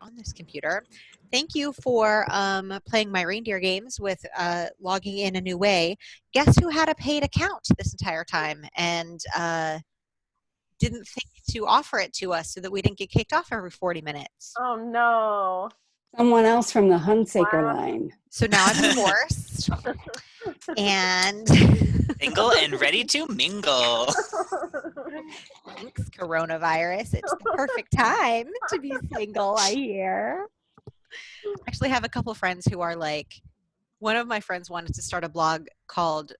on this computer. Thank you for playing my reindeer games with logging in a new way. Guess who had a paid account this entire time and didn't think to offer it to us so that we didn't get kicked off every 40 minutes? Oh, no. Someone else from the Hunsaker line. So now I'm divorced and Single and ready to mingle. thanks, coronavirus. It's the perfect time to be single, I hear. I actually have a couple friends who are like, one of my friends wanted to start a blog called,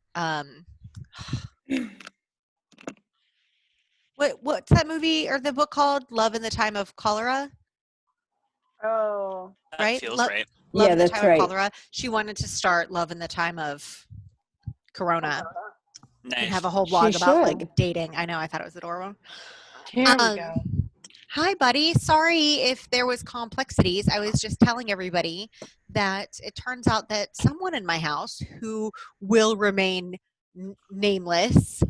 what's that movie or the book called? Love in the Time of Cholera? Oh. That Right? feels Lo- right. Love Yeah, in the that's Time right. of Cholera. She wanted to start Love in the Time of Corona and Nice. have a whole blog She about should. like dating. I know, I thought it was adorable. Here we go. Hi, buddy. Sorry if there was complexities. I was just telling everybody that it turns out that someone in my house who will remain nameless.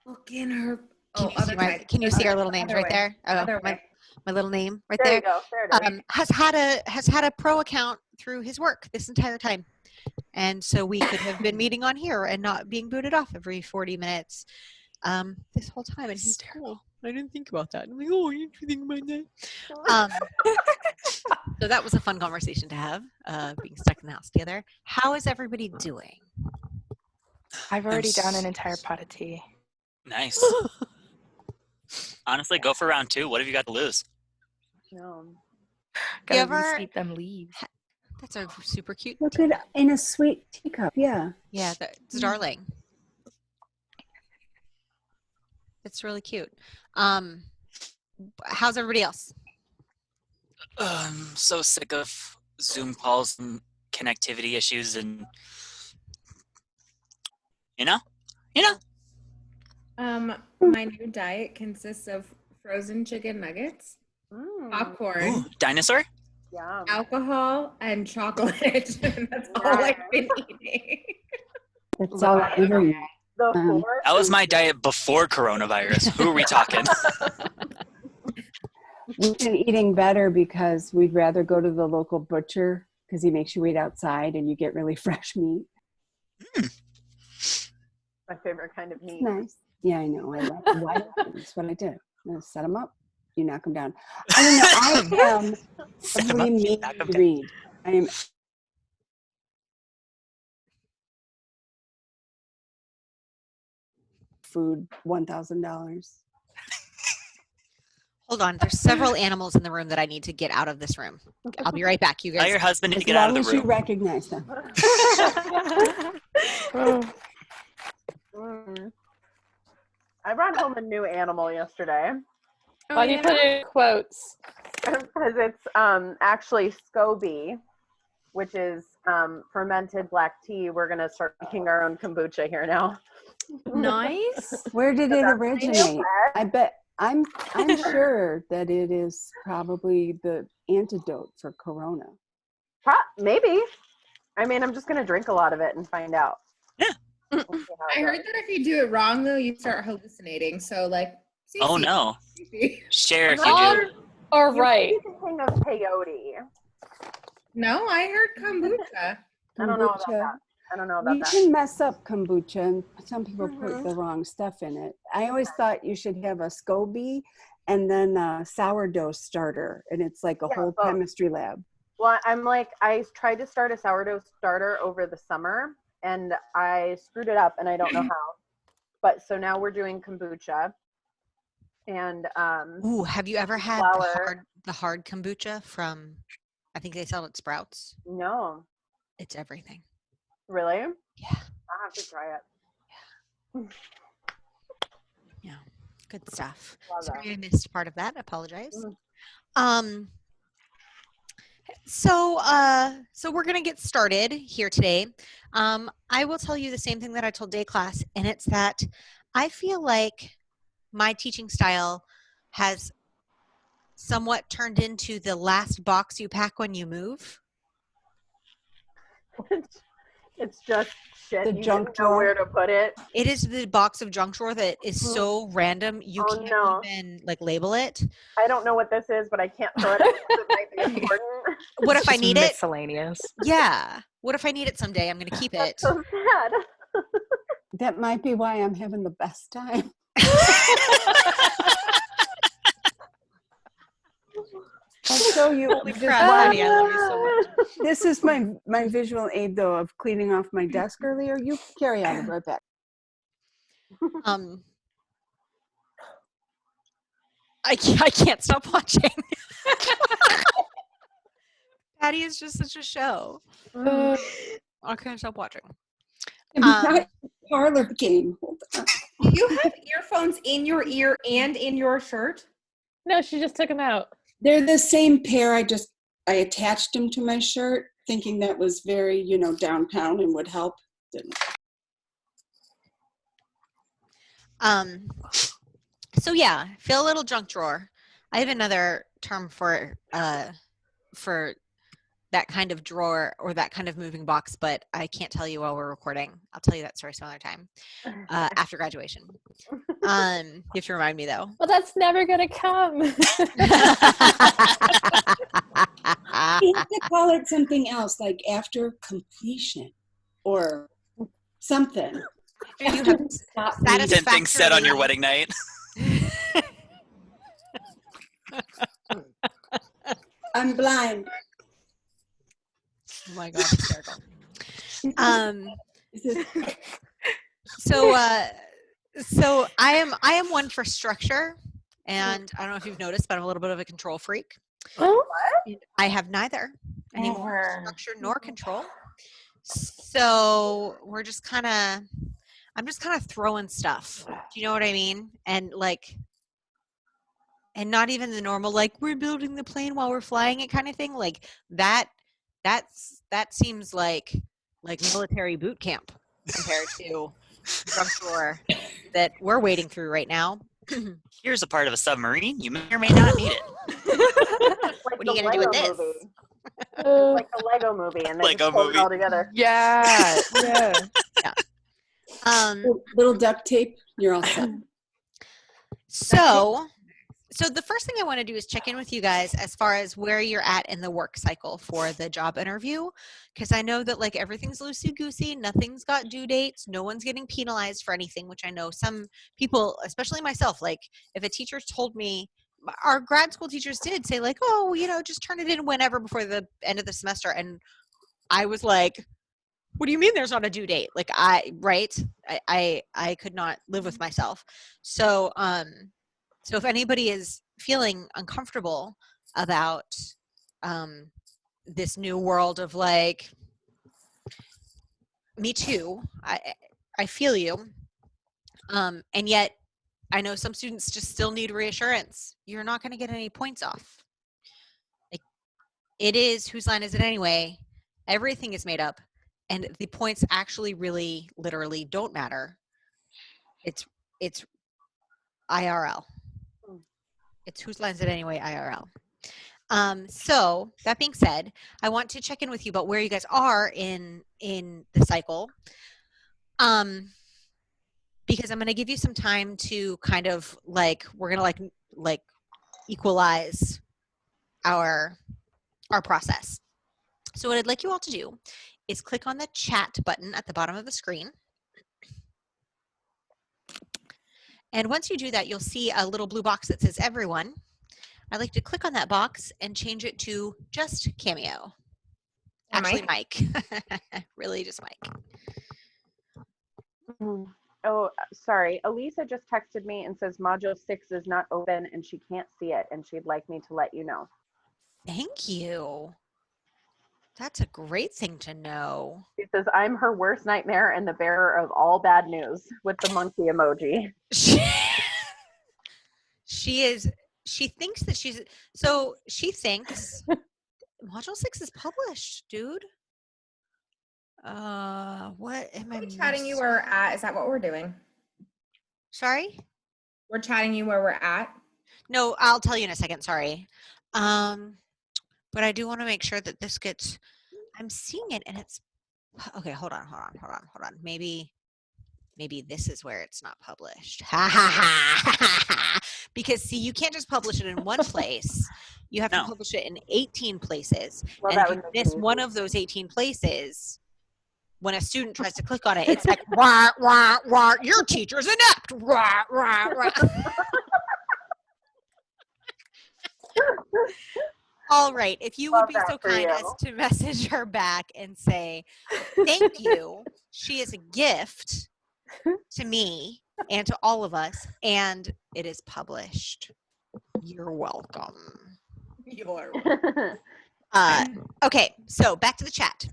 Look in her. Can Oh, you see other side. Can you see our little names Other right way. there? Oh, Other my way. little name right There there. you go. There it is. Has had a pro account through his work this entire time, and so we could have been meeting on here and not being booted off every 40 minutes this whole time. And he's cool. I didn't think about that. I'm like, oh, you didn't think about that. So that was a fun conversation to have, being stuck in the house together. How is everybody doing? I've already down an entire pot of tea. Nice. Honestly, go for round 2. What have you got to lose? No. Gotta ever- reseat them leaves. That's a super cute. Look at in a sweet teacup. Yeah. Yeah, it's darling. It's really cute. How's everybody else? I'm so sick of Zoom calls and connectivity issues and you know? My new diet consists of frozen chicken nuggets, popcorn, Ooh, dinosaur? Yeah. alcohol, and chocolate. And that's all I've been eating. That's all I ever eat. The Um, fourth That was is- my diet before coronavirus. Who are we talking? We've been eating better because we'd rather go to the local butcher because he makes you wait outside and you get really fresh meat. my favorite kind of meat. Nice. Yeah, I know. I love it. Why? That's what I do. I set them up. You knock them down. I don't know. I am Set 'em probably up, you mean knock 'em to down. read. I am food $1,000. Hold on. There's several animals in the room that I need to get out of this room. I'll be right back, you Tell your guys. husband to As get out long of as the you room. recognize them. Mm. I brought home a new animal yesterday Why do you put it in quotes? because it's actually SCOBY, which is fermented black tea. We're gonna start making our own kombucha here now. Nice. Where did it That's originate? I bet I'm sure that it is probably the antidote for corona. Maybe. I mean, I'm just gonna drink a lot of it and find out. Yeah. We'll see how it I heard goes. that if you do it wrong, though, you start hallucinating. So, like, Oh no. Share if you Wrong do. or You right? might be thinking of peyote. No, I heard kombucha. I don't know about Kombucha. that. I don't know about You that. can mess up kombucha, and some people put Mhm. the wrong stuff in it. I always thought you should have a SCOBY and then a sourdough starter, and it's like a Yeah, whole both. chemistry lab. Well, I tried to start a sourdough starter over the summer and I screwed it up and I don't know how. But so now we're doing kombucha and Ooh, have you ever had flour. the hard kombucha from, I think they sell it at Sprouts? No, It's everything. really? Yeah. I'll have to try it. Yeah. Good stuff. Love Sorry that. I missed part of that. I apologize. Mm. So we're going to get started here today. I will tell you the same thing that I told day class, and it's that I feel like my teaching style has somewhat turned into the last box you pack when you move. It's just shit. The You junk didn't know drawer. where to put it. It is the box of junk drawer that is so random you Oh, can't no. even like label it. I don't know what this is, but I can't throw it out because it might be important. What It's if I just need it? miscellaneous. Yeah. What if I need it someday? I'm gonna keep it. That's so sad. That might be why I'm having the best time. I'll show you. Holy This, crap, Patty, I love you so much. this is my visual aid though of cleaning off my desk earlier. You carry on. I'll be right back. I can't stop watching. Patty is just such a show. I can't stop watching. Parlor game. Hold on. Do you have earphones in your ear and in your shirt? No, she just took them out. They're the same pair. I attached them to my shirt, thinking that was very, downtown and would help. Didn't. So yeah, fill a little junk drawer. I have another term for that kind of drawer or that kind of moving box, but I can't tell you while we're recording. I'll tell you that story some other time after graduation. You have to remind me though. Well, that's never gonna come. You have to call it something else, like after completion or something. After you have Stop satisfactorily- 10 things said on your wedding night. I'm blind. Oh my god, hysterical. Is it- So I am one for structure, and I don't know if you've noticed, but I'm a little bit of a control freak. Oh, I have neither anymore structure nor control. So I'm just kind of throwing stuff. Do you know what I mean? And not even the normal, like we're building the plane while we're flying it kind of thing. Like that seems like military boot camp compared to junk drawer that we're wading through right now. Here's a part of a submarine. You may or may not need it. Like What are you the gonna do with Lego this? movie. Like the Lego movie, and they Lego just pull movie. it all together. Yeah. little duct tape, you're all set. So the first thing I want to do is check in with you guys as far as where you're at in the work cycle for the job interview, because I know that like everything's loosey-goosey, nothing's got due dates, no one's getting penalized for anything, which I know some people, especially myself, like if a teacher told me, our grad school teachers did say like, oh, just turn it in whenever before the end of the semester, and I was like, what do you mean there's not a due date? Like I could not live with myself. So so if anybody is feeling uncomfortable about this new world of like, me too, I feel you. And yet I know some students just still need reassurance. You're not going to get any points off. Like it is, whose line is it anyway? Everything is made up. And the points actually really literally don't matter. It's IRL. It's whose line is it anyway, IRL. So that being said, I want to check in with you about where you guys are in the cycle. Because I'm going to give you some time to kind of we're going to like equalize our process. So what I'd like you all to do is click on the chat button at the bottom of the screen. And once you do that, you'll see a little blue box that says everyone. I'd like to click on that box and change it to just Cameo. Actually, Mike. Really, just Mike. Oh, sorry. Elisa just texted me and says Module 6 is not open and she can't see it and she'd like me to let you know. Thank you. That's a great thing to know. She says, I'm her worst nightmare and the bearer of all bad news with the monkey emoji. She thinks that she thinks Module 6 is published, dude. What am I Chatting you where we're at. Is that what we're doing? Sorry? We're chatting you where we're at. No, I'll tell you in a second. Sorry. But I do want to make sure that this gets, I'm seeing it and it's Okay, hold on. Maybe this is where it's not published. Ha ha ha. Because see, you can't just publish it in one place. You have to No. publish it in 18 places. Well, And that if you would make it miss one easy. of those 18 places, when a student tries to click on it, it's like, wah, wah, wah, your teacher's inept. Wah, wah, wah. All right. If you would Love be that so for kind you. as to message her back and say, thank you. She is a gift to me and to all of us, and it is published. You're welcome. Okay, so back to the chat.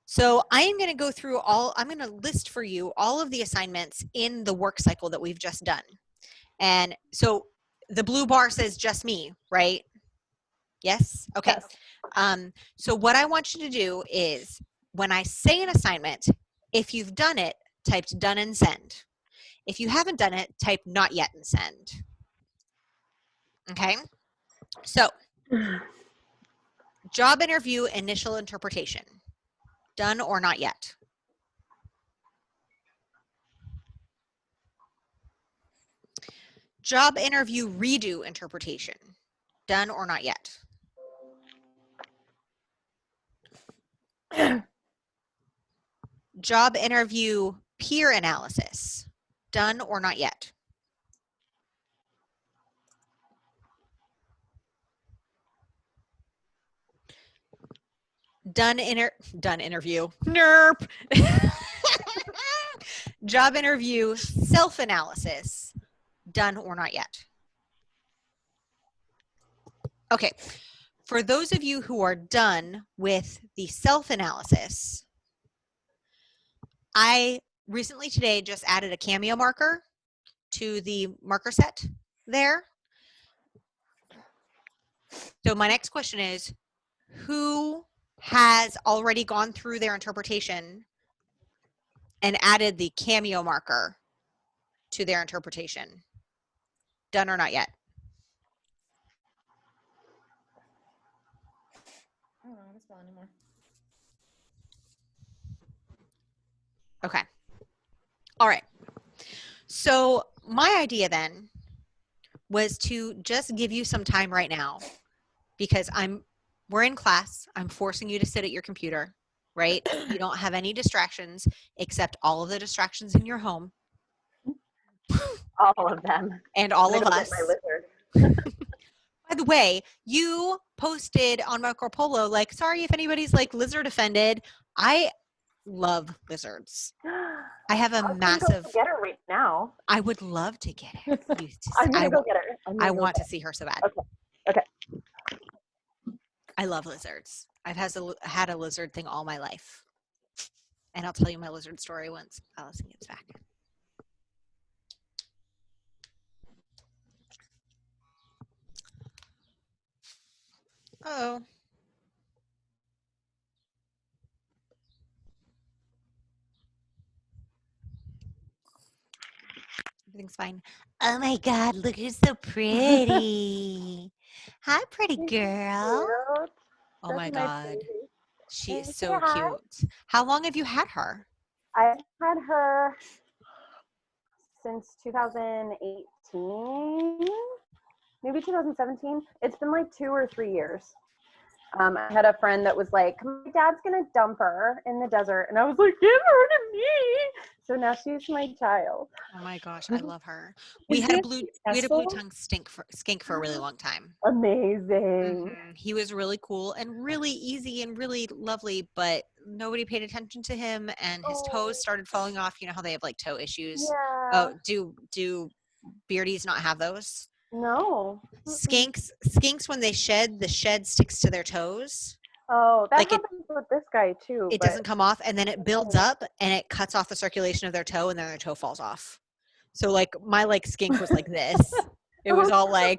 So I am going to go through I'm going to list for you all of the assignments in the work cycle that we've just done. And so the blue bar says just me, right? Yes? Okay. Yes. So what I want you to do is when I say an assignment, if you've done it, type done and send. If you haven't done it, type not yet and send. Okay? So job interview initial interpretation. Done or not yet? Job interview redo interpretation. Done or not yet? Job interview peer analysis. Done or not yet? Done interview. Nerp. Job interview self-analysis. Done or not yet? Okay. For those of you who are done with the self-analysis, I recently today just added a cameo marker to the marker set there. So my next question is, who has already gone through their interpretation and added the cameo marker to their interpretation? Done or not yet? I don't know how to spell anymore. Okay. All right. So my idea then was to just give you some time right now because we're in class. I'm forcing you to sit at your computer, right? You don't have any distractions except all of the distractions in your home. All of them. And all I'm of gonna us. get my lizard. By the way, you posted on Marco Polo, like, sorry if anybody's like lizard offended. I love lizards. I have a I'm gonna massive. go get her right now. I would love to get her. I'm gonna go get her. I want to see her so bad. Okay. I love lizards. I've had a lizard thing all my life. And I'll tell you my lizard story once Allison gets back. Uh-oh. Everything's fine. Oh my God, look who's so pretty. Hi, pretty girl. Cute. Oh That's my my God. baby. She is Say so hi. cute. How long have you had her? I've had her since 2018, maybe 2017. It's been like 2 or 3 years. I had a friend that was like, my dad's gonna dump her in the desert, and I was like, give her to me. So now she's my child. Oh my gosh, I love her. Is We had a that blue successful? tongue skink for a really long time. Amazing. He was really cool and really easy and really lovely, but nobody paid attention to him, and his toes started falling off. You know how they have like toe issues? Yeah. Oh, do beardies not have those? No. Skinks when they shed, the shed sticks to their toes. Oh, that Like happens with this guy too. It but doesn't come off, and then it builds up and it cuts off the circulation of their toe, and then their toe falls off. So like my like skink was like this. It was all like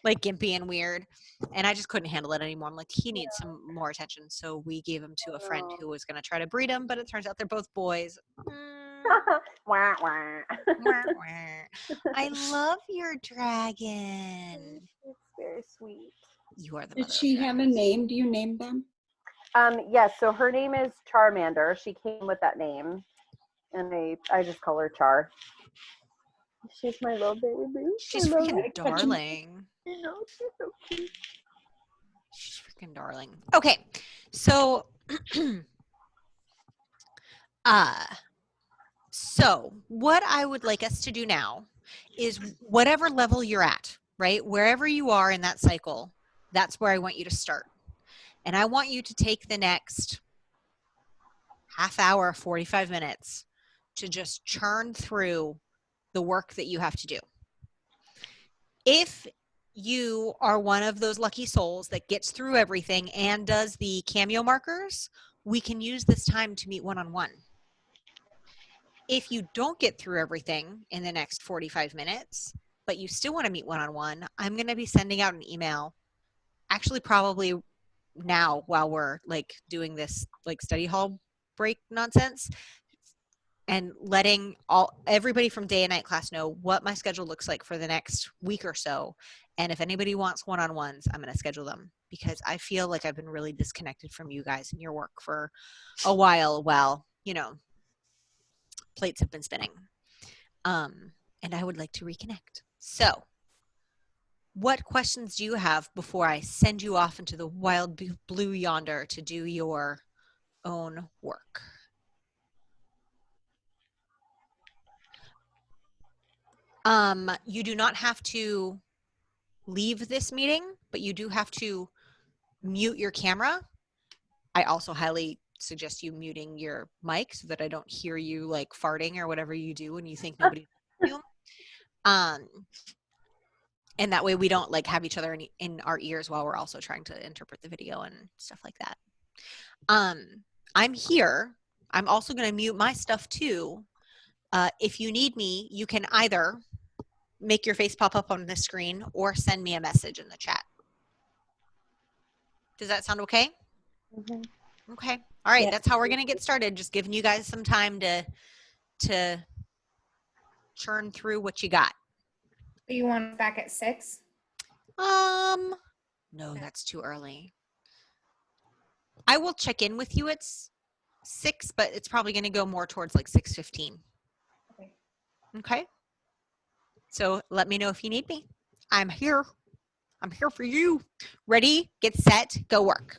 gimpy and weird, and I just couldn't handle it anymore. I'm like, he needs some more attention. So we gave him to a friend who was going to try to breed him, but it turns out they're both boys. Wah, wah. I love your dragon. It's very sweet. You are the Did mother she of have a dragons. name? Do you name them? Yes, so her name is Charmander. She came with that name, and I just call her Char. She's my little baby. She's freaking darling. You know, she's so cute. She's freaking darling. Okay, so uh so what I would like us to do now is whatever level you're at, right? Wherever you are in that cycle, that's where I want you to start. And I want you to take the next half hour, 45 minutes to just churn through the work that you have to do. If you are one of those lucky souls that gets through everything and does the cameo markers, we can use this time to meet one-on-one. If you don't get through everything in the next 45 minutes, but you still want to meet one-on-one, I'm going to be sending out an email, actually probably now while we're like doing this like study hall break nonsense, and letting everybody from day and night class know what my schedule looks like for the next week or so. And if anybody wants one-on-ones, I'm going to schedule them, because I feel like I've been really disconnected from you guys and your work for a while. Well, you know, plates have been spinning. And I would like to reconnect. So what questions do you have before I send you off into the wild blue yonder to do your own work? You do not have to leave this meeting, but you do have to mute your camera. I also highly suggest you muting your mic so that I don't hear you like farting or whatever you do when you think nobody's you. And that way we don't like have each other in our ears while we're also trying to interpret the video and stuff like that. I'm here. I'm also going to mute my stuff too. If you need me, you can either make your face pop up on the screen or send me a message in the chat. Does that sound okay? Mm-hmm. Okay. All right. Yeah. That's how we're going to get started. Just giving you guys some time to churn through what you got. You want us back at 6? No, that's too early. I will check in with you at 6, but it's probably going to go more towards like 6:15. Okay. Okay. So let me know if you need me. I'm here. I'm here for you. Ready, get set, go work.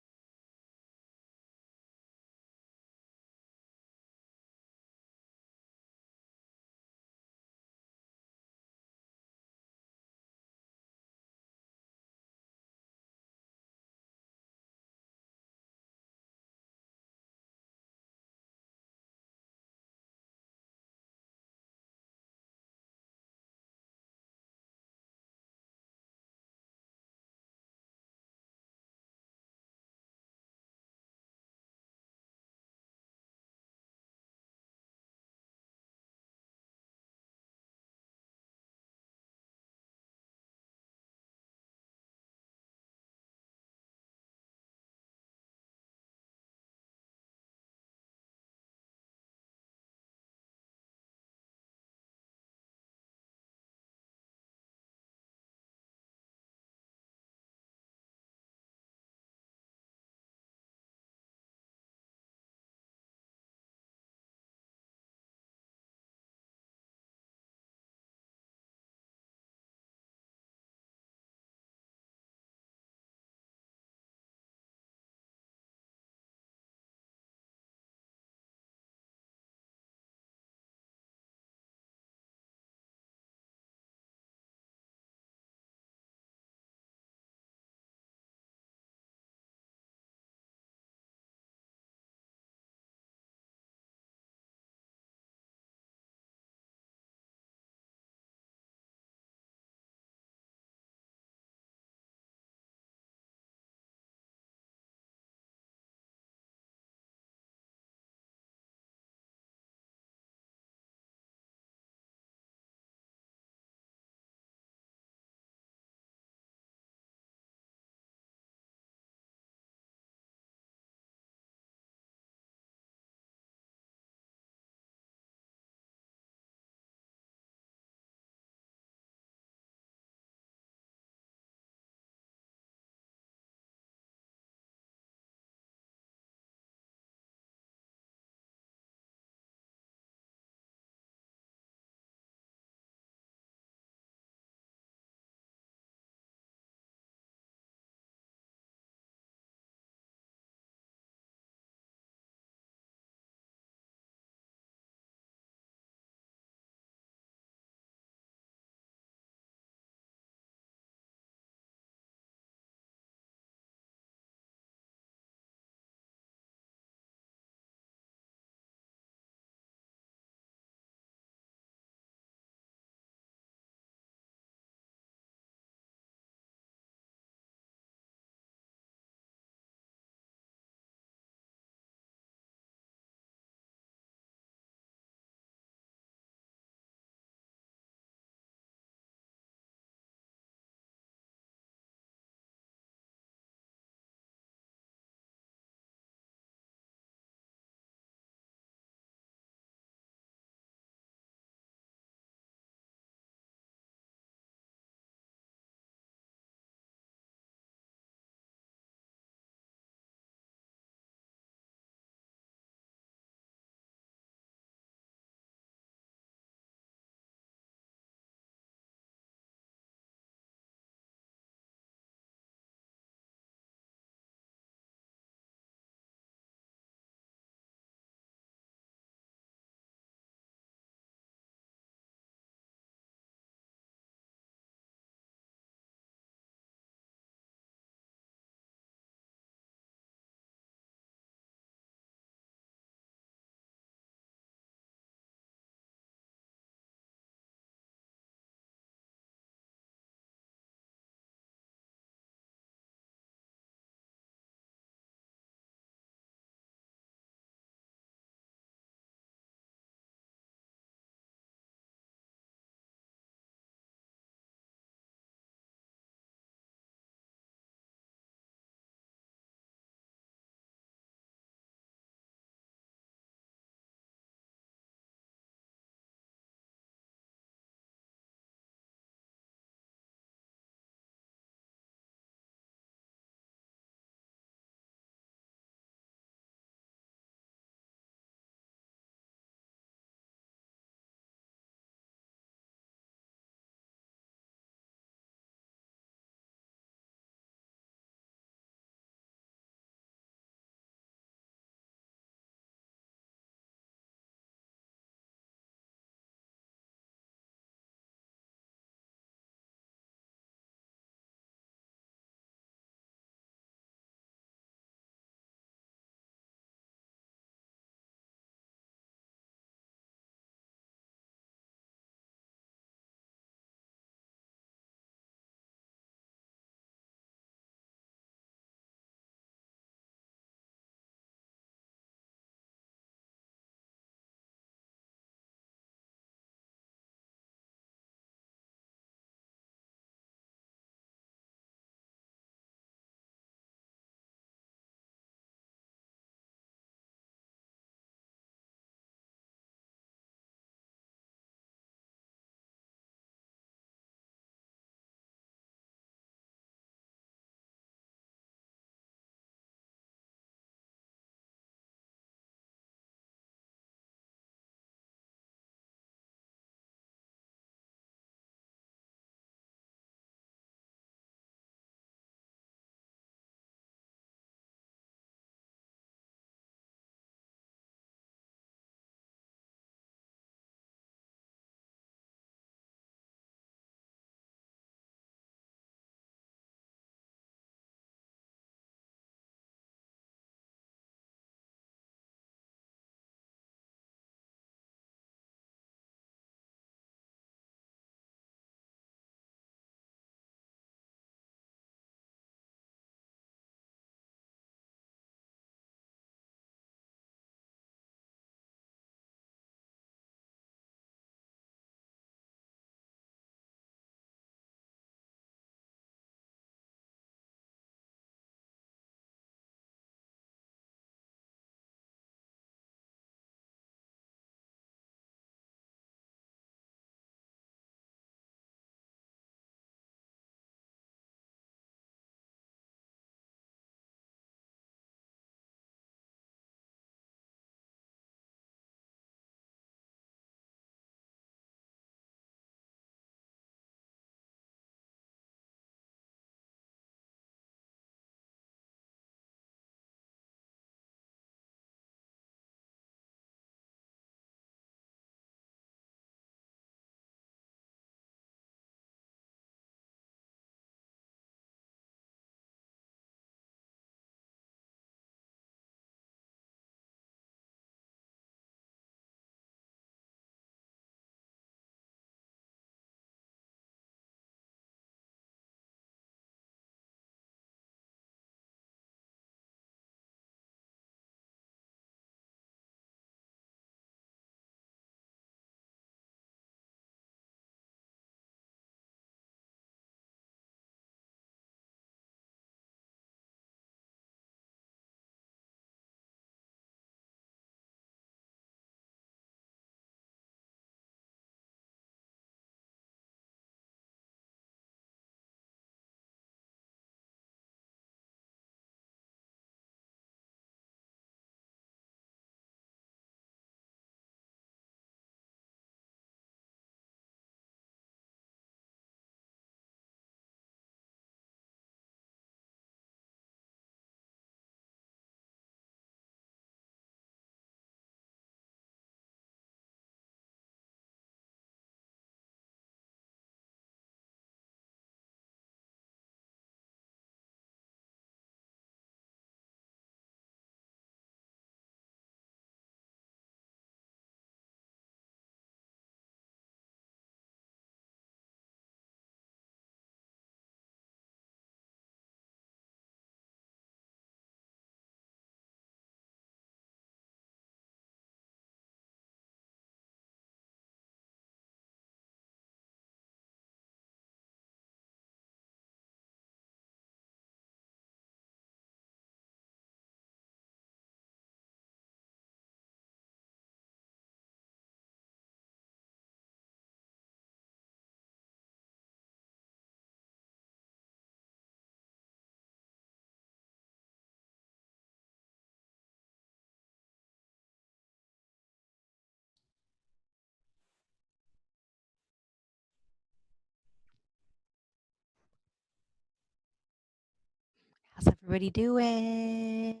Everybody doing?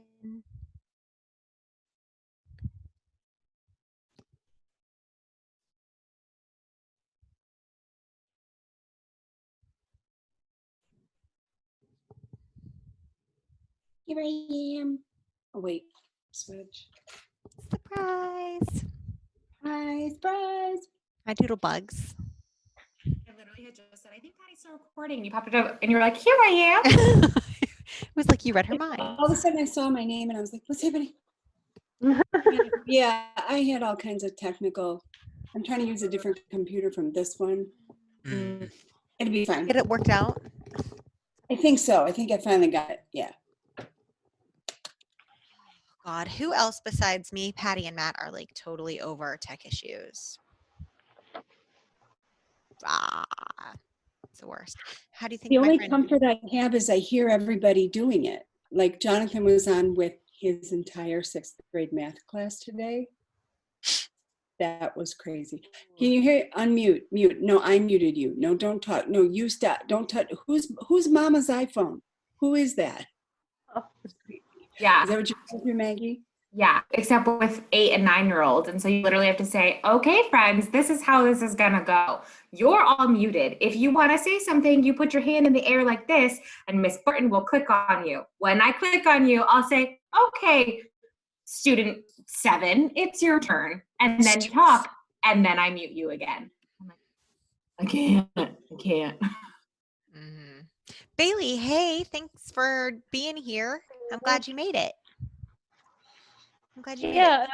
Here I am. Oh, wait. Switch. Surprise. Surprise. My doodle bugs. I literally had just said, I think Patty's still recording. You popped it up and you're like, here I am. It was like you read her mind. All of a sudden I saw my name and I was like, what's happening? Yeah, I had all kinds of technical. I'm trying to use a different computer from this one. It'll be fine. Get it worked out? I think so. I think I finally got it. Yeah. God, who else besides me, Patty, and Matt are like totally over tech issues? It's the worst. How do you think The my only friend? comfort I have is I hear everybody doing it. Like Jonathan was on with his entire 6th grade math class today. That was crazy. Can you hear? Unmute, mute. No, I muted you. No, don't talk. No, you stop. Don't touch. Who's mama's iPhone? Who is that? Yeah. Is that what you're going through, Maggie? Yeah, except with 8 and 9-year-olds. And so you literally have to say, okay, friends, this is how this is going to go. You're all muted. If you want to say something, you put your hand in the air like this, and Miss Burton will click on you. When I click on you, I'll say, okay, student 7, it's your turn. And then you talk, and then I mute you again. I'm like, I can't. Mm-hmm. Bailey, hey, thanks for being here. I'm glad you made it. I'm glad you made it. Yeah.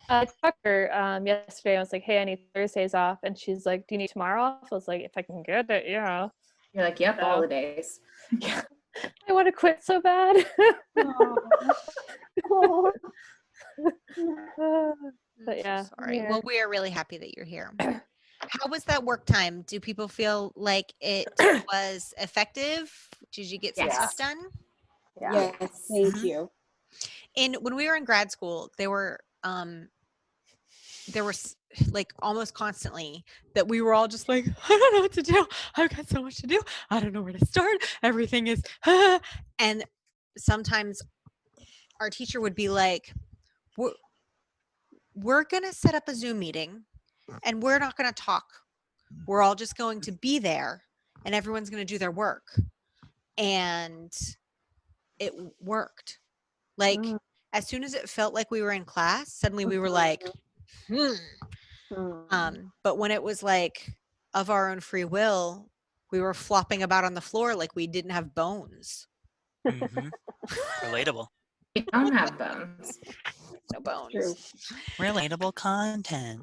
I talked to her yesterday. I was like, hey, I need Thursdays off. And she's like, do you need tomorrow off? I was like, if I can get it, yeah. You're like, yep, all the days. Yeah. I want to quit so bad. But yeah. Sorry. Well, we are really happy that you're here. How was that work time? Do people feel like it was effective? Did you get some stuff done? Yeah. Yes, thank you. And when we were in grad school, there were like almost constantly that we were all just like, I don't know what to do. I've got so much to do. I don't know where to start. Everything is, and sometimes our teacher would be like, we're going to set up a Zoom meeting and we're not going to talk. We're all just going to be there and everyone's going to do their work. And it worked. Like as soon as it felt like we were in class, suddenly we were like, but when it was like of our own free will, we were flopping about on the floor like we didn't have bones. Relatable. We don't have bones. No bones. True. Relatable content.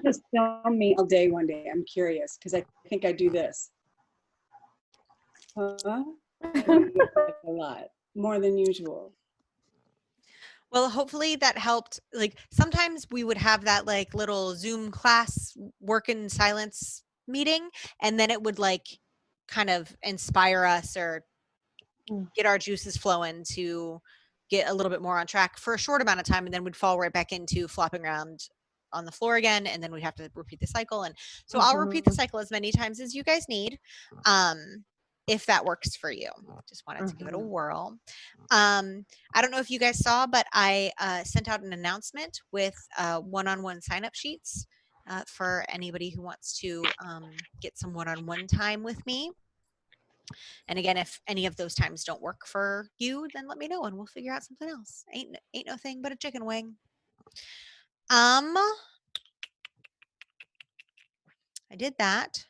Just film me all day one day. I'm curious because I think I do this. A lot more than usual. Well, hopefully that helped. Like sometimes we would have that like little Zoom class work in silence meeting, and then it would like kind of inspire us or get our juices flowing to get a little bit more on track for a short amount of time, and then we'd fall right back into flopping around on the floor again, and then we'd have to repeat the cycle. And so I'll repeat the cycle as many times as you guys need, if that works for you. Just wanted to give it a whirl. I don't know if you guys saw, but I sent out an announcement with one-on-one sign-up sheets for anybody who wants to get some one-on-one time with me. And again, if any of those times don't work for you, then let me know and we'll figure out something else. Ain't no thing but a chicken wing. I did that.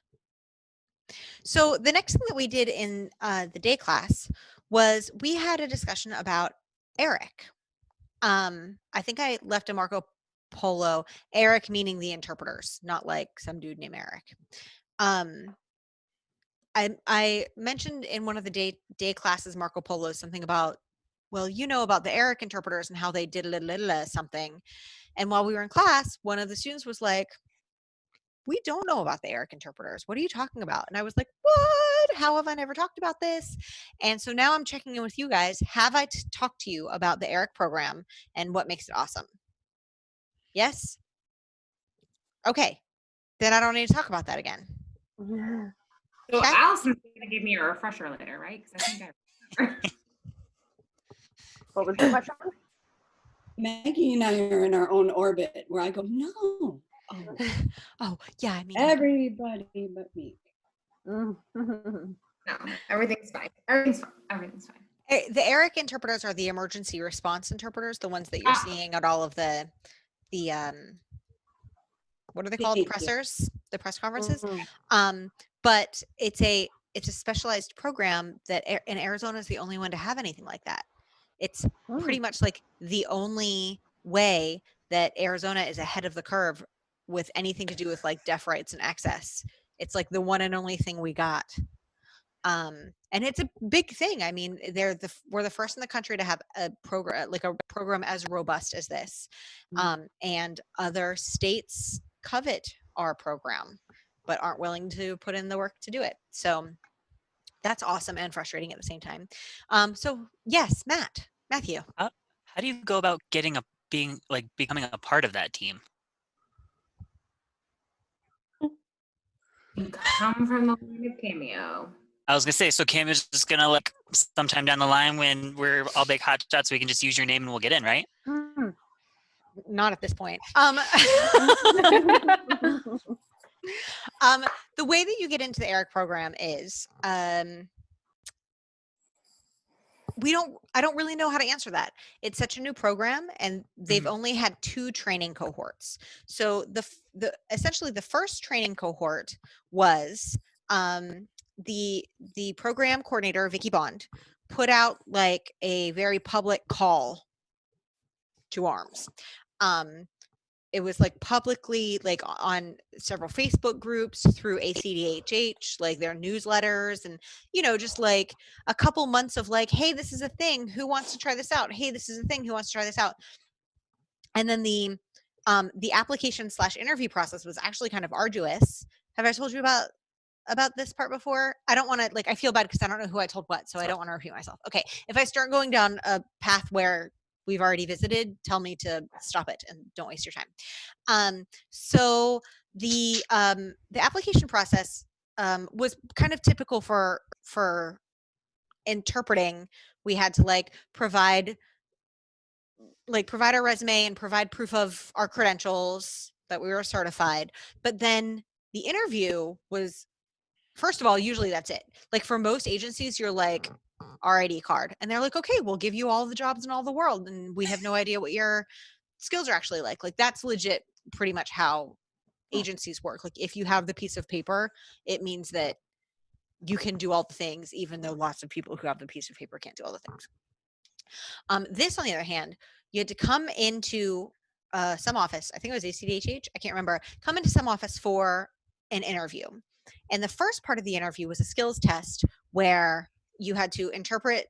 So the next thing that we did in the day class was we had a discussion about Eric. I think I left a Marco Polo, Eric meaning the interpreters, not like some dude named Eric. I mentioned in one of the day classes, Marco Polo, something about, well, you know about the Eric interpreters and how they did something. And while we were in class, one of the students was like, we don't know about the Eric interpreters. What are you talking about? And I was like, what? How have I never talked about this? And so now I'm checking in with you guys. Have I talked to you about the Eric program and what makes it awesome? Yes? Okay. Then I don't need to talk about that again. So Okay. Allison's going to give me a refresher later, right? Because I think I remember. What was the question? Maggie and I are in our own orbit where I go, no, Oh, yeah, I mean, everybody but me. No, everything's fine. Everything's fine. Everything's fine. the ERIC interpreters are the emergency response interpreters, the ones that you're seeing at all of the what are they called? Thank you. Pressers, the press conferences. Mhm. But it's a specialized program that in Arizona is the only one to have anything like that. It's pretty much like the only way that Arizona is ahead of the curve with anything to do with like deaf rights and access. It's like the one and only thing we got. And it's a big thing. I mean, we're the first in the country to have a program as robust as this. And other states covet our program, but aren't willing to put in the work to do it. So that's awesome and frustrating at the same time. So yes, Matthew. How do you go about becoming a part of that team? You come from the line of Cameo. I was gonna say, so Cameo's just gonna like sometime down the line when we're all big hot shots, we can just use your name and we'll get in, right? Not at this point. The way that you get into the ERIC program is I don't really know how to answer that. It's such a new program and they've only had 2 training cohorts. So essentially the first training cohort was the program coordinator, Vicky Bond, put out like a very public call to arms. It was like publicly, like on several Facebook groups, through ACDHH, like their newsletters, and just like a couple months of like, hey, this is a thing, who wants to try this out? Hey, this is a thing, who wants to try this out? And then the application / interview process was actually kind of arduous. Have I told you about this part before? I don't want to, like, I feel bad because I don't know who I told what, so I don't want to repeat myself. Okay, if I start going down a path where we've already visited, tell me to stop it and don't waste your time. So the application process was kind of typical for interpreting. We had to provide our resume and provide proof of our credentials that we were certified. But then the interview was, first of all, usually that's it. Like for most agencies, you're like, our ID card. And they're like, okay, we'll give you all the jobs in all the world. And we have no idea what your skills are actually like. Like that's legit pretty much how agencies work. Like if you have the piece of paper, it means that you can do all the things, even though lots of people who have the piece of paper can't do all the things. This, on the other hand, you had to come into some office. I think it was ACDHH. I can't remember. Come into some office for an interview. And the first part of the interview was a skills test where you had to interpret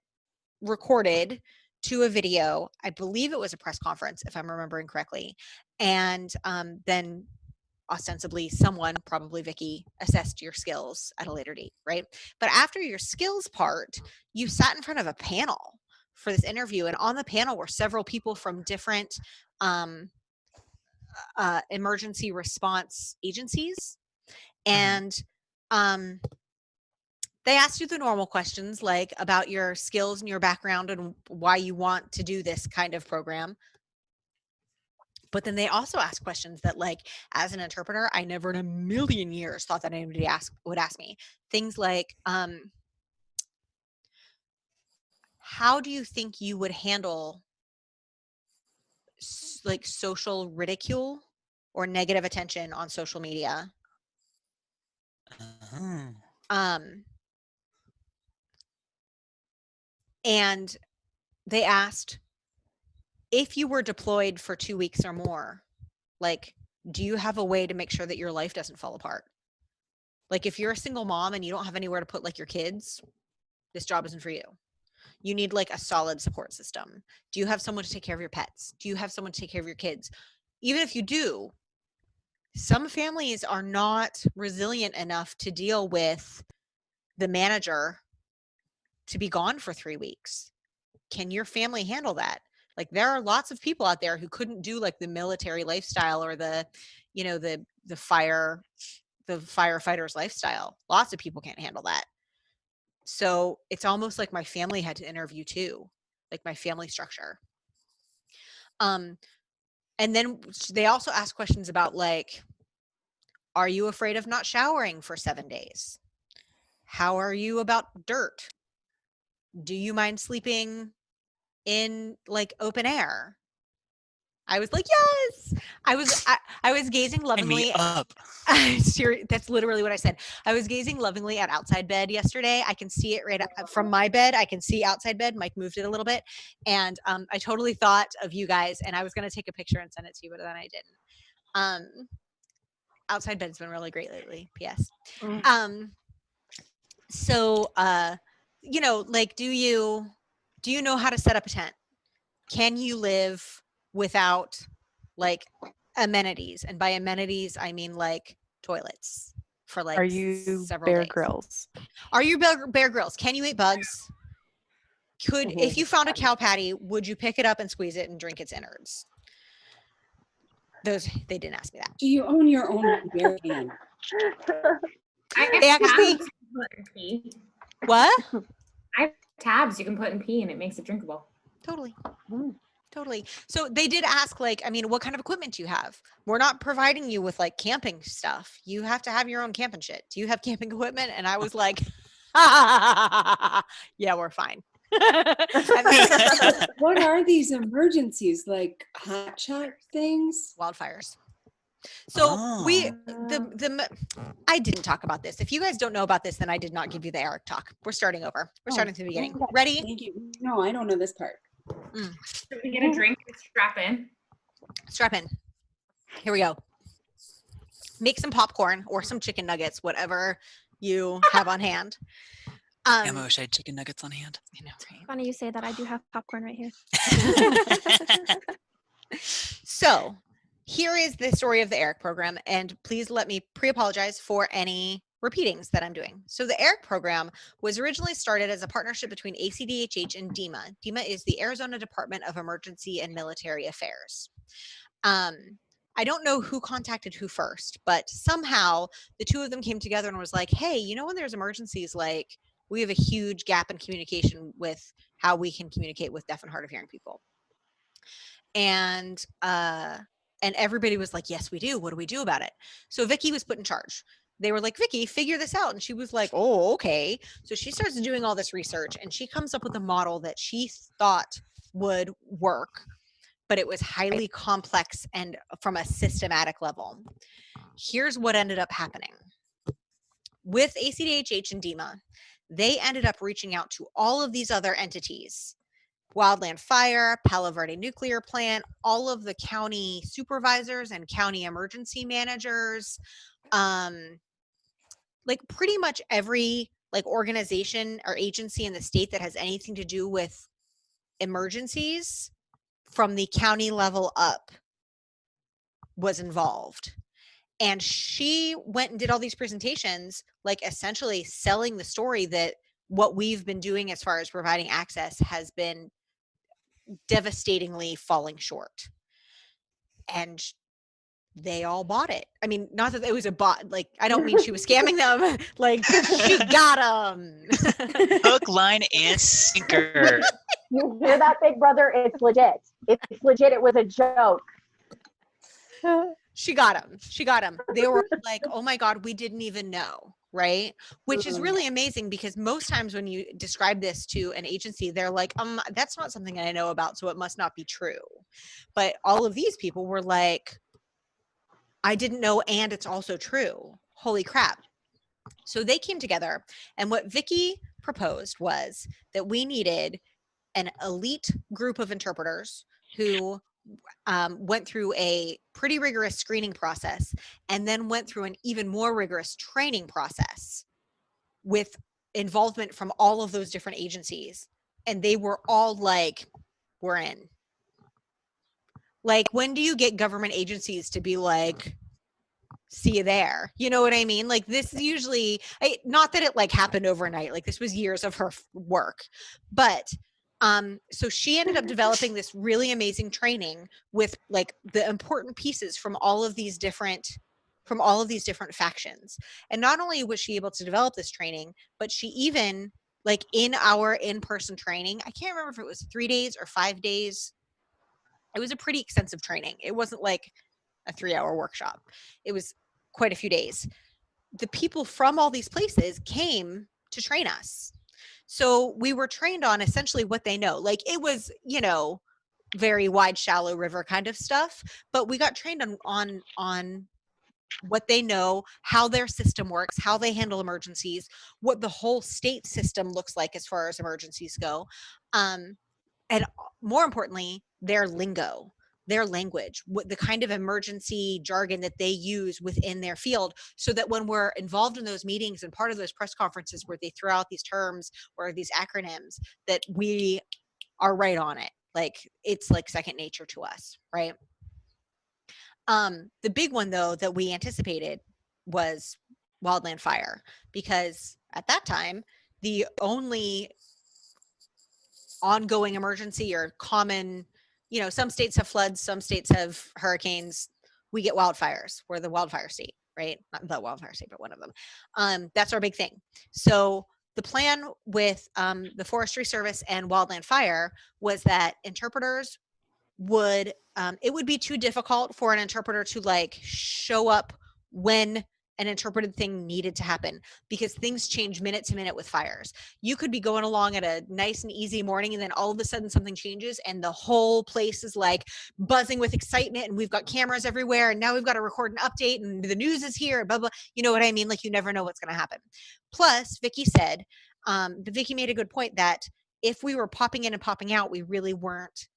recorded to a video. I believe it was a press conference, if I'm remembering correctly. And then ostensibly someone, probably Vicky, assessed your skills at a later date, right? But after your skills part, you sat in front of a panel for this interview. And on the panel were several people from different emergency response agencies. And they asked you the normal questions, like about your skills and your background and why you want to do this kind of program. But then they also asked questions that, like, as an interpreter, I never in a million years thought that anybody would ask me. Things like, how do you think you would handle like social ridicule or negative attention on social media? And they asked, if you were deployed for 2 weeks or more, like, do you have a way to make sure that your life doesn't fall apart? Like, if you're a single mom and you don't have anywhere to put like your kids, this job isn't for you. You need like a solid support system. Do you have someone to take care of your pets? Do you have someone to take care of your kids? Even if you do, some families are not resilient enough to deal with the manager to be gone for 3 weeks. Can your family handle that? Like there are lots of people out there who couldn't do like the military lifestyle or the the firefighter's lifestyle. Lots of people can't handle that. So it's almost like my family had to interview too, like my family structure. And then they also ask questions about like, are you afraid of not showering for 7 days? How are you about dirt? Do you mind sleeping in like open air? I was like, yes. I was gazing Sign me lovingly. up. That's literally what I said. I was gazing lovingly at outside bed yesterday. I can see it right from my bed. I can see outside bed. Mike moved it a little bit. And I totally thought of you guys, and I was going to take a picture and send it to you, but then I didn't. Outside bed's been really great lately. P.S. So, you know, like, do you know how to set up a tent? Can you live without like amenities? And by amenities, I mean like toilets for like Are you several Bear days. Grylls? Are you Bear Grylls? Can you eat bugs? If you found a cow patty, would you pick it up and squeeze it and drink its innards? They didn't ask me that. Do you own your own bear can? I They have actually- tabs you can put in pee. What? I have tabs you can put in pee and it makes it drinkable. Totally. Totally. So they did ask, like, I mean, what kind of equipment do you have? We're not providing you with like camping stuff. You have to have your own camping shit. Do you have camping equipment? And I was like, yeah, we're fine. What are these emergencies, like hotshot things? Wildfires. So Oh. I didn't talk about this. If you guys don't know about this, then I did not give you the Eric talk. We're starting over. We're starting from the beginning. Ready? Thank you. No, I don't know this part. So we get a drink and strap in. Strap in. Here we go. Make some popcorn or some chicken nuggets, whatever you have on hand. Damn, I wish I had chicken nuggets on hand. I know, right? Funny you say that. I do have popcorn right here. So here is the story of the ERIC program, and please let me pre-apologize for any repeatings that I'm doing. So the ERIC program was originally started as a partnership between ACDHH and DEMA. DEMA is the Arizona Department of Emergency and Military Affairs. I don't know who contacted who first, but somehow the two of them came together and was like, hey, you know, when there's emergencies, like we have a huge gap in communication with how we can communicate with deaf and hard of hearing people. And everybody was like, yes, we do. What do we do about it? So Vicky was put in charge. They were like, Vicky, figure this out. And she was like, oh, okay. So she starts doing all this research and she comes up with a model that she thought would work, but it was highly complex and from a systematic level. Here's what ended up happening. With ACDHH and DEMA, they ended up reaching out to all of these other entities. Wildland Fire, Palo Verde Nuclear Plant, all of the county supervisors and county emergency managers, like pretty much every like organization or agency in the state that has anything to do with emergencies from the county level up was involved. And she went and did all these presentations, like essentially selling the story that what we've been doing as far as providing access has been devastatingly falling short. And they all bought it. I mean, not that it was a bot. Like, I don't mean she was scamming them. Like, she got them. Hook, line, and sinker. You hear that, Big Brother? It's legit. It's legit. It was a joke. She got them. She got them. They were like, oh my God, we didn't even know. Right. Which is really amazing because most times when you describe this to an agency, they're like, that's not something I know about, so it must not be true. But all of these people were like, I didn't know, and it's also true. Holy crap. So they came together, and what Vicky proposed was that we needed an elite group of interpreters who went through a pretty rigorous screening process and then went through an even more rigorous training process with involvement from all of those different agencies. And they were all like, we're in. Like, when do you get government agencies to be like, see you there? You know what I mean? Like, this is usually, not that it like happened overnight, like this was years of her work, but so she ended up developing this really amazing training with like the important pieces from all of these different from all of these different factions. And not only was she able to develop this training, but she even, like, in our in-person training, I can't remember if it was 3 days or 5 days. It was a pretty extensive training. It wasn't like a 3-hour workshop. It was quite a few days. The people from all these places came to train us. So we were trained on essentially what they know. Like, it was, you know, very wide, shallow river kind of stuff, but we got trained on what they know, how their system works, how they handle emergencies, what the whole state system looks like as far as emergencies go. And more importantly, their lingo, their language, what the kind of emergency jargon that they use within their field, so that when we're involved in those meetings and part of those press conferences where they throw out these terms or these acronyms, that we are right on it. Like, it's like second nature to us, right? The big one though that we anticipated was wildland fire, because at that time, the only ongoing emergency or common, you know, some states have floods, some states have hurricanes, we get wildfires. We're the wildfire state, right? Not the wildfire state, but one of them. That's our big thing. So the plan with the Forestry Service and Wildland Fire was that interpreters would, it would be too difficult for an interpreter to like show up when an interpreted thing needed to happen, because things change minute to minute with fires. You could be going along at a nice and easy morning, and then all of a sudden something changes and the whole place is like buzzing with excitement, and we've got cameras everywhere, and now we've got to record an update, and the news is here, blah blah. You know what I mean? Like, you never know what's going to happen. Plus, Vicky said, Vicky made a good point that if we were popping in and popping out, we really weren't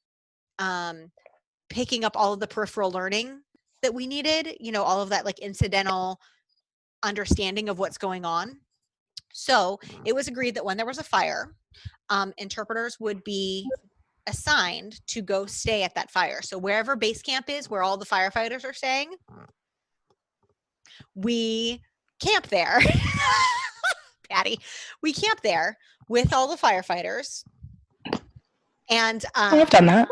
picking up all of the peripheral learning that we needed, you know, all of that like incidental understanding of what's going on. So it was agreed that when there was a fire, interpreters would be assigned to go stay at that fire. So wherever base camp is, where all the firefighters are staying, we camp there. Patty, we camp there with all the firefighters. And I've done that.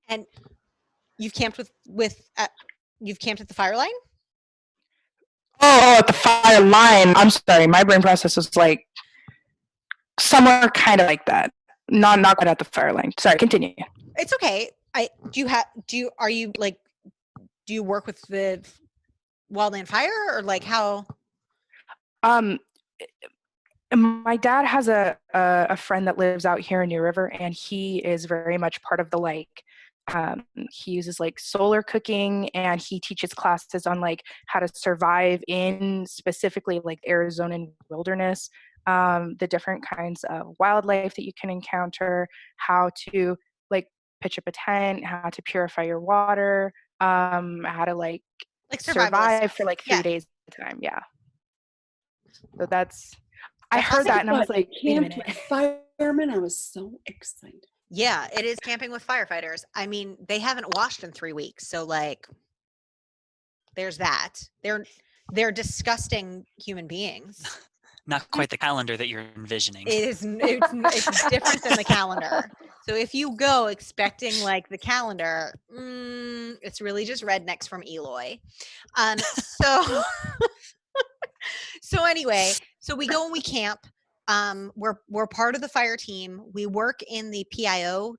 And you've camped you've camped at the fire line? Oh, at the fire line. I'm sorry, my brain process was like somewhere kind of like that. Not quite at the fire line. Sorry, continue. It's okay. Do you work with the wildland fire, or like how? My dad has a friend that lives out here in New River, and he is very much part of the like. He uses like solar cooking, and he teaches classes on like how to survive in specifically like Arizona wilderness, the different kinds of wildlife that you can encounter, how to like pitch up a tent, how to purify your water, how to like survive for like 3 days at a time. Yeah. So that's, I heard that and I was like, wait a minute. Firemen, I was so excited. Yeah, it is camping with firefighters. I mean, they haven't washed in 3 weeks, so like, there's that. They're disgusting human beings. Not quite the calendar that you're envisioning. It's different than the calendar. So if you go expecting like the calendar, it's really just rednecks from Eloy. So anyway, so we go and we camp. We're part of the fire team. We work in the PIO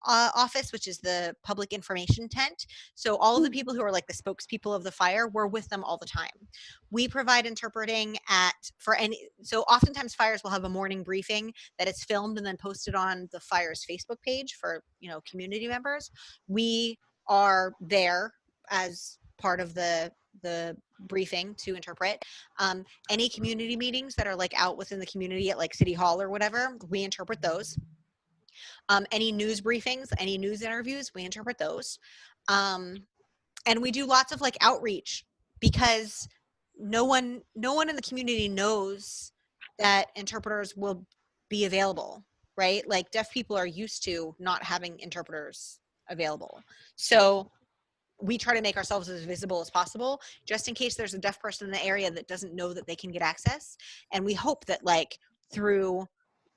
office, which is the public information tent. So all of the people who are like the spokespeople of the fire, we're with them all the time. We provide interpreting so oftentimes fires will have a morning briefing that is filmed and then posted on the fire's Facebook page for, you know, community members. We are there as part of the briefing to interpret. Any community meetings that are like out within the community at like City Hall or whatever, we interpret those. Any news briefings, any news interviews, we interpret those. And we do lots of like outreach, because no one in the community knows that interpreters will be available, right? Like, deaf people are used to not having interpreters available. So we try to make ourselves as visible as possible, just in case there's a deaf person in the area that doesn't know that they can get access. And we hope that like through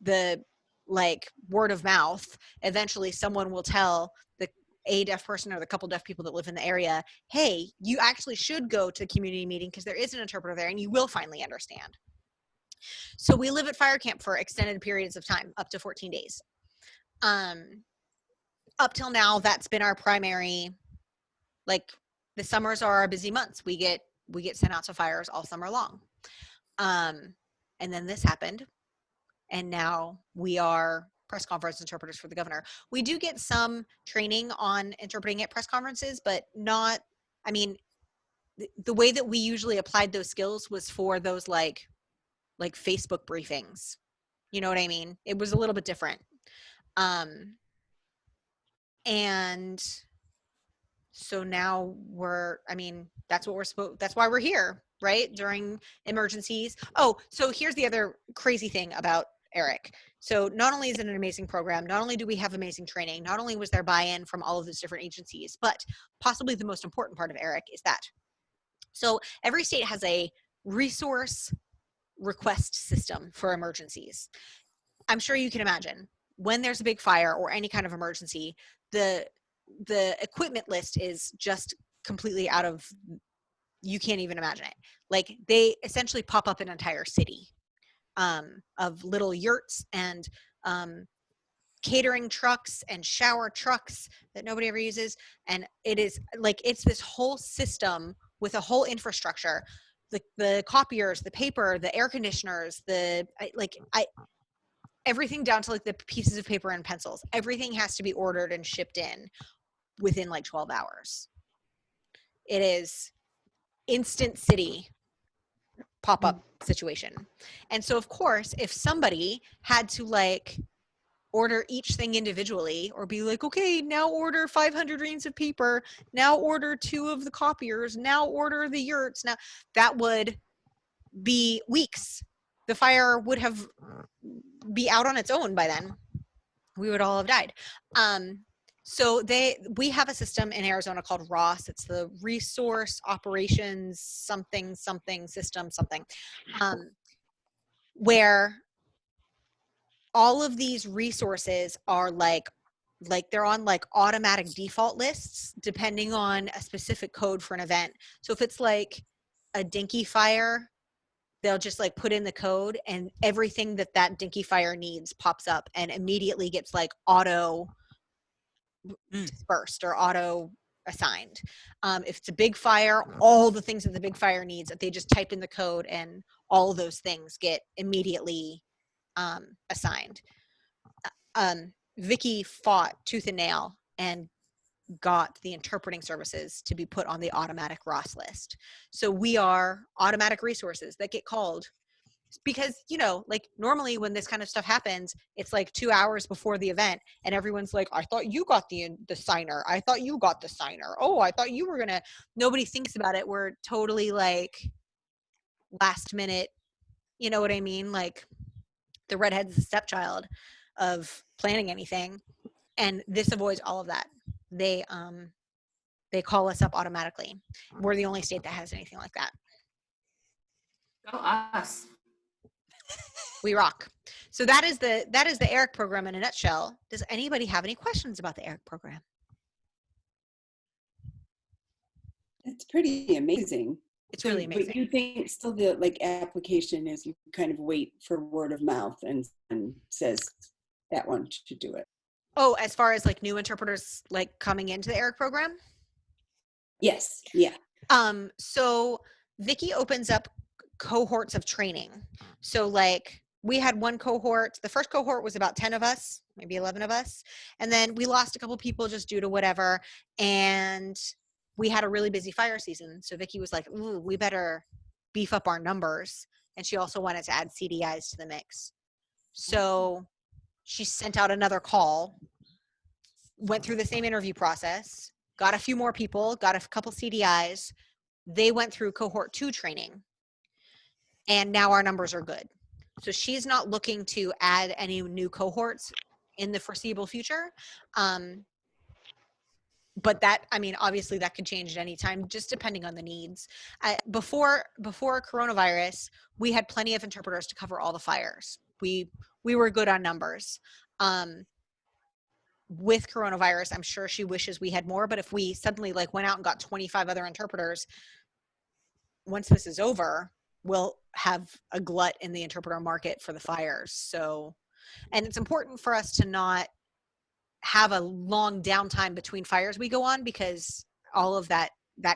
the like word of mouth, eventually someone will tell a deaf person or the couple deaf people that live in the area, hey, you actually should go to the community meeting because there is an interpreter there and you will finally understand. So we live at fire camp for extended periods of time, up to 14 days. Up till now, that's been our primary, like the summers are our busy months. We get sent out to fires all summer long. And then this happened. And now we are press conference interpreters for the governor. We do get some training on interpreting at press conferences, but not, I mean, the way that we usually applied those skills was for those like Facebook briefings. You know what I mean? It was a little bit different. And so now that's why we're here, right? During emergencies. Oh, so here's the other crazy thing about ERIC. So not only is it an amazing program, not only do we have amazing training, not only was there buy-in from all of those different agencies, but possibly the most important part of ERIC is that. So every state has a resource request system for emergencies. I'm sure you can imagine when there's a big fire or any kind of emergency, the equipment list is just completely out of, you can't even imagine it. Like they essentially pop up an entire city of little yurts and catering trucks and shower trucks that nobody ever uses. And it is like, it's this whole system with a whole infrastructure, the copiers, the paper, the air conditioners, everything down to like the pieces of paper and pencils. Everything has to be ordered and shipped in within like 12 hours. It is instant city pop-up situation. And so of course, if somebody had to like order each thing individually or be like, okay, now order 500 reams of paper, now order 2 of the copiers, now order the yurts, now that would be weeks. The fire would have be out on its own by then. We would all have died. So we have a system in Arizona called ROS. It's the Resource Operations something system, where all of these resources are like they're on like automatic default lists depending on a specific code for an event. So if it's like a dinky fire, they'll just like put in the code and everything that dinky fire needs pops up and immediately gets like auto dispersed or auto assigned. If it's a big fire, all the things that the big fire needs, that they just type in the code and all those things get immediately assigned. Vicky fought tooth and nail and got the interpreting services to be put on the automatic ROS list. So we are automatic resources that get called because, you know, like normally when this kind of stuff happens, it's like 2 hours before the event and everyone's like, I thought you got the signer. I thought you got the signer. Oh, I thought you were gonna, nobody thinks about it. We're totally like last minute, you know what I mean? Like the redhead's the stepchild of planning anything. And this avoids all of that. They call us up automatically. We're the only state that has anything like that. Go us. We rock. So that is the ERIC program in a nutshell. Does anybody have any questions about the ERIC program? That's pretty amazing. It's really amazing. But you think still the like application is you kind of wait for word of mouth and says that one should do it. Oh, as far as like new interpreters like coming into the ERIC program? Yes. Yeah. So Vicky opens up cohorts of training. So like we had one cohort, the first cohort was about 10 of us, maybe 11 of us. And then we lost a couple people just due to whatever. And we had a really busy fire season. So Vicky was like, ooh, we better beef up our numbers. And she also wanted to add CDIs to the mix. So she sent out another call, went through the same interview process, got a few more people, got a couple CDIs. They went through cohort 2 training. And now our numbers are good. So she's not looking to add any new cohorts in the foreseeable future. But that, I mean, obviously that could change at any time, just depending on the needs. Before coronavirus, we had plenty of interpreters to cover all the fires. We were good on numbers. with coronavirus, I'm sure she wishes we had more, but if we suddenly like went out and got 25 other interpreters, once this is over, we'll have a glut in the interpreter market for the fires. So, and it's important for us to not have a long downtime between fires we go on, because all of that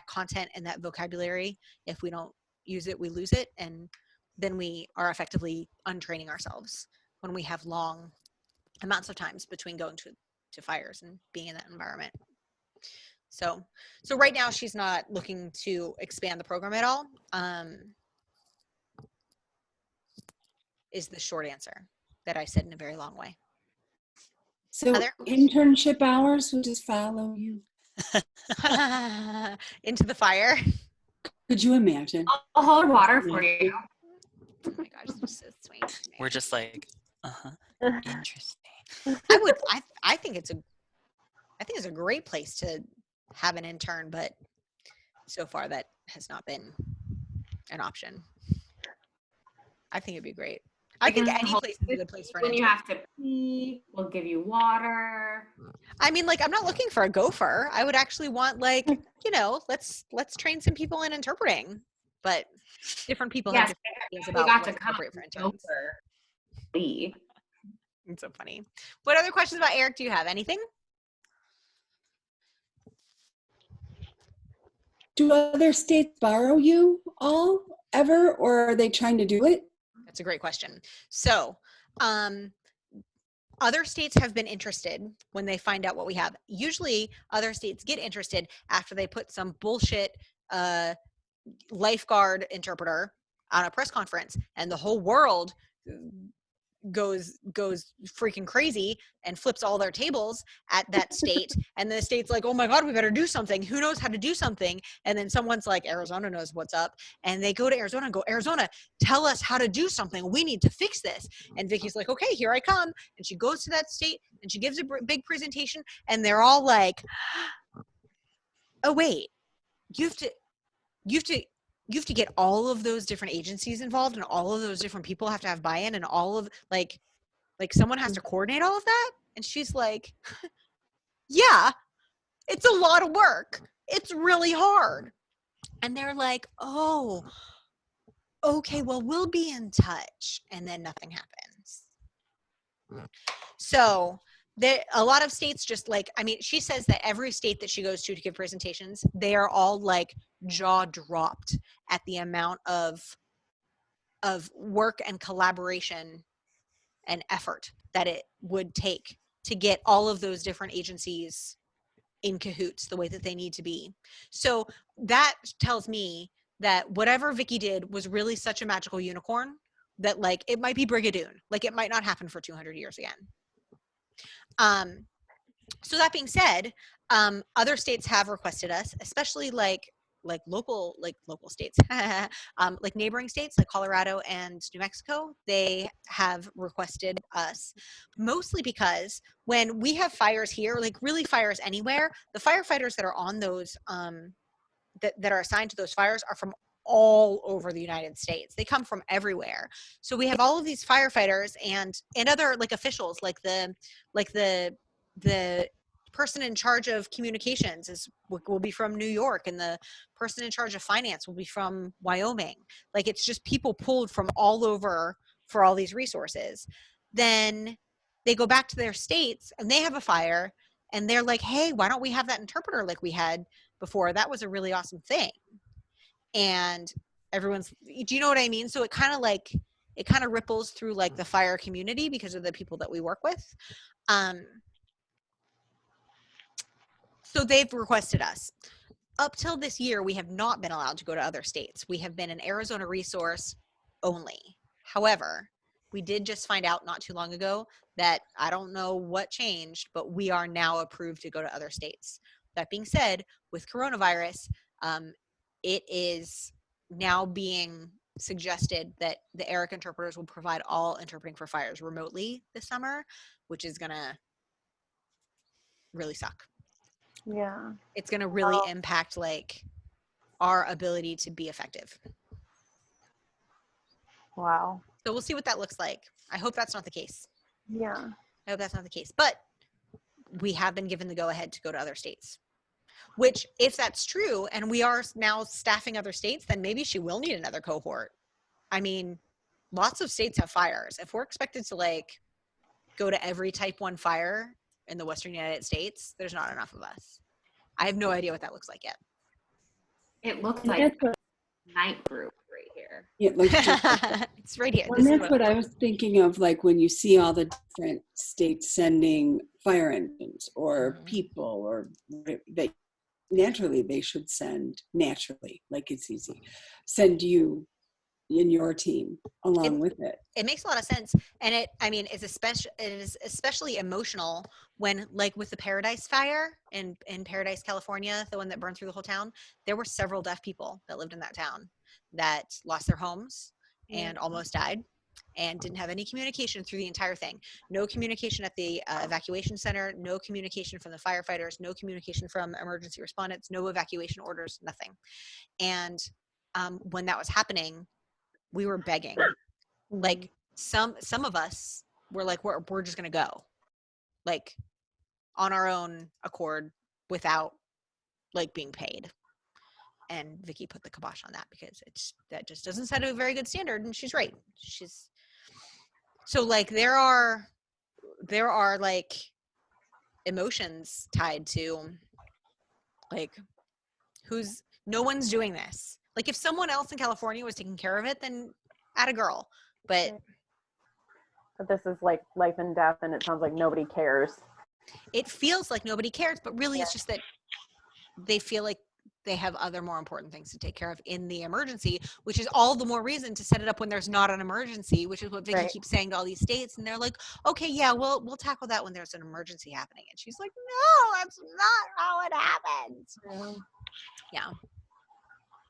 content and that vocabulary, if we don't use it, we lose it. And then we are effectively untraining ourselves when we have long amounts of times between going to fires and being in that environment. So right now she's not looking to expand the program at all, is the short answer that I said in a very long way. So Heather? internship hours will just follow you. Into the fire. Could you imagine? I'll hold water for you. Oh my gosh, this is so sweet. We're just like, interesting. I think it's a great place to have an intern, but so far that has not been an option. I think it'd be great. I think any place is a good place for an When intern. you have to pee, we'll give you water. I mean, like, I'm not looking for a gopher. I would actually want, like, let's train some people in interpreting. But different people have different ideas about what's appropriate for interns. It's so funny. What other questions about Eric do you have? Anything? Do other states borrow you all ever, or are they trying to do it? That's a great question. So, other states have been interested when they find out what we have. Usually, other states get interested after they put some bullshit lifeguard interpreter on a press conference, and the whole world goes freaking crazy and flips all their tables at that state. And the state's like, oh my God, we better do something. Who knows how to do something? And then someone's like, Arizona knows what's up. And they go to Arizona and go, Arizona, tell us how to do something. We need to fix this. And Vicky's like, okay, here I come. And she goes to that state and she gives a big presentation, and they're all like, oh wait, you have to get all of those different agencies involved, and all of those different people have to have buy-in, and all of like someone has to coordinate all of that. And she's like, yeah, it's a lot of work. It's really hard. And they're like, oh, okay, well, we'll be in touch. And then nothing happens. So a lot of states just like, I mean, she says that every state that she goes to give presentations, they are all like jaw dropped at the amount of work and collaboration and effort that it would take to get all of those different agencies in cahoots the way that they need to be. So that tells me that whatever Vicky did was really such a magical unicorn that like it might be Brigadoon. Like it might not happen for 200 years again. So that being said, other states have requested us, especially like local states, like neighboring states like Colorado and New Mexico. They have requested us mostly because when we have fires here, like really fires anywhere, the firefighters that are on those that are assigned to those fires are from all over the United States. They come from everywhere. So we have all of these firefighters and other like officials, like the person in charge of communications will be from New York, and the person in charge of finance will be from Wyoming. Like it's just people pulled from all over for all these resources. Then they go back to their states and they have a fire, and they're like, hey, why don't we have that interpreter like we had before? That was a really awesome thing. And everyone's, do you know what I mean? So it kind of ripples through like the fire community because of the people that we work with. So they've requested us. Up till this year, we have not been allowed to go to other states. We have been an Arizona resource only. However, we did just find out not too long ago that I don't know what changed, but we are now approved to go to other states. That being said, with coronavirus, it is now being suggested that the ERIC interpreters will provide all interpreting for fires remotely this summer, which is going to really suck. Yeah. It's going to really impact like our ability to be effective. Wow. So we'll see what that looks like. I hope that's not the case. Yeah. I hope that's not the case. But we have been given the go-ahead to go to other states. Which, if that's true, and we are now staffing other states, then maybe she will need another cohort. I mean, lots of states have fires. If we're expected to like go to every type 1 fire in the Western United States, there's not enough of us. I have no idea what that looks like yet. It looks And like that's what, night group right here. it looks just like It's right here. Well, This and is that's what I was thinking of, like when you see all the different states sending fire engines or Mhm. people, or they naturally they should send naturally, like it's easy, send you and your team along with it. It makes a lot of sense, and it is especially emotional when, like with the Paradise Fire in Paradise, California, the one that burned through the whole town. There were several deaf people that lived in that town that lost their homes and almost died, and didn't have any communication through the entire thing. No communication at the evacuation center, no communication from the firefighters, no communication from emergency respondents, no evacuation orders, nothing. And when that was happening, we were begging. Like some of us were like, we're just gonna go, like on our own accord, without like being paid. And Vicky put the kibosh on that because that just doesn't set a very good standard. And she's right. So like there are like emotions tied to like no one's doing this. Like if someone else in California was taking care of it, then add a girl. But this is like life and death, and it sounds like nobody cares. It feels like nobody cares, but really it's just that they feel like they have other more important things to take care of in the emergency, which is all the more reason to set it up when there's not an emergency, which is what Vicky keeps saying to all these states. And they're like, okay, yeah, we'll tackle that when there's an emergency happening. And she's like, no, that's not how it happens. Yeah.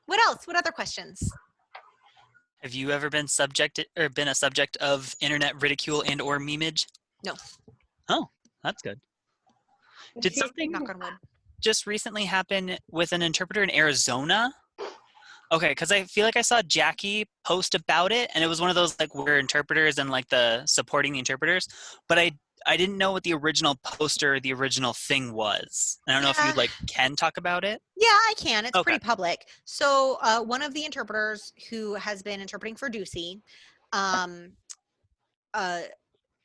What else? What other questions? Have you ever been a subject of internet ridicule and or memeage? No. Oh, that's good. Did something knock on wood just recently happen with an interpreter in Arizona? Okay, because I feel like I saw Jackie post about it, and it was one of those like we're interpreters and like the supporting the interpreters, but I didn't know what the original poster or the original thing was. I don't know if you can talk about it. Yeah, I can. It's pretty public. So one of the interpreters who has been interpreting for Ducey, a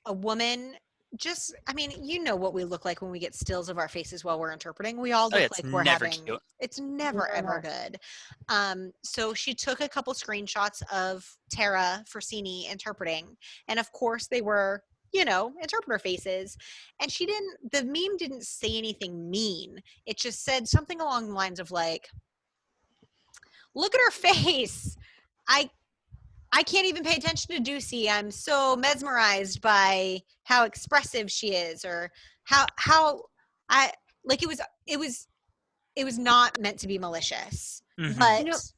woman, just, I mean, you know what we look like when we get stills of our faces while we're interpreting. We all look like we're having, cute. It's never ever good. So she took a couple screenshots of Tara Forsini interpreting, and of course they were, interpreter faces. And the meme didn't say anything mean. It just said something along the lines of like, look at her face. I can't even pay attention to Ducey. I'm so mesmerized by how expressive she is, or how I like it was not meant to be malicious, but it's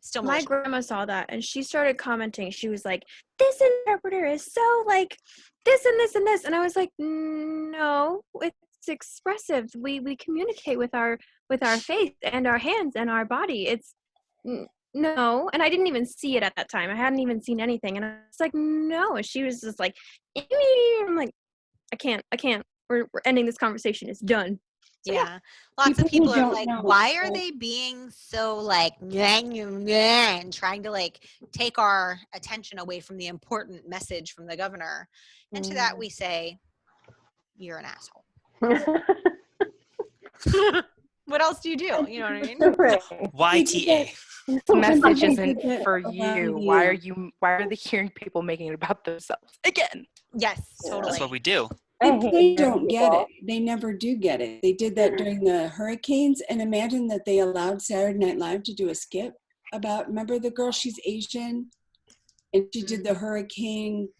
still malicious. My grandma saw that and she started commenting. She was like, this interpreter is so like this and this and this. And I was like, no, it's expressive. We communicate with our face and our hands and our body. It's no. And I didn't even see it at that time. I hadn't even seen anything. And I was like, no. And she was just like, I'm like, I can't. We're ending this conversation. It's done. So, yeah. Lots of people are like, why are they being so like and trying to like take our attention away from the important message from the governor? And to that we say, you're an asshole. What else do? You know what I mean? YTA. This message isn't for you. Why are they hearing people making it about themselves again? Yes, totally. That's what we do. They don't get it. They never do get it. They did that during the hurricanes, and imagine that they allowed Saturday Night Live to do a skit about, remember the girl, she's Asian, and she did the hurricane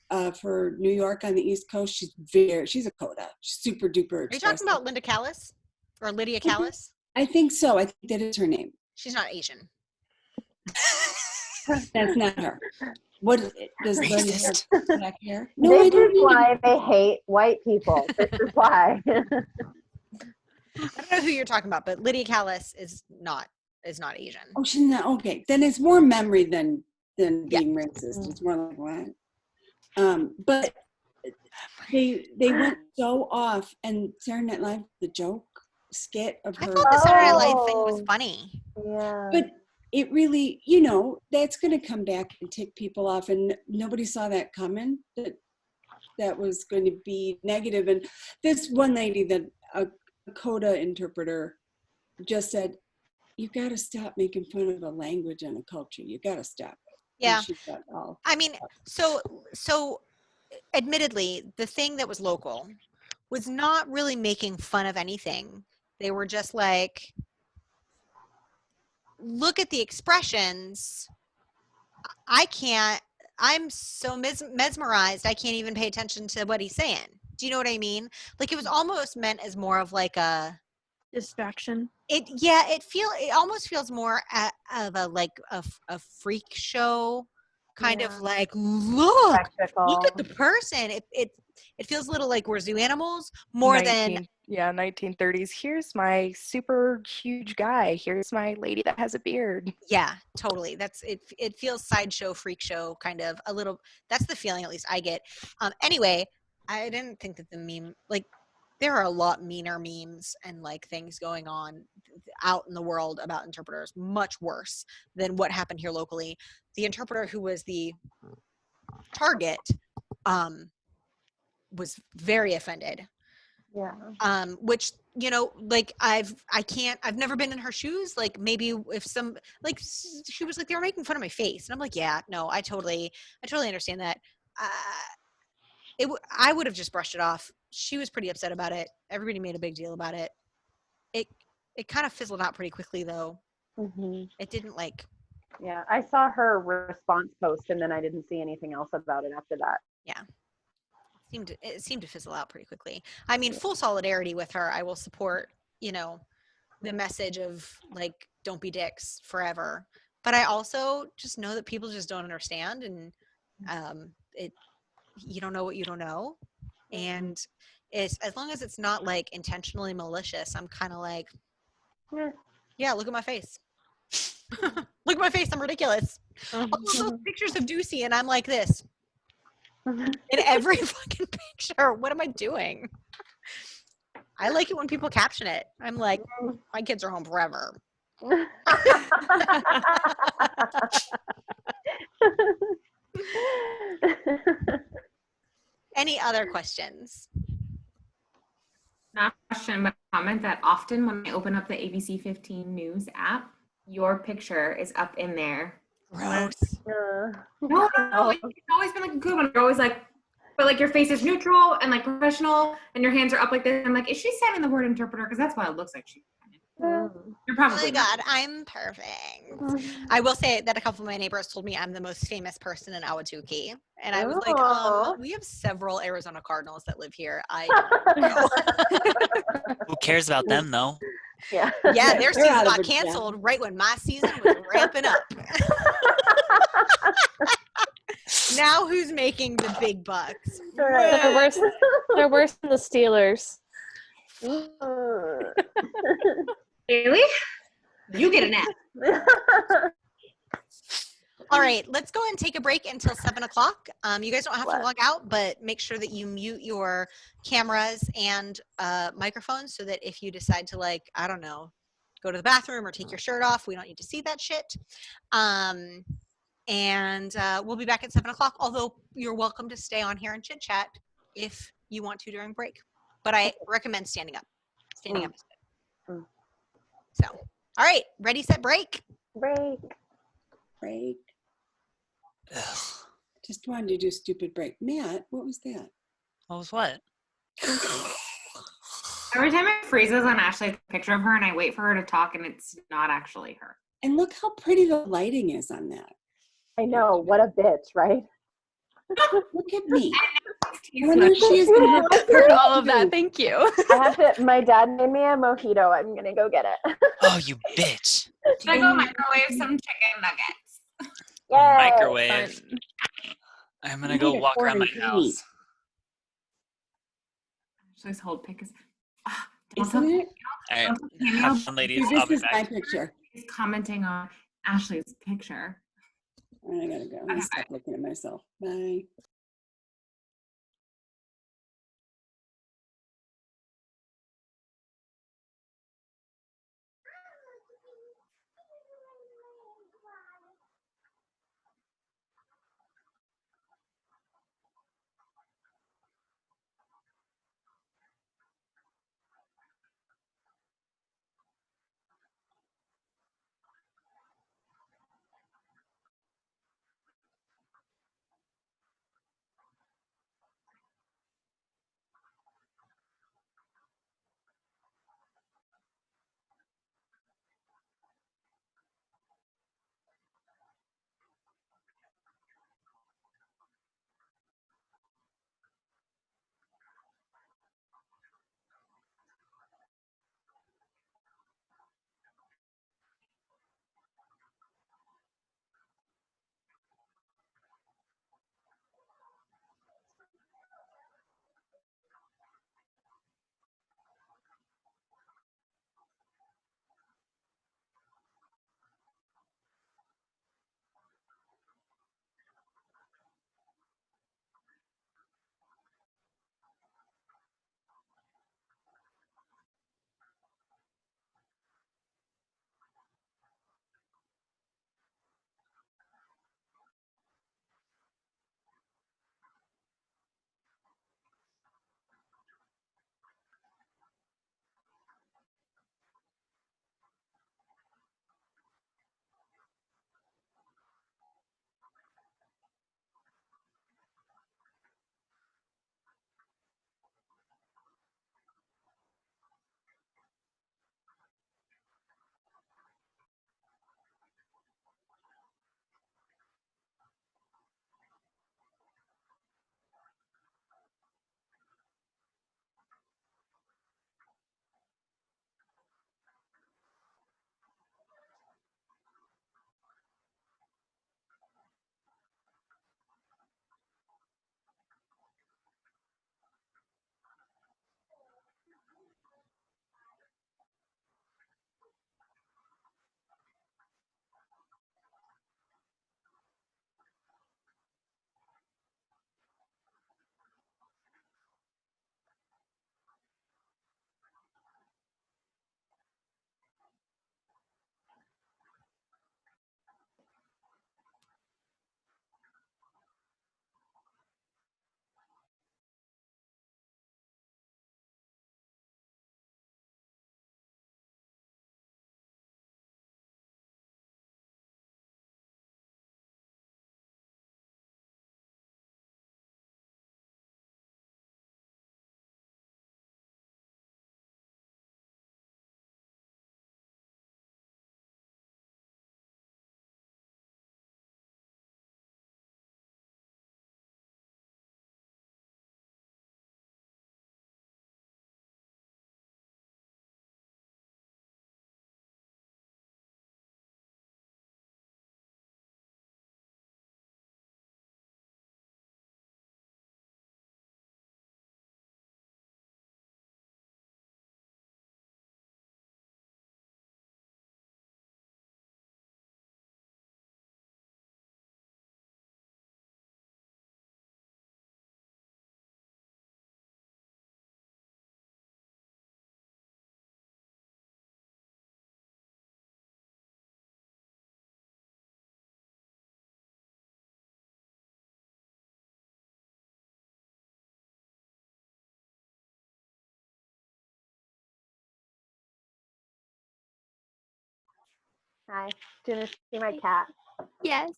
for New York on the East Coast. She's a coda. She's super duper expressive. Are you talking about Linda Callis or Lydia Callis? I think so. I think that is her name. She's not Asian. That's not her. What does Lydia have black hair? No, this is why they hate white people. This is why. I don't know who you're talking about, but Lydia Callis is not Asian. Oh, she's not. Okay, then it's more memory than being racist. It's more like what? But They went so off, and Saturday Night Live, the joke skit of I her. thought the Saturday Night Live thing was Oh. funny. Yeah. But it really, that's going to come back and tick people off, and nobody saw that coming. That was going to be negative. And this one lady, a coda interpreter, just said, "You got to stop making fun of a language and a culture. You got to stop." Yeah. And she got all. I mean, so admittedly, the thing that was local was not really making fun of anything. They were just like, look at the expressions. I'm so mesmerized, I can't even pay attention to what he's saying. Do you know what I mean? Like, it was almost meant as more of like Distraction. it almost feels more of a freak show kind of Yeah. like, look Spectacle. at the person. It feels a little like we're zoo animals more than 1930s. Here's my super huge guy. Here's my lady that has a beard. yeah, totally. That's it. It feels sideshow, freak show, kind of a little. That's the feeling, at least I get. Anyway, I didn't think that the meme, like, there are a lot meaner memes and like things going on out in the world about interpreters, much worse than what happened here locally. The interpreter who was the target was very offended. Yeah. Which, like, I've never been in her shoes. Like, maybe if she was like, they were making fun of my face, and I'm like, yeah, no, I totally understand that. I would have just brushed it off. She was pretty upset about it. Everybody made a big deal about it. It kind of fizzled out pretty quickly, though. Hmm. It didn't like. Yeah. I saw her response post, and then I didn't see anything else about it after that. Yeah. It seemed to fizzle out pretty quickly. I mean, full solidarity with her. I will support, the message of like, don't be dicks forever. But I also just know that people just don't understand, and you don't know what you don't know. And it's, as long as it's not like intentionally malicious, I'm kind of like, yeah, look at my face. Look at my face. I'm ridiculous. All of those pictures of Ducey, and I'm like this in every fucking picture. What am I doing? I like it when people caption it. I'm like, my kids are home forever. Any other questions? Not a question, but a comment that often when I open up the ABC 15 News app, your picture is up in there. Gross. No, it's always been like a good one. You're always like, but like your face is neutral and like professional, and your hands are up like this. I'm like, is she signing the word interpreter? Because that's what it looks like. You're probably Oh my not. God, I'm perfect. I will say that a couple of my neighbors told me I'm the most famous person in Awatuki. And I was like, we have several Arizona Cardinals that live here. I don't know. Who cares about them though? Yeah. Yeah, their They're season out of got a job. canceled right when my season was ramping up. Now who's making the big bucks? They're worse. They're worse than the Steelers. Really? You get an F. All right, let's go and take a break until 7 o'clock. You guys don't have to log out, but make sure that you mute your cameras and microphones so that if you decide to, like, I don't know, go to the bathroom or take your shirt off, we don't need to see that shit. And we'll be back at 7 o'clock, although you're welcome to stay on here and chit chat if you want to during break. But I recommend standing up. Standing up is good. So, all right, ready, set, break. Break. Ugh. Just wanted to do stupid break. Matt, what was that? What was what? Every time it freezes on Ashley's picture of her and I wait for her to talk and it's not actually her. And look how pretty the lighting is on that. I know. What a bitch, right? Look at me. She's Wonder if she is gonna have Heard all of that. Thank you. I have to. My dad made me a mojito. I'm gonna go get it. Oh, you bitch. Should I go microwave some chicken nuggets? Yay. Microwave. I'm gonna go need a walk around my quarantine. house. Ashley's whole pic is. Isn't it? All right, have fun, ladies. See, I'll this be is my back. picture. He's commenting on Ashley's picture. I gotta go. I'm gonna stop looking at myself. Bye. Hi. Do you want to see my cat? Yes.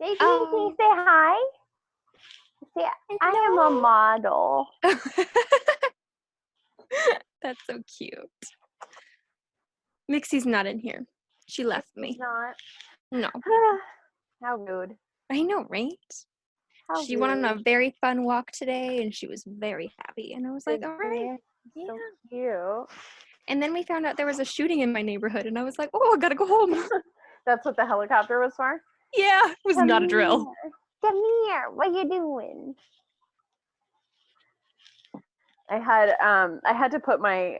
Daisy, Oh. can you say hi? Say, I am a model. That's so cute. Mixie's not in here. She left She's me. not. No. How rude. I know, right? How She went on a rude. very fun walk today and she was very happy. And I was like, Did all right. she? So Yeah. cute. And then we found out there was a shooting in my neighborhood and I was like, oh, I gotta go home. That's what the helicopter was for? Yeah, it was not a drill. Here. Come here. What you doing? I had to put my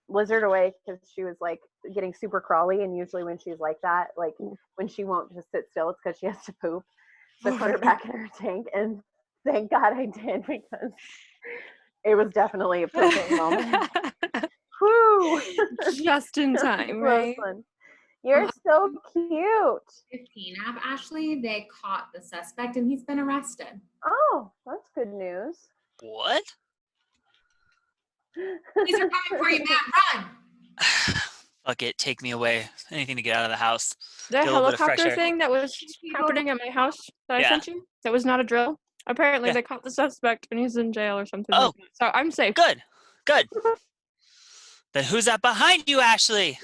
lizard away because she was like getting super crawly, and usually when she's like that, like when she won't just sit still, it's because she has to poop. So I put her back in her tank, and thank God I did because it was definitely a pooping moment. Whew. Just in time, right? Fun. You're so cute. 15 app, Ashley, they caught the suspect and he's been arrested. Oh, that's good news. What? These are coming for you, Matt. Run! Fuck it, take me away. Anything to get out of the house. The Get a little bit of fresh helicopter air. thing that was happening at my house that I Yeah. sent you, that was not a drill. Apparently Yeah. they caught the suspect and he's in jail or something. Oh. Like that. So I'm safe. Good. Good. Then who's that behind you, Ashley?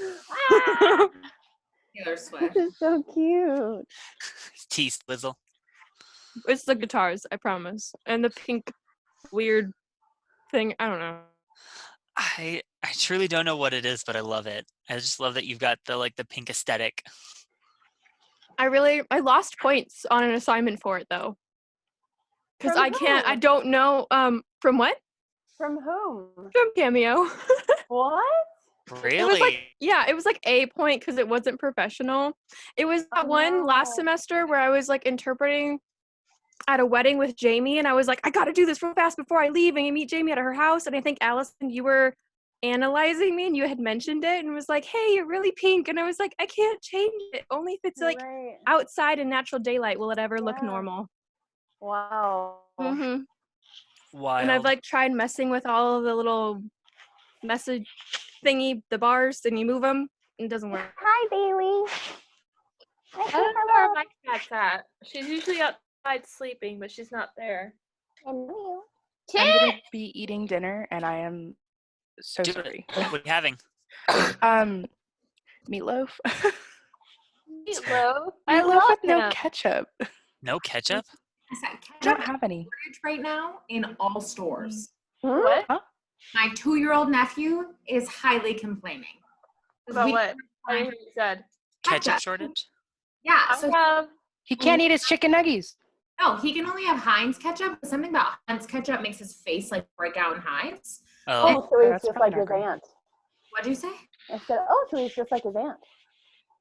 Taylor Swift. This is so cute. T Swizzle. It's the guitars, I promise. And the pink weird thing. I don't know. I truly don't know what it is, but I love it. I just love that you've got the pink aesthetic. I lost points on an assignment for it though. Because From I whom? don't know from what? From whom? From Cameo. What? Really? It was like, yeah, it was like a point because it wasn't professional. It was that one last no. semester where I was like interpreting at a wedding with Jamie, and I was like, I gotta do this real fast before I leave and you meet Jamie at her house. And I think Allison, you were analyzing me and you had mentioned it and was like, hey, you're really pink. And I was like, I can't change it. Only if it's like Right. outside in natural daylight will it ever look Yeah. normal. Wow. Mm-hmm. Wild. And I've like tried messing with all of the little message thingy, the bars, and you move them, and it doesn't work. Hi, Bailey. I don't know where my cat's at. She's usually outside sleeping, but she's not there. I'm gonna be eating dinner, and I am so Do sorry. it. What are you having? Meatloaf. Meatloaf. I I love love with no him. ketchup. No ketchup? I said, I ketchup don't is have any. shortage right now in all stores. Hmm? What? My 2-year-old nephew is highly complaining. 'Cause About we what? couldn't I didn't find hear what you said. Ketchup ketchup. shortage? Yeah, I so have. He can't eat his chicken nuggies. no, he can only have Heinz ketchup. But something about Heinz ketchup makes his face like break out in hives. Oh. Oh, so he's That's just probably like not his great. aunt. What'd you say? I said, oh, so he's just like his aunt.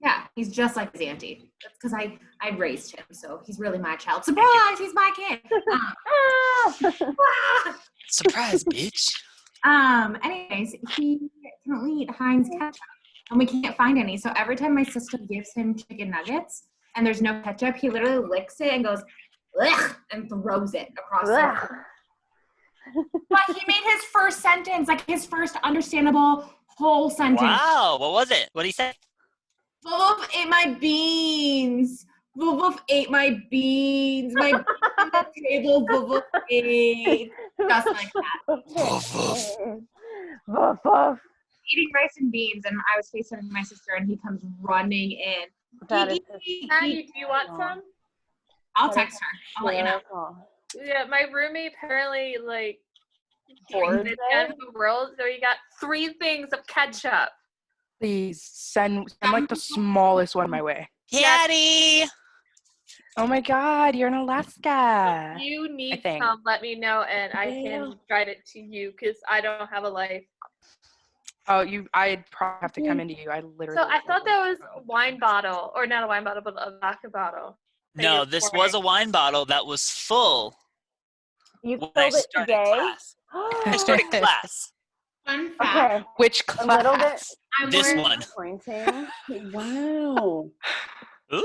Yeah, he's just like his auntie. That's because I raised him, so he's really my child. Surprise, he's my kid. Surprise, bitch. Anyways, he can only eat Heinz ketchup, and we can't find any. So every time my sister gives him chicken nuggets and there's no ketchup, he literally licks it and goes, ugh, and throws it across the Ugh. room. But he made his first sentence, like his first understandable whole sentence. Wow. What was it? What did he say? Wolf ate my beans. Wolf ate my beans. My beans on the table. Wolf ate. Just like that. Woof, woof. Woof, woof. Eating rice and beans, and I was FaceTiming my sister, and he comes running in. That is Maddie, do you want some? I'll text her. I'll let you know. hysterical. Yeah, my roommate apparently like Bored the it? end of the world. So he got 3 things of ketchup. Please send like the smallest one my way. Daddy! Oh my God, you're in Alaska. If you need think. some, let me know, and I Yeah. can drive it to you because I don't have a life. Oh, I'd probably have to come into you. I literally. So I thought that was a wine bottle, or not a wine bottle, but a vodka bottle. that No, you're this pouring. was a wine bottle that was full You when I filled it started today? class. I started class. Fun fact. Okay, Which a class? little bit I'm This wearing- one. Wow. disappointing. Ooh.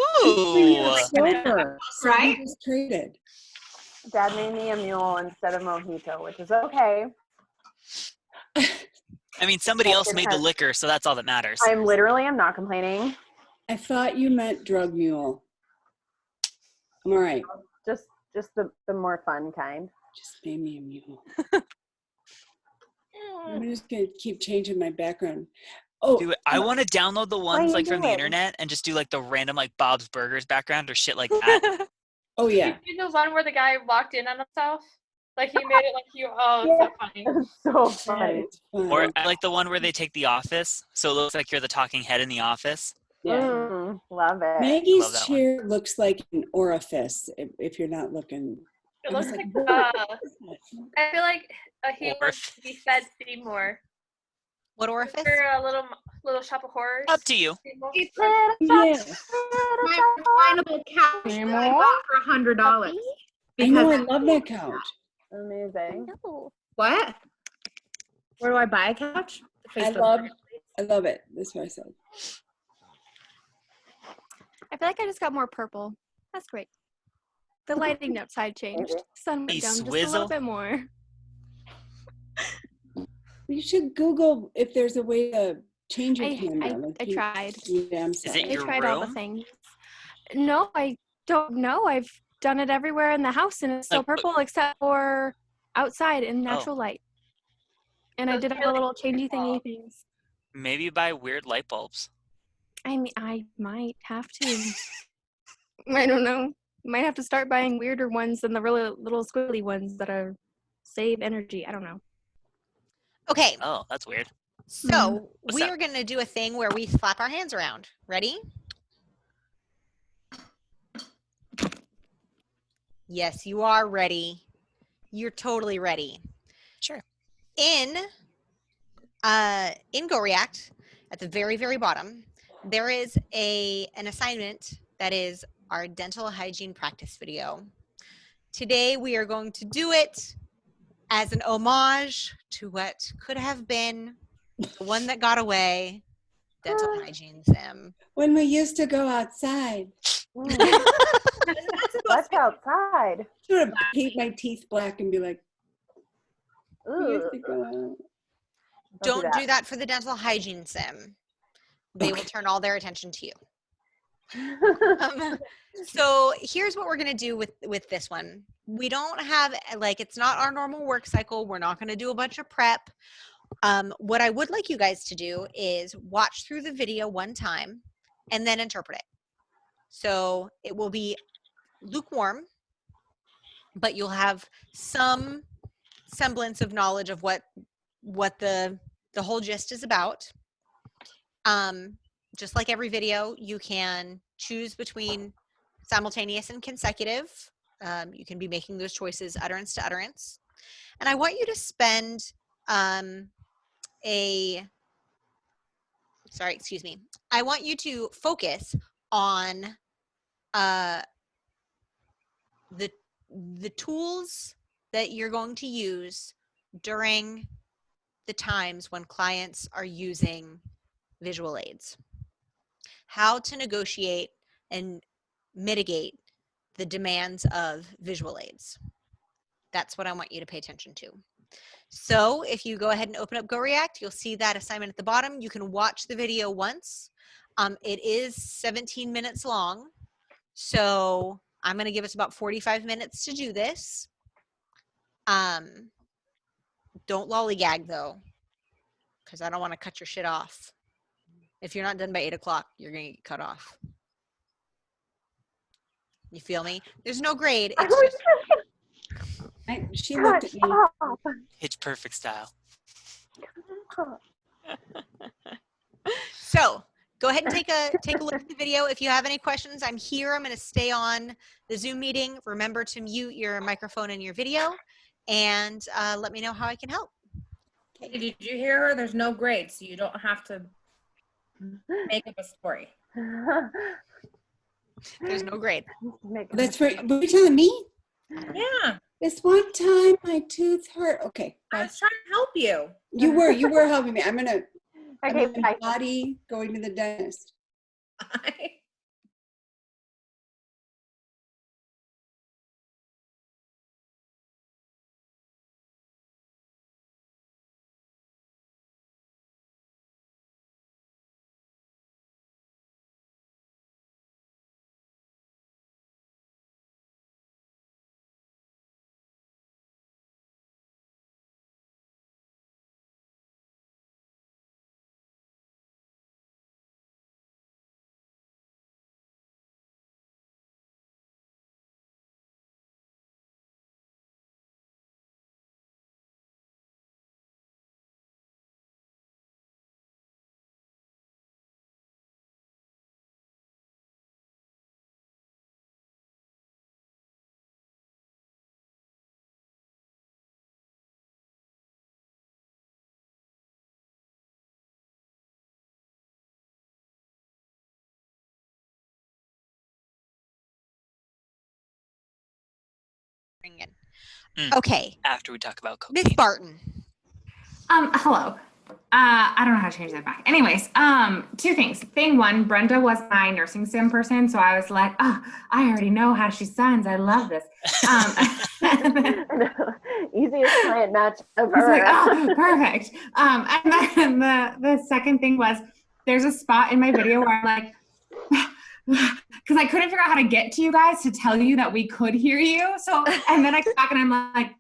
Silver. So Right? we just traded. Dad made me a mule instead of mojito, which is okay. I mean, somebody else made the liquor, so that's all that matters. I'm not complaining. I thought you meant drug mule. I'm all right. Just the more fun kind. Just made me a mule. I'm just gonna keep changing my background. Oh, Dude, I want to download the ones like from the doing? internet and just do like the random like Bob's Burgers background or shit like that. oh yeah. You know the one where the guy walked in on himself? Like he made it like you. Oh, it's so funny. It's so Yeah, funny. it's fun. Or I like the one where they take The Office, so it looks like you're the talking head in The Office. Yeah. Love it. Maggie's Love that chair looks like an orifice if you're not looking. It I was looks like, like I feel like he wants Orf. to be fed Seymour. What orifice? For a little shop of horrors. Up to you. yeah. My reclinable couch that I bought for $100. I know, I love that couch. Amazing. What? Where do I buy a couch? I love it. That's what I said. I feel like I just got more purple. That's great. The lighting outside changed. Sun went down just a Swizzle. little bit more. You should Google if there's a way to change your I camera. tried. Yeah, I'm Is sorry. it I your tried all the room? things. No, I don't know. I've done it everywhere in the house and it's still Like, purple except for outside in natural light. And I Those did all the really little changey small. thingy things. Maybe buy weird light bulbs. I mean, I might have to. I don't know. Might have to start buying weirder ones than the really little squiggly ones that are save energy. I don't know. Okay, Oh, that's weird. so What's we up? are going to do a thing where we slap our hands around. Ready? Yes, you are ready. You're totally ready. Sure. In Go React, at the very, very bottom, there is an assignment that is our dental hygiene practice video. Today we are going to do it as an homage to what could have been the one that got away, dental hygiene sim. When we used to go outside, What's outside? sort of paint my teeth black and be like, we used to Ooh. go out. Don't do that for the dental hygiene sim. They will turn all their attention to you. So here's what we're going to do with this one. We don't have, like, it's not our normal work cycle. We're not going to do a bunch of prep. What I would like you guys to do is watch through the video one time and then interpret it. So it will be lukewarm, but you'll have some semblance of knowledge of what the whole gist is about. Just like every video, you can choose between simultaneous and consecutive. You can be making those choices utterance to utterance. And I want you to spend I want you to focus on the tools that you're going to use during the times when clients are using visual aids. How to negotiate and mitigate the demands of visual aids. That's what I want you to pay attention to. So if you go ahead and open up Go React, you'll see that assignment at the bottom. You can watch the video once. It is 17 minutes long. So I'm going to give us about 45 minutes to do this. Don't lollygag though, because I don't want to cut your shit off. If you're not done by 8 o'clock, you're going to get cut off. You feel me? There's no grade. It's just She looked at me. Pitch Perfect style. So go ahead and take a look at the video. If you have any questions, I'm here. I'm going to stay on the Zoom meeting. Remember to mute your microphone and your video, and let me know how I can help. Hey, did you hear her? There's no grade, so you don't have to make up a story. There's no grade. That's for, were you telling me? Yeah, This one time my tooth hurt. Okay, I bye. was trying to help you. You were helping me. I'm Okay, gonna bye. body going to the dentist. Bye. Bring in. Mm. Okay, After we talk about Miss cocaine. Barton. Hello. I don't know how to change that back. Anyways, two things. Thing one, Brenda was my nursing sim person, so I was like, oh, I already know how she signs. I love this. Easiest client match ever. I was like, oh, perfect. And then the second thing was, there's a spot in my video where I'm like, because I couldn't figure out how to get to you guys to tell you that we could hear you. So, and then I come back and I'm like,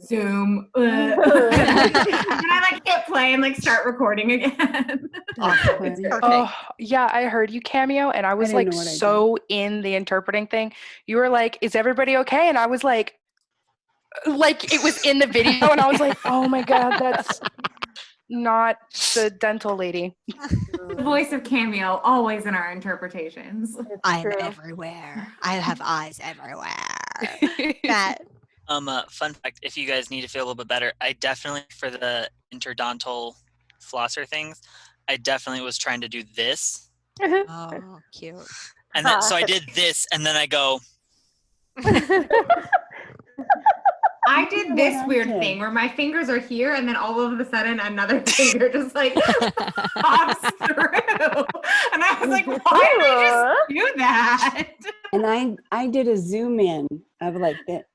Zoom. And I like hit play and like start recording again. Awesome. It's Perfect. Oh, yeah, I heard you, Cameo, and I was didn't like know what I so in the interpreting thing. You were like, is everybody okay? And I was like it was in the video, and I was like, oh my God, that's not the dental lady. The voice of Cameo, always in our interpretations. I'm true. everywhere. I have eyes everywhere. Matt. Fun fact, if you guys need to feel a little bit better, I definitely, for the interdontal flosser things, I definitely was trying to do this. Oh, cute. And then, so I did this, and then I go, I did Yeah, this what I weird did. thing where my fingers are here and then all of a sudden another finger just like pops through. And I was like, why did I just do that? And I did a zoom in of like that.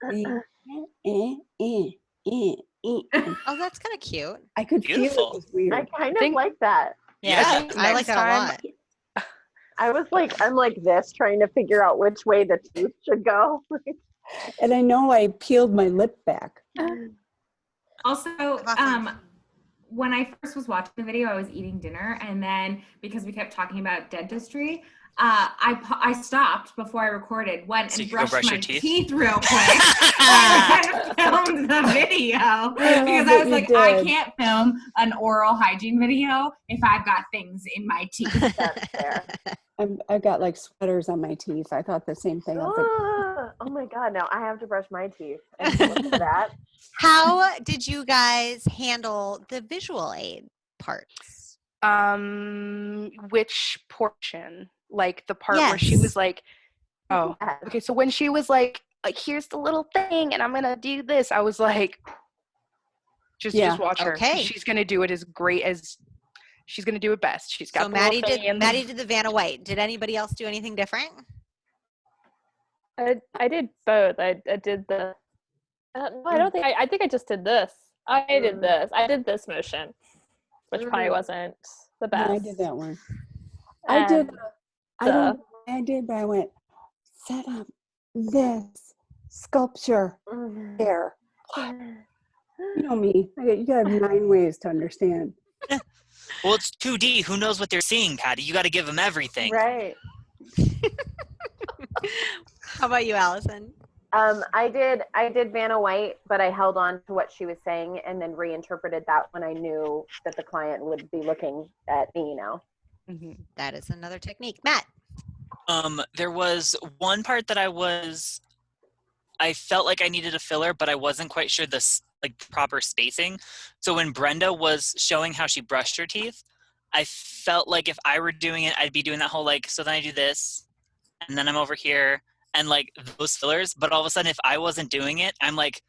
Oh, that's kind of cute. I could feel Beautiful. it was weird. I kind of Think- like that. Yeah, Yeah. I like Next that a time- lot. I was like, I'm like this, trying to figure out which way the tooth should go. And I know I peeled my lip back. Also, Awesome. when I first was watching the video, I was eating dinner, and then because we kept talking about dentistry, I stopped before I recorded, went So you and could go brushed brush my your teeth? teeth real quick, and filmed the video because I was you like, I did. can't film an oral hygiene video if I've got things in my teeth. That's fair. I've got like sweaters on my teeth. I thought the same thing. I was like, Oh my God, now I have to brush my teeth. And look at that. How did you guys handle the visual aid parts? Which portion? Like the part where she Yes. was like, oh, Yes. okay. So when she was like, here's the little thing, and I'm gonna do this, I was like, just watch her. 'Cause Okay. she's gonna do it as great as she's gonna do it best. She's got So the Maddie little did thing in Maddie did the Vanna White. Did anybody else do anything different? I did both. I did the. No, I don't think. I think I just did this. I did this. I did this motion, which probably wasn't the no, best. I did that one. I did. I don't know why I did, but I went set up this sculpture there. You know me. You gotta have 9 ways to understand. well, it's 2D. Who knows what they're seeing, Patty? You got to give them everything. Right. How about you, Allison? I did Vanna White, but I held on to what she was saying and then reinterpreted that when I knew that the client would be looking at me now. That is another technique. Matt. There was one part that I felt like I needed a filler, but I wasn't quite sure the proper spacing. So when Brenda was showing how she brushed her teeth, I felt like if I were doing it, I'd be doing that whole so then I do this, and then I'm over here, and those fillers. But all of a sudden, if I wasn't doing it, I'm like,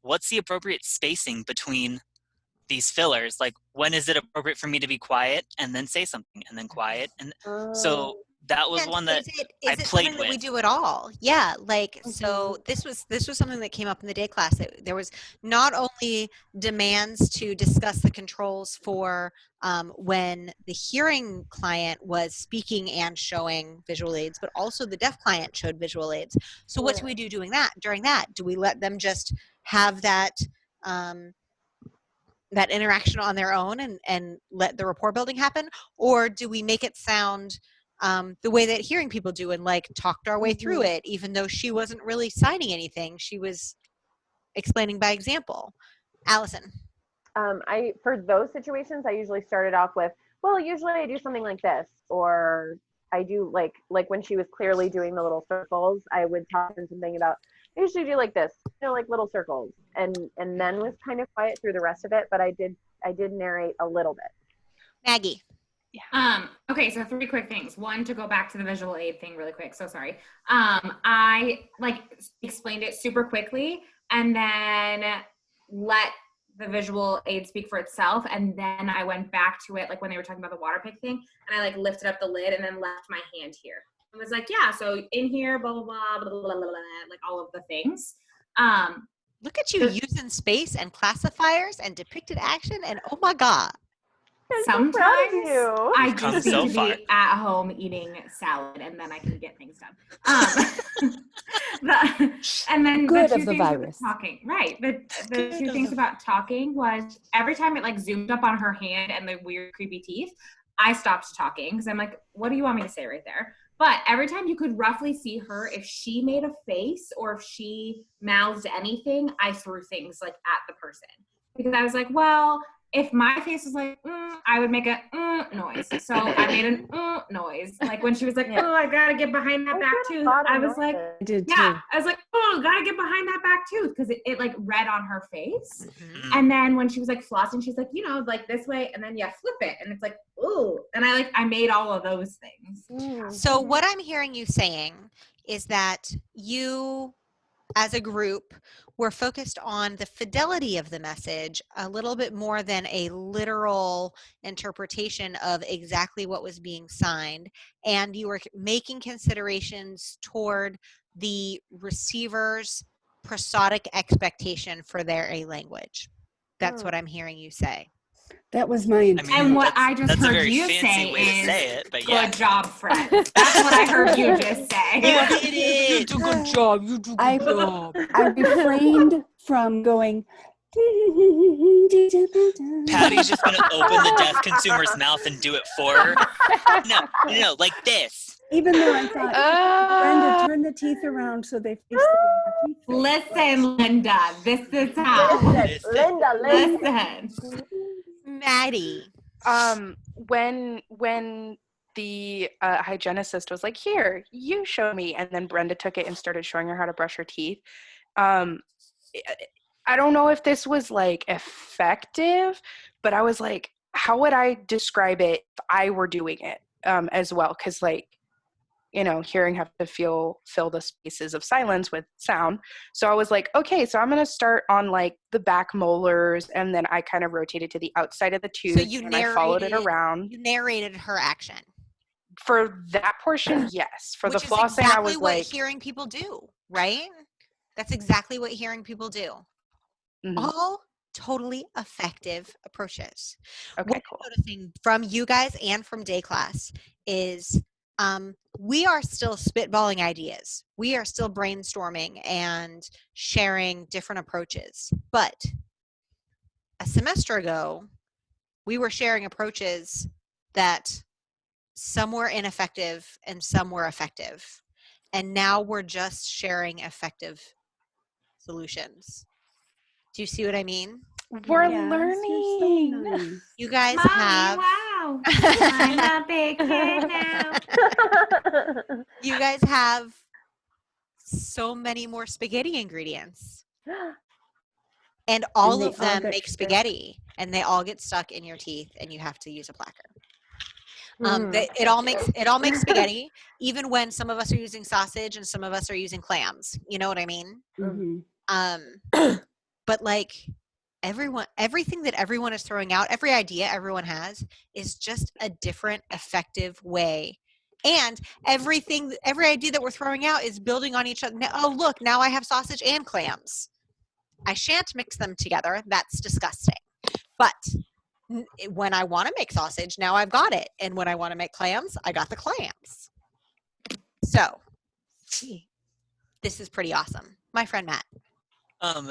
what's the appropriate spacing between these fillers? Like, when is it appropriate for me to be quiet and then say something and then quiet? And so that was one that is I it played something that we with. do at all? Yeah, so this was something that came up in the day class. There was not only demands to discuss the controls for when the hearing client was speaking and showing visual aids, but also the deaf client showed visual aids. So what do we do during that? Do we let them just have that that interaction on their own and let the rapport building happen, or do we make it sound the way that hearing people do and talked our way through it, even though she wasn't really signing anything? She was explaining by example. Allison. For those situations, I usually started off with, well, usually I do something like this, or I do like when she was clearly doing the little circles, I would talk to something about, I usually do like this, like little circles, and then was kind of quiet through the rest of it, but I did narrate a little bit. Maggie. Okay, so 3 quick things. One, to go back to the visual aid thing really quick. So sorry. I explained it super quickly and then let the visual aid speak for itself. And then I went back to it, when they were talking about the water pick thing, and I lifted up the lid and then left my hand here. I was like, yeah, so in here, blah, blah, blah, blah, blah, blah, blah, all of the things. Look at you using space and classifiers and depicted action, and oh my God. Sometimes you. I Come just need so to far. be at home eating salad, and then I can get things done. And then Good the of two the things virus. with talking, right? The Good two of things the- about talking was every time it zoomed up on her hand and the weird creepy teeth, I stopped talking because I'm like, what do you want me to say right there? But every time you could roughly see her, if she made a face or if she mouthed anything, I threw things at the person because I was like, well, if my face was I would make a noise. So I made an noise. When she was like, oh, I gotta get behind that back tooth. I was like, I did yeah, too. I was like, oh, gotta get behind that back tooth because it read on her face. Mhm. And then when she was flossing, she's this way, and then flip it, and it's ooh, and I made all of those things. So what I'm hearing you saying is that you, as a group, were focused on the fidelity of the message a little bit more than a literal interpretation of exactly what was being signed, and you were making considerations toward the receiver's prosodic expectation for their A language. That's what I'm hearing you say. That was my I intent. mean, And what I just that's a heard very you fancy say way to is, say it, but good yeah. job, friends. That's what I heard you just say. You did it! Good job. You do I- good job. I refrained from going. Patty's just gonna open the deaf consumer's mouth and do it for her. No, like this. Even though I thought, Brenda, turn the teeth around so they face the way your teeth face. Listen, Linda, this is how. Linda. Listen. Maddie. When the hygienist was like, here, you show me, and then Brenda took it and started showing her how to brush her teeth. I don't know if this was effective, but I was like, how would I describe it if I were doing it as well? Because hearing have to fill the spaces of silence with sound. So I was like, okay, so I'm going to start on the back molars, and then I kind of rotated to the outside of the tooth, and I followed it around. You narrated her action. For that portion, yes. For Which the flossing, exactly I was what like, hearing people do, right? That's exactly what hearing people do. mhm. All totally effective approaches. Okay, What cool. I'm noticing from you guys and from day class is we are still spitballing ideas. We are still brainstorming and sharing different approaches. But a semester ago, we were sharing approaches that some were ineffective and some were effective. And now we're just sharing effective solutions. Do you see what I mean? We're Yes, learning. you're so nice. You guys Mommy, have wow. I'm a big kid now. you guys have so many more spaghetti ingredients. And all they of all them get make stuck. spaghetti, and they all get stuck in your teeth, and you have to use a placker. Mm. It all makes spaghetti, even when some of us are using sausage and some of us are using clams. You know what I mean? Mhm. But everything that everyone is throwing out, every idea everyone has, is just a different, effective way. And every idea that we're throwing out is building on each other. Oh, look, now I have sausage and clams. I shan't mix them together. That's disgusting. But when I want to make sausage, now I've got it. And when I want to make clams, I got the clams. So, this is pretty awesome. My friend Matt.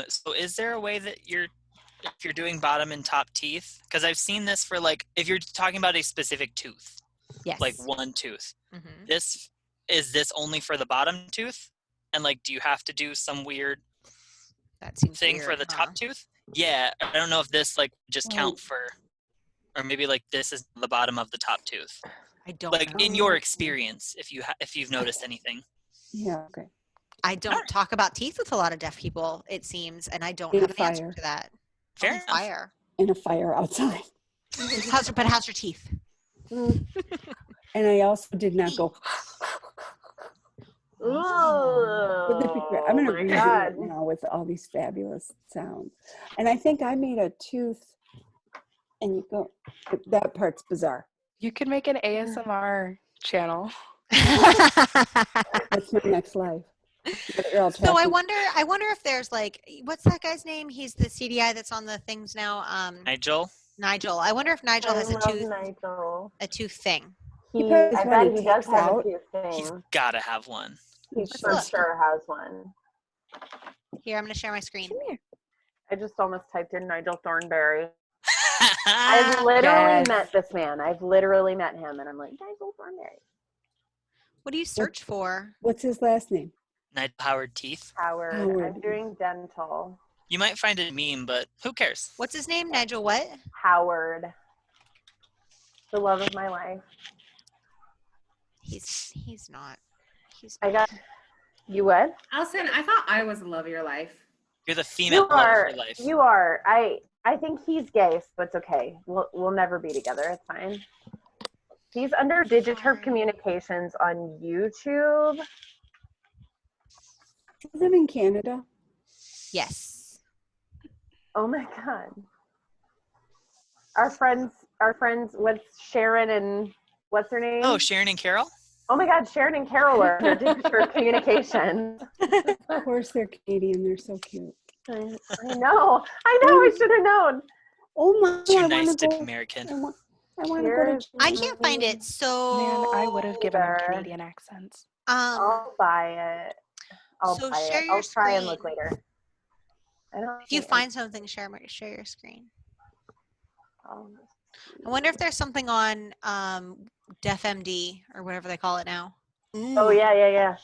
So is there a way that if you're doing bottom and top teeth, because I've seen this for if you're talking about a specific tooth, Yes. one tooth, Mhm. is this only for the bottom tooth? And do you have to do some weird That seems thing weird, for the huh? top tooth? Yeah, I don't know if this just count for, or maybe this is the bottom of the top tooth. I don't know. In your experience, if you've noticed anything. Yeah, okay. I don't talk about teeth with a lot of deaf people, it seems, and I don't In have a an answer fire. to that. Fair Oh, enough. fire. In a fire outside. How's your teeth? And I also did not go. Wouldn't it be great? I'm going to my redo God. it now with all these fabulous sounds. And I think I made a tooth, and you go, that part's bizarre. You could make an ASMR channel. That's my next life. You're all So I talking. wonder if there's like, what's that guy's name? He's the CDI that's on the things now. Nigel? Nigel. I wonder if Nigel has I love Nigel. a tooth thing. He probably I just bet when he he does takes have a out. tooth He's thing. gotta have one. He Let's for look. sure has one. Here, I'm going to share my screen. Come here. I just almost typed in Nigel Thornberry. I've literally Yes. met this man. I've literally met him, and I'm like, Nigel Thornberry. What do you search for? What's his last name? Nigel Howard Teeth. Howard. Howard. I'm doing dental. You might find a meme, but who cares? What's his name? Nigel what? Howard. The love of my life. He's not. I got you. What? Allison, I thought I was the love of your life. You're the female love of your life. You are. I think he's gay, so it's okay. We'll never be together. It's fine. He's under Digiturb Communications on YouTube. Does he live in Canada? Yes. Oh my God. Our friends, what's Sharon and what's her name? Oh, Sharon and Carol? Oh my God, Sharon and Carol are under Digiturb Communications. Of course, they're Canadian. They're so cute. I know. I should have known. Oh my! Too I nice want to to be go. American. I want to go to. I can't find it. So Man, I would have given them Either. Canadian accents. I'll buy it. I'll So buy share it. your I'll try and look screen. later. I don't if you think find something, share your screen. I'll- I wonder if there's something on DeafMD or whatever they call it now. Oh yeah.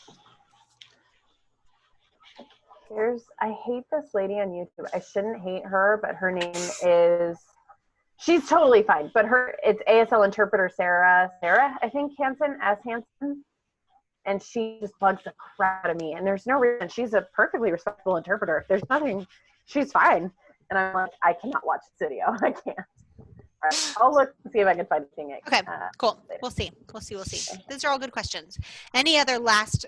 I hate this lady on YouTube. I shouldn't hate her, but her name is. She's totally fine, but it's ASL interpreter Sarah, I think Hansen, and she just bugs the crap out of me. And there's no reason. She's a perfectly respectable interpreter. There's nothing. She's fine. And I'm like, I cannot watch this video. I can't. All right, I'll look and see if I can find anything. Okay, cool. later. We'll see. These are all good questions. Any other last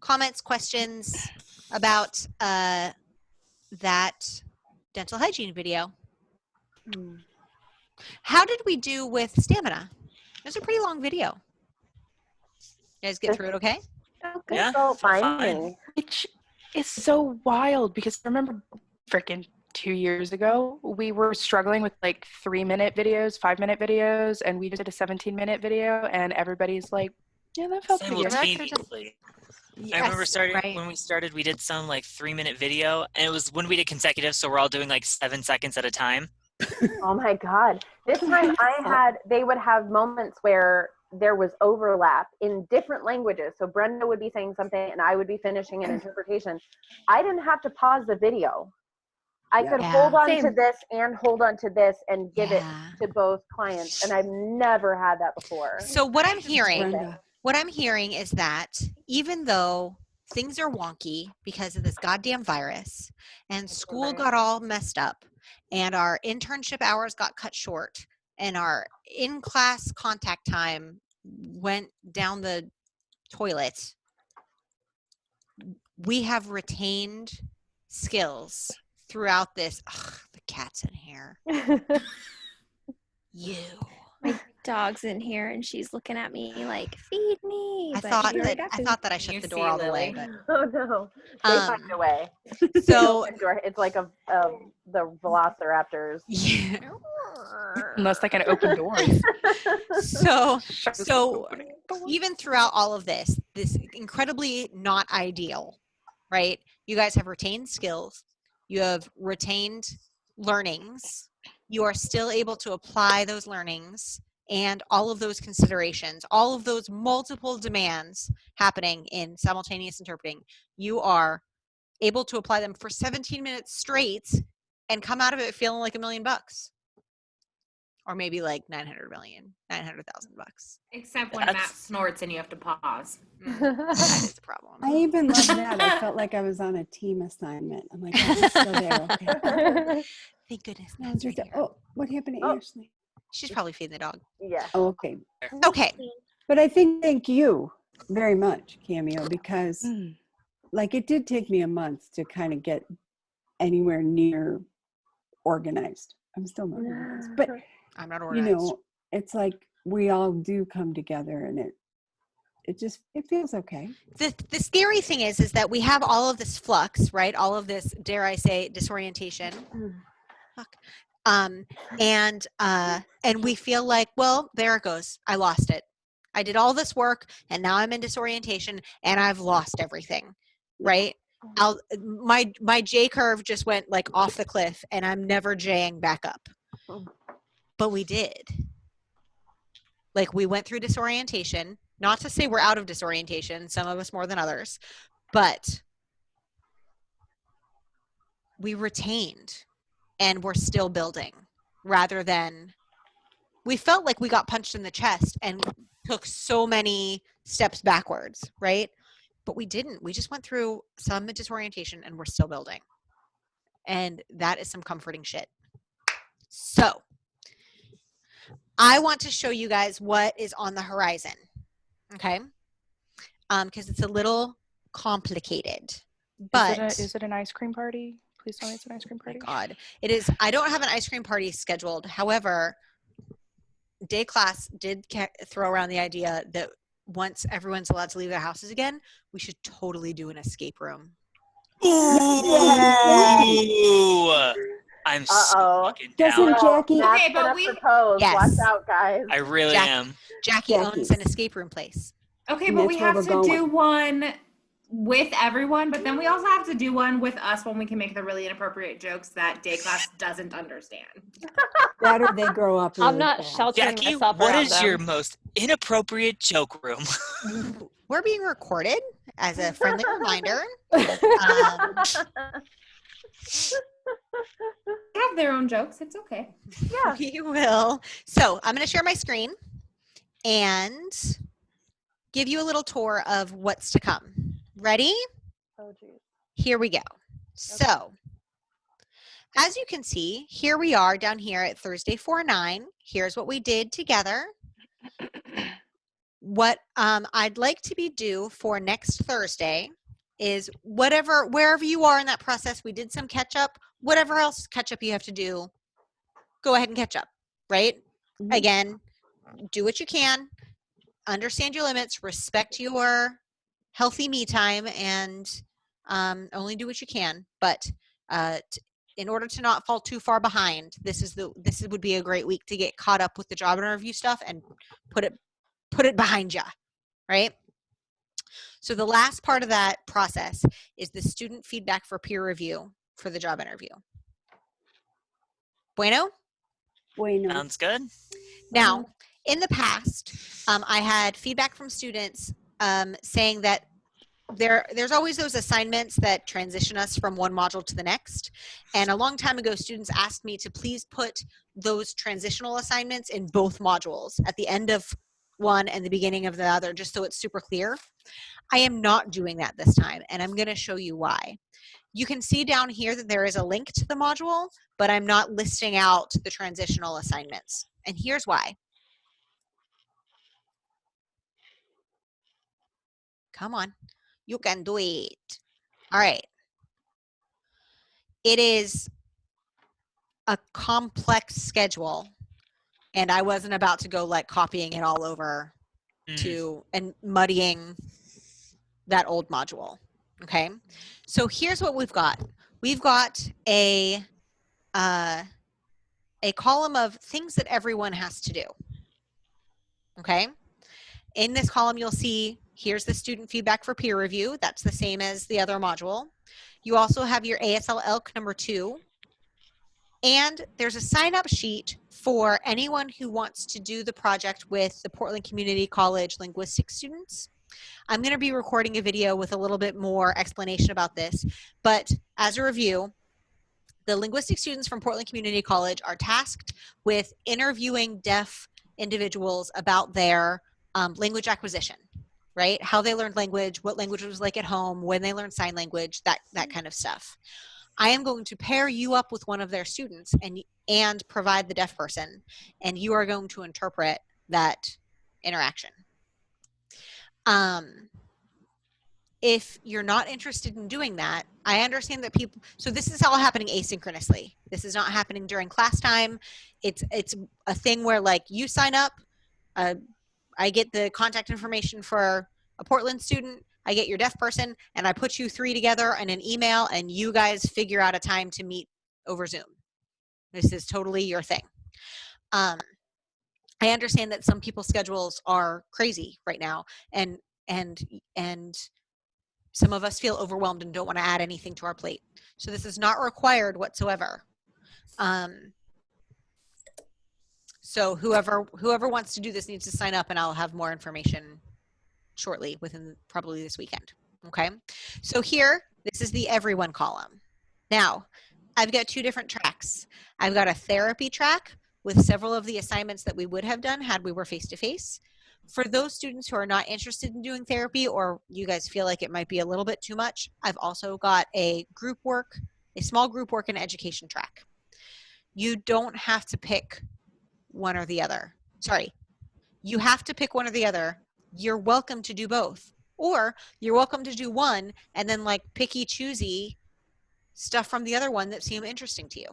comments, questions about that dental hygiene video? How did we do with stamina? It was a pretty long video. You guys get through it okay? Yeah, So fine. fine. Which is so wild because I remember freaking 2 years ago, we were struggling with like 3-minute videos, 5-minute videos, and we just did a 17-minute video, and everybody's like, yeah, that felt pretty good. Simultaneously. I remember when we started, we did some like 3-minute video, and it was when we did consecutive, so we're all doing like 7 seconds at a time. Oh my God. This time they would have moments where there was overlap in different languages. So Brenda would be saying something and I would be finishing an interpretation. I didn't have to pause the video. I could hold on to this and hold on to this and give it to both clients. And I've never had that before. So what I'm hearing Brenda. is that even though things are wonky because of this goddamn virus and school got all messed up and our internship hours got cut short and our in-class contact time went down the toilet, we have retained skills throughout this. Ugh, the cat's in here. My dog's in here and she's looking at me like, feed me. I but thought she already got food. that I shut the door all the way. But Oh no. They find a way. so It's like the velociraptors. yeah. Unless they can open doors. So even throughout all of this incredibly not ideal, right? You guys have retained skills. You have retained learnings. You are still able to apply those learnings and all of those considerations, all of those multiple demands happening in simultaneous interpreting. You are able to apply them for 17 minutes straight and come out of it feeling like $1 million. Or maybe like 900,000 bucks. Except when Matt snorts and you have to pause. That is a problem. I even love that. I felt like I was on a team assignment. I'm like, oh, he's still there. Okay. Thank goodness. I was just, oh, what happened to Ashley? She's probably feeding the dog. Yeah. Oh, okay. Okay. But I think thank you very much, Cameo, because Mm. like it did take me a month to kind of get anywhere near organized. I'm still not organized, but I'm not you organized. know, it's like we all do come together, and it feels okay. The scary thing is that we have all of this flux, right? All of this, dare I say, disorientation. Fuck. And we feel like, well, there it goes. I lost it. I did all this work, and now I'm in disorientation, and I've lost everything, right? My J curve just went like off the cliff, and I'm never Jing back up. But we did. Like, we went through disorientation. Not to say we're out of disorientation, some of us more than others, but we retained, and we're still building, rather than we felt like we got punched in the chest and took so many steps backwards, right? But we didn't. We just went through some disorientation, and we're still building. And that is some comforting shit. So I want to show you guys what is on the horizon, okay? Because it's a little complicated. But Is it an ice cream party? Please tell me it's an ice cream my party. God, it is. I don't have an ice cream party scheduled. However, day class did throw around the idea that once everyone's allowed to leave their houses again, we should totally do an escape room. Ooh, I'm so fucking down. Doesn't Jackie? Matt's Okay, but gonna we- propose. Yes. Watch out, guys. I really am. Jackie owns Jackie's. an escape room place. Okay, And but that's we where have we're to do going. one with everyone, but then we also have to do one with us when we can make the really inappropriate jokes that day class doesn't understand. That or they grow up. I'm really not fast. sheltering Jackie, myself what around is them. your most inappropriate joke room? We're being recorded as a friendly reminder. Um, They have their own jokes. It's okay. Yeah. we will. So I'm going to share my screen and give you a little tour of what's to come. Ready? Oh, geez. Here we go. So as you can see, here we are down here at Thursday 4/9. Here's what we did together. What I'd like to be due for next Thursday is wherever you are in that process, we did some catch up, whatever else catch up you have to do, go ahead and catch up, right? Mhm. Again, do what you can, understand your limits, respect your healthy me time, and only do what you can. But in order to not fall too far behind, this would be a great week to get caught up with the job interview stuff and put it behind you, right? So the last part of that process is the student feedback for peer review for the job interview. Bueno? Bueno. Sounds good. Now, in the past, I had feedback from students saying that there's always those assignments that transition us from one module to the next. And a long time ago, students asked me to please put those transitional assignments in both modules at the end of one and the beginning of the other, just so it's super clear. I am not doing that this time, and I'm going to show you why. You can see down here that there is a link to the module, but I'm not listing out the transitional assignments. And here's why. Come on. You can do it. All right. It is a complex schedule, and I wasn't about to go like copying it all over and muddying that old module. Okay. So here's what we've got. We've got a column of things that everyone has to do. Okay. In this column, you'll see here's the student feedback for peer review. That's the same as the other module. You also have your ASL ELK number 2. And there's a sign-up sheet for anyone who wants to do the project with the Portland Community College linguistics students. I'm going to be recording a video with a little bit more explanation about this, but as a review, the linguistics students from Portland Community College are tasked with interviewing deaf individuals about their language acquisition, right? How they learned language, what language was like at home, when they learned sign language, that kind of stuff. I am going to pair you up with one of their students and provide the deaf person, and you are going to interpret that interaction. If you're not interested in doing that, I understand that people, so this is all happening asynchronously. This is not happening during class time. It's a thing where like you sign up, I get the contact information for a Portland student, I get your deaf person, and I put you three together in an email, and you guys figure out a time to meet over Zoom. This is totally your thing. I understand that some people's schedules are crazy right now, and some of us feel overwhelmed and don't want to add anything to our plate. So this is not required whatsoever. So whoever wants to do this needs to sign up, and I'll have more information shortly within probably this weekend. Okay. So here, this is the everyone column. Now, I've got two different tracks. I've got a therapy track with several of the assignments that we would have done had we were face-to-face. For those students who are not interested in doing therapy, or you guys feel like it might be a little bit too much, I've also got a small group work and education track. You don't have to pick one or the other. Sorry, you have to pick one or the other. You're welcome to do both, or you're welcome to do one and then like picky choosy stuff from the other one that seem interesting to you.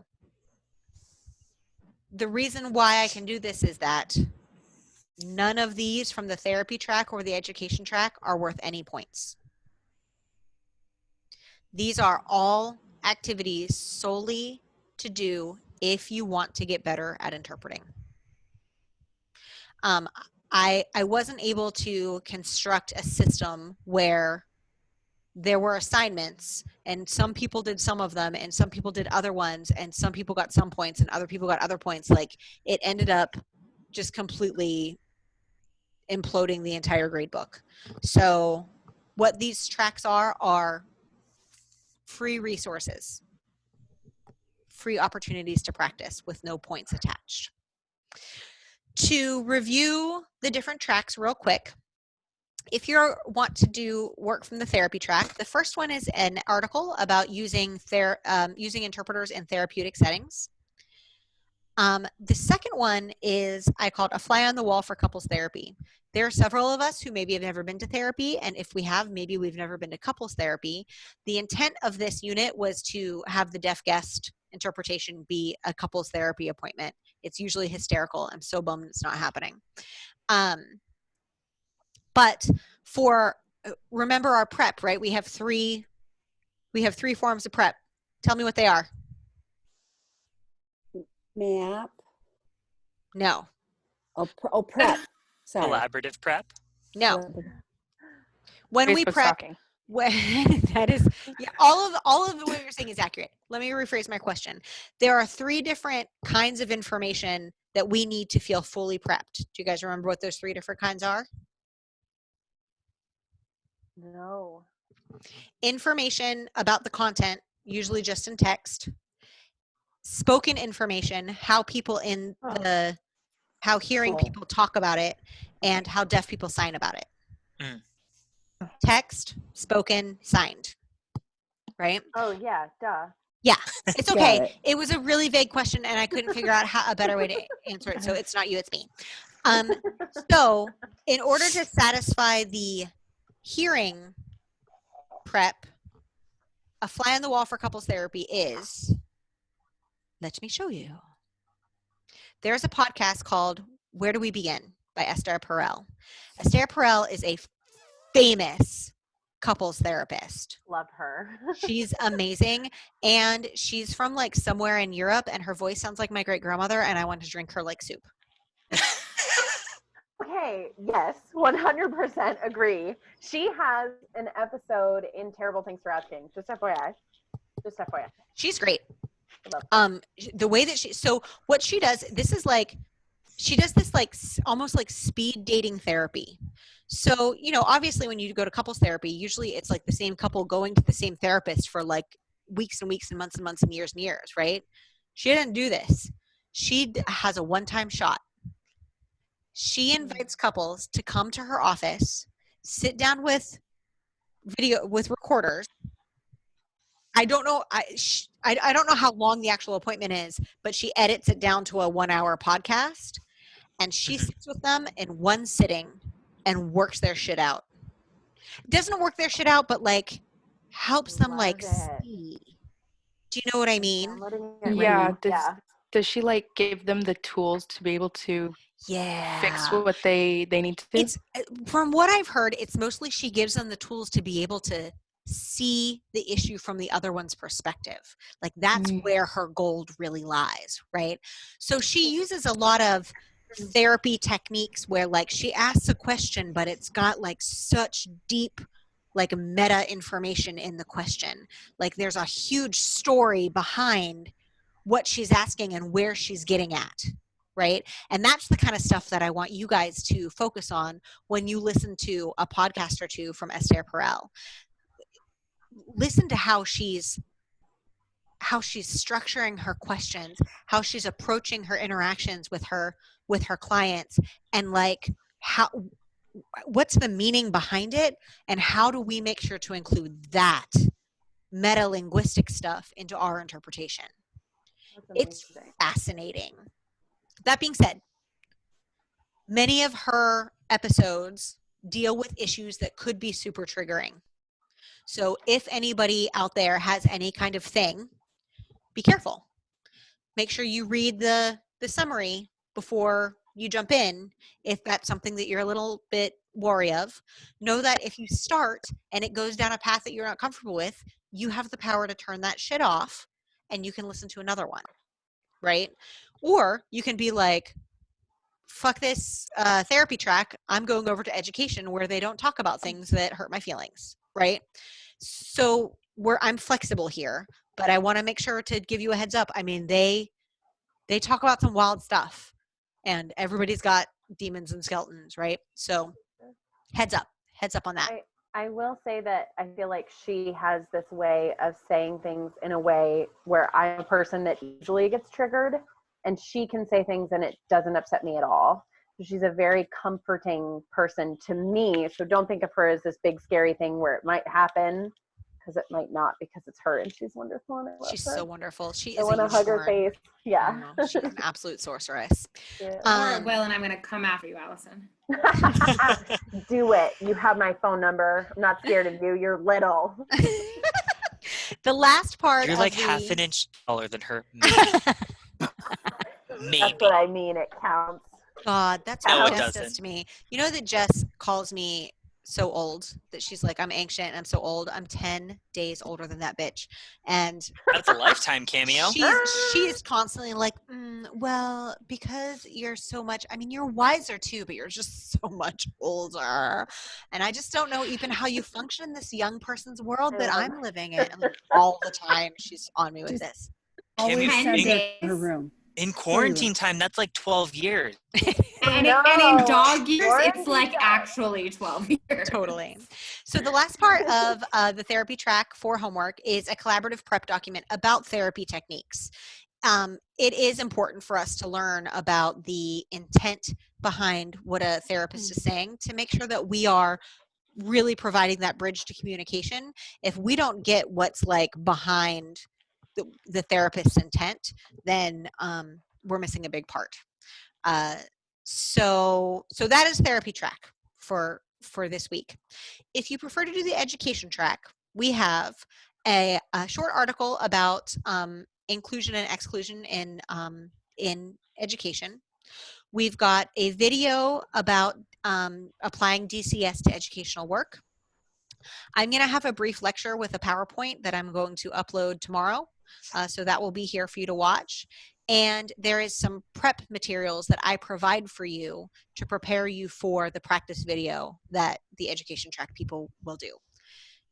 The reason why I can do this is that none of these from the therapy track or the education track are worth any points. These are all activities solely to do if you want to get better at interpreting. I wasn't able to construct a system where there were assignments and some people did some of them and some people did other ones and some people got some points and other people got other points. Like it ended up just completely imploding the entire grade book. So what these tracks are free resources, free opportunities to practice with no points attached. To review the different tracks real quick, if you want to do work from the therapy track, the first one is an article about using interpreters in therapeutic settings. The second one is I called A Fly on the Wall for Couples Therapy. There are several of us who maybe have never been to therapy, and if we have, maybe we've never been to couples therapy. The intent of this unit was to have the deaf guest interpretation be a couples therapy appointment. It's usually hysterical. I'm so bummed it's not happening. But remember our prep, right? We have three forms of prep. Tell me what they are. Map. No. Oh, prep. Sorry. Collaborative prep. No. When we Facebook prep, stalking. that is, yeah, all of what you're saying is accurate. Let me rephrase my question. There are three different kinds of information that we need to feel fully prepped. Do you guys remember what those three different kinds are? No. Information about the content, usually just in text. Spoken information, how people how hearing people talk about it, and how deaf people sign about it. Text, spoken, signed. Right? Oh yeah, duh. Yeah, it's okay. It. It was a really vague question and I couldn't figure out a better way to answer it. So it's not you, it's me. So in order to satisfy the hearing prep, A Fly on the Wall for Couples Therapy is, let me show you. There's a podcast called Where Do We Begin by Esther Perel. Esther Perel is a famous couples therapist. Love her. She's amazing. And she's from like somewhere in Europe and her voice sounds like my great grandmother and I want to drink her like soup. Okay, yes, 100% agree. She has an episode in Terrible Things for Asking. Just FYI. She's great. I love her. The way that what she does, she does this like almost like speed dating therapy. So, obviously when you go to couples therapy, usually it's like the same couple going to the same therapist for like weeks and weeks and months and years, right? She didn't do this. She has a one-time shot. She invites couples to come to her office, sit down with recorders. I don't know. I don't know how long the actual appointment is, but she edits it down to a 1-hour podcast, and she sits with them in one sitting and works their shit out. Doesn't work their shit out, but like helps them like Love it. see. Do you know what I mean? Downloading it right Yeah. now. Does she like give them the tools to be able to Yeah. fix what they need to do? It's from what I've heard, it's mostly she gives them the tools to be able to see the issue from the other one's perspective. Like that's where her gold really lies, right? So she uses a lot of therapy techniques where like she asks a question, but it's got like such deep like meta information in the question. Like there's a huge story behind what she's asking and where she's getting at, right? And that's the kind of stuff that I want you guys to focus on when you listen to a podcast or two from Esther Perel. Listen to how she's structuring her questions, how she's approaching her interactions with her clients, and like what's the meaning behind it, and how do we make sure to include that meta-linguistic stuff into our interpretation. It's fascinating. That being said, many of her episodes deal with issues that could be super triggering. So if anybody out there has any kind of thing, be careful. Make sure you read the summary before you jump in if that's something that you're a little bit wary of. Know that if you start and it goes down a path that you're not comfortable with, you have the power to turn that shit off and you can listen to another one, right? Or you can be like, fuck this therapy track. I'm going over to education where they don't talk about things that hurt my feelings, right? So I'm flexible here, but I want to make sure to give you a heads up. I mean, they talk about some wild stuff, and everybody's got demons and skeletons, right? So heads up on that. I will say that I feel like she has this way of saying things in a way where I'm a person that easily gets triggered, and she can say things and it doesn't upset me at all. She's a very comforting person to me. So don't think of her as this big scary thing where it might happen, because it might not, because it's her and she's wonderful. And I love She's her. so wonderful. She I is want to hug her unicorn. face. Yeah. She's an absolute sorceress. Or Will, and I'm going to come after you, Allison. Do it. You have my phone number. I'm not scared of you. You're little. The last part. You're like half an inch taller than her. Maybe. That's what I mean. It counts. God, that's what Jess does to me. You know that Jess calls me so old that she's like, I'm ancient and I'm so old. I'm 10 days older than that bitch. And that's a lifetime cameo. She's constantly like, well, because you're so much, I mean, you're wiser too, but you're just so much older. And I just don't know even how you function in this young person's world that I'm living in. Like, all the time she's on me with this. Always Kimmy, send her to her room. In quarantine time, that's like 12 years. And in dog years, it's like actually 12 years. Totally. So the last part of the therapy track for homework is a collaborative prep document about therapy techniques. It is important for us to learn about the intent behind what a therapist is saying to make sure that we are really providing that bridge to communication. If we don't get what's like behind the therapist's intent, then we're missing a big part. So that is therapy track for this week. If you prefer to do the education track, we have a short article about inclusion and exclusion in education. We've got a video about applying DCS to educational work. I'm going to have a brief lecture with a PowerPoint that I'm going to upload tomorrow. So that will be here for you to watch. And there is some prep materials that I provide for you to prepare you for the practice video that the education track people will do.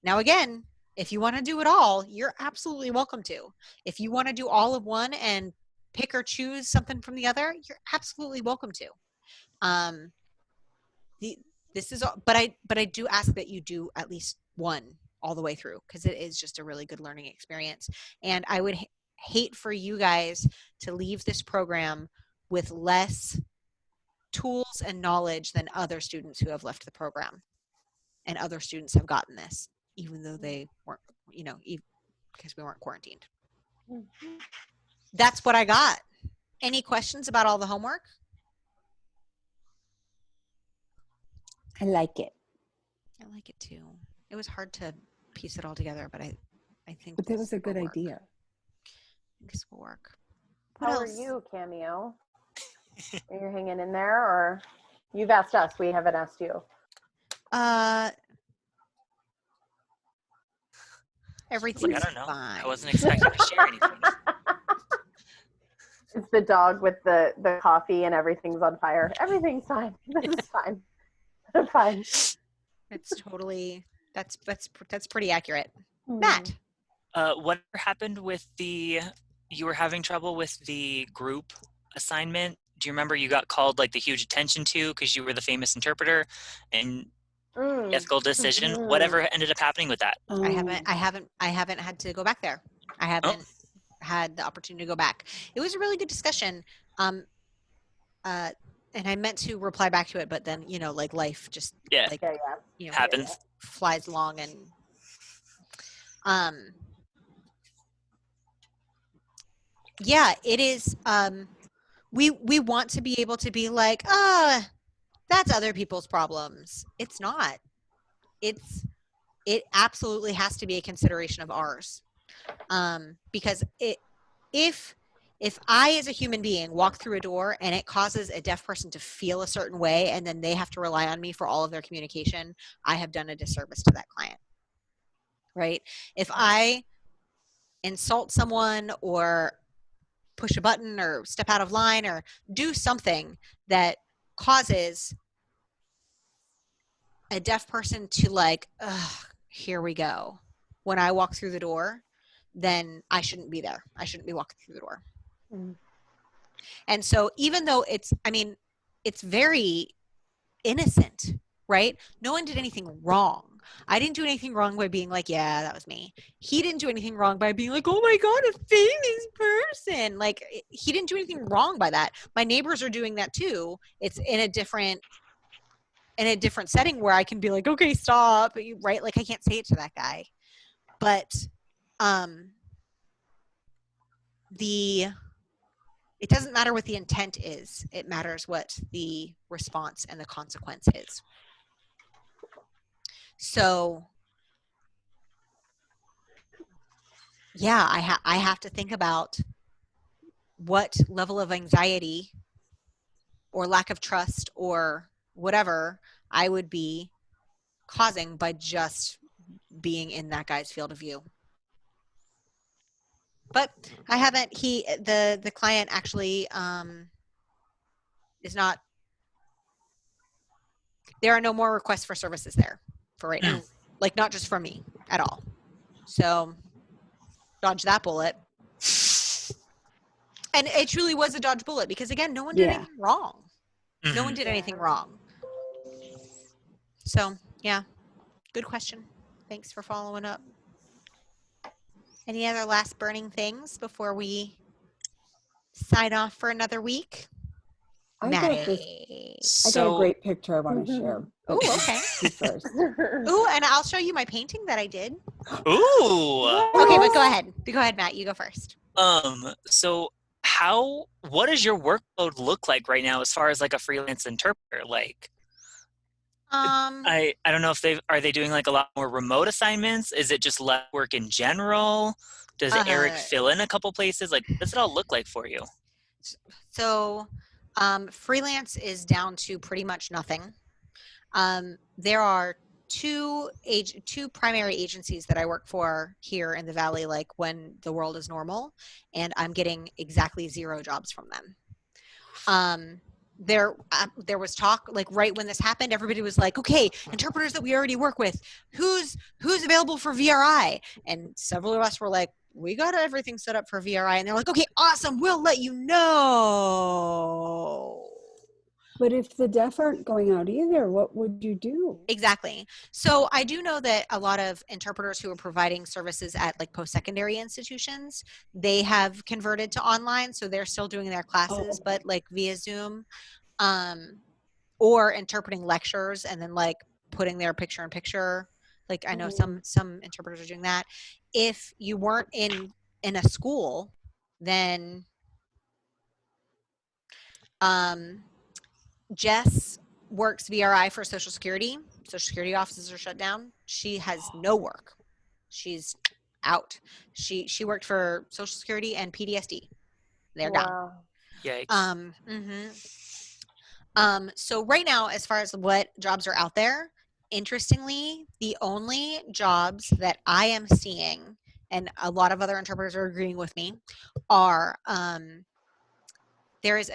Now, again, if you want to do it all, you're absolutely welcome to. If you want to do all of one and pick or choose something from the other, you're absolutely welcome to. But I do ask that you do at least one all the way through, because it is just a really good learning experience. And I would hate for you guys to leave this program with less tools and knowledge than other students who have left the program. And other students have gotten this, even though they weren't, because we weren't quarantined. That's what I got. Any questions about all the homework? I like it. I like it too. It was hard to piece it all together, but I think But that this was a good will work. idea. I think this will work. What How else? are you, Cameo? Are you hanging in there, or you've asked us? We haven't asked you. Everything's Like, I don't know. fine. I wasn't expecting to share anything. It's the dog with the coffee and everything's on fire. Everything's fine. This is fine. I'm fine. It's totally that's pretty accurate. Matt. What happened with you were having trouble with the group assignment? Do you remember you got called like the huge attention to because you were the famous interpreter and ethical decision? Whatever ended up happening with that? I haven't had to go back there. I haven't had the opportunity to go back. It was a really good discussion. And I meant to reply back to it, but then, like life just Happens. flies along and it is we want to be able to be like, that's other people's problems. It's not. It absolutely has to be a consideration of ours. Because if I as a human being walk through a door and it causes a deaf person to feel a certain way and then they have to rely on me for all of their communication, I have done a disservice to that client. Right? If I insult someone or push a button or step out of line or do something that causes a deaf person to like, here we go. When I walk through the door, then I shouldn't be there. I shouldn't be walking through the door. And so even though it's very innocent, right? No one did anything wrong. I didn't do anything wrong by being like, yeah, that was me. He didn't do anything wrong by being like, oh my God, a famous person. Like, he didn't do anything wrong by that. My neighbors are doing that too. It's in a different setting where I can be like, okay, stop, right? Like, I can't say it to that guy. But it doesn't matter what the intent is. It matters what the response and the consequence is. So, yeah, I have to think about what level of anxiety or lack of trust or whatever I would be causing by just being in that guy's field of view. But I haven't, the client actually is not, there are no more requests for services there for right now. Like, not just from me at all. So, dodge that bullet. And it truly was a dodge bullet because, again, no one did anything wrong. No one did anything wrong. So, yeah, good question. Thanks for following up. Any other last burning things before we sign off for another week? I got a great picture I want to share. Oh, okay. First. Ooh, and I'll show you my painting that I did. Ooh. Okay, but go ahead. Go ahead, Matt. You go first. So what does your workload look like right now as far as like a freelance interpreter? Like, I don't know if are they doing like a lot more remote assignments? Is it just less work in general? Does Eric fill in a couple places? Like, what does it all look like for you? So, freelance is down to pretty much nothing. There are two primary agencies that I work for here in the Valley, like when the world is normal, and I'm getting exactly 0 jobs from them. There was talk, like right when this happened, everybody was like, okay, interpreters that we already work with, who's available for VRI? And several of us were like, we got everything set up for VRI. And they're like, okay, awesome, we'll let you know. But if the deaf aren't going out either, what would you do? Exactly. So I do know that a lot of interpreters who are providing services at like post-secondary institutions, they have converted to online. So they're still doing their classes, but like via Zoom, or interpreting lectures and then like putting their picture in picture. Like I know some interpreters are doing that. If you weren't in in a school, then Jess works VRI for Social Security. Social Security offices are shut down. She has no work. She's out. She worked for Social Security and PTSD. They're Wow. Yikes. down. So right now, as far as what jobs are out there, interestingly, the only jobs that I am seeing, and a lot of other interpreters are agreeing with me, are there is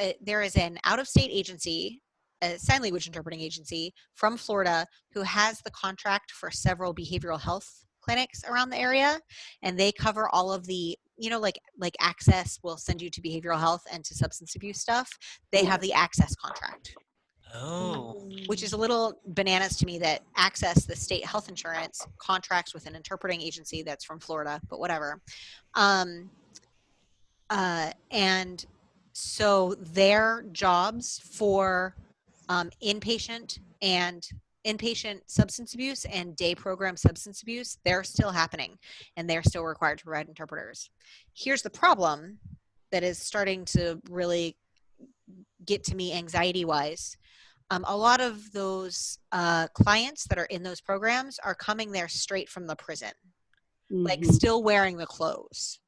an out-of-state agency, a sign language interpreting agency from Florida, who has the contract for several behavioral health clinics around the area, and they cover all of the, like Access will send you to behavioral health and to substance abuse stuff. They have the Access contract, Oh. which is a little bananas to me that Access, the state health insurance, contracts with an interpreting agency that's from Florida, but whatever. And so their jobs for inpatient substance abuse and day program substance abuse, they're still happening, and they're still required to provide interpreters. Here's the problem that is starting to really get to me anxiety-wise. A lot of those clients that are in those programs are coming there straight from the prison, like still wearing the clothes.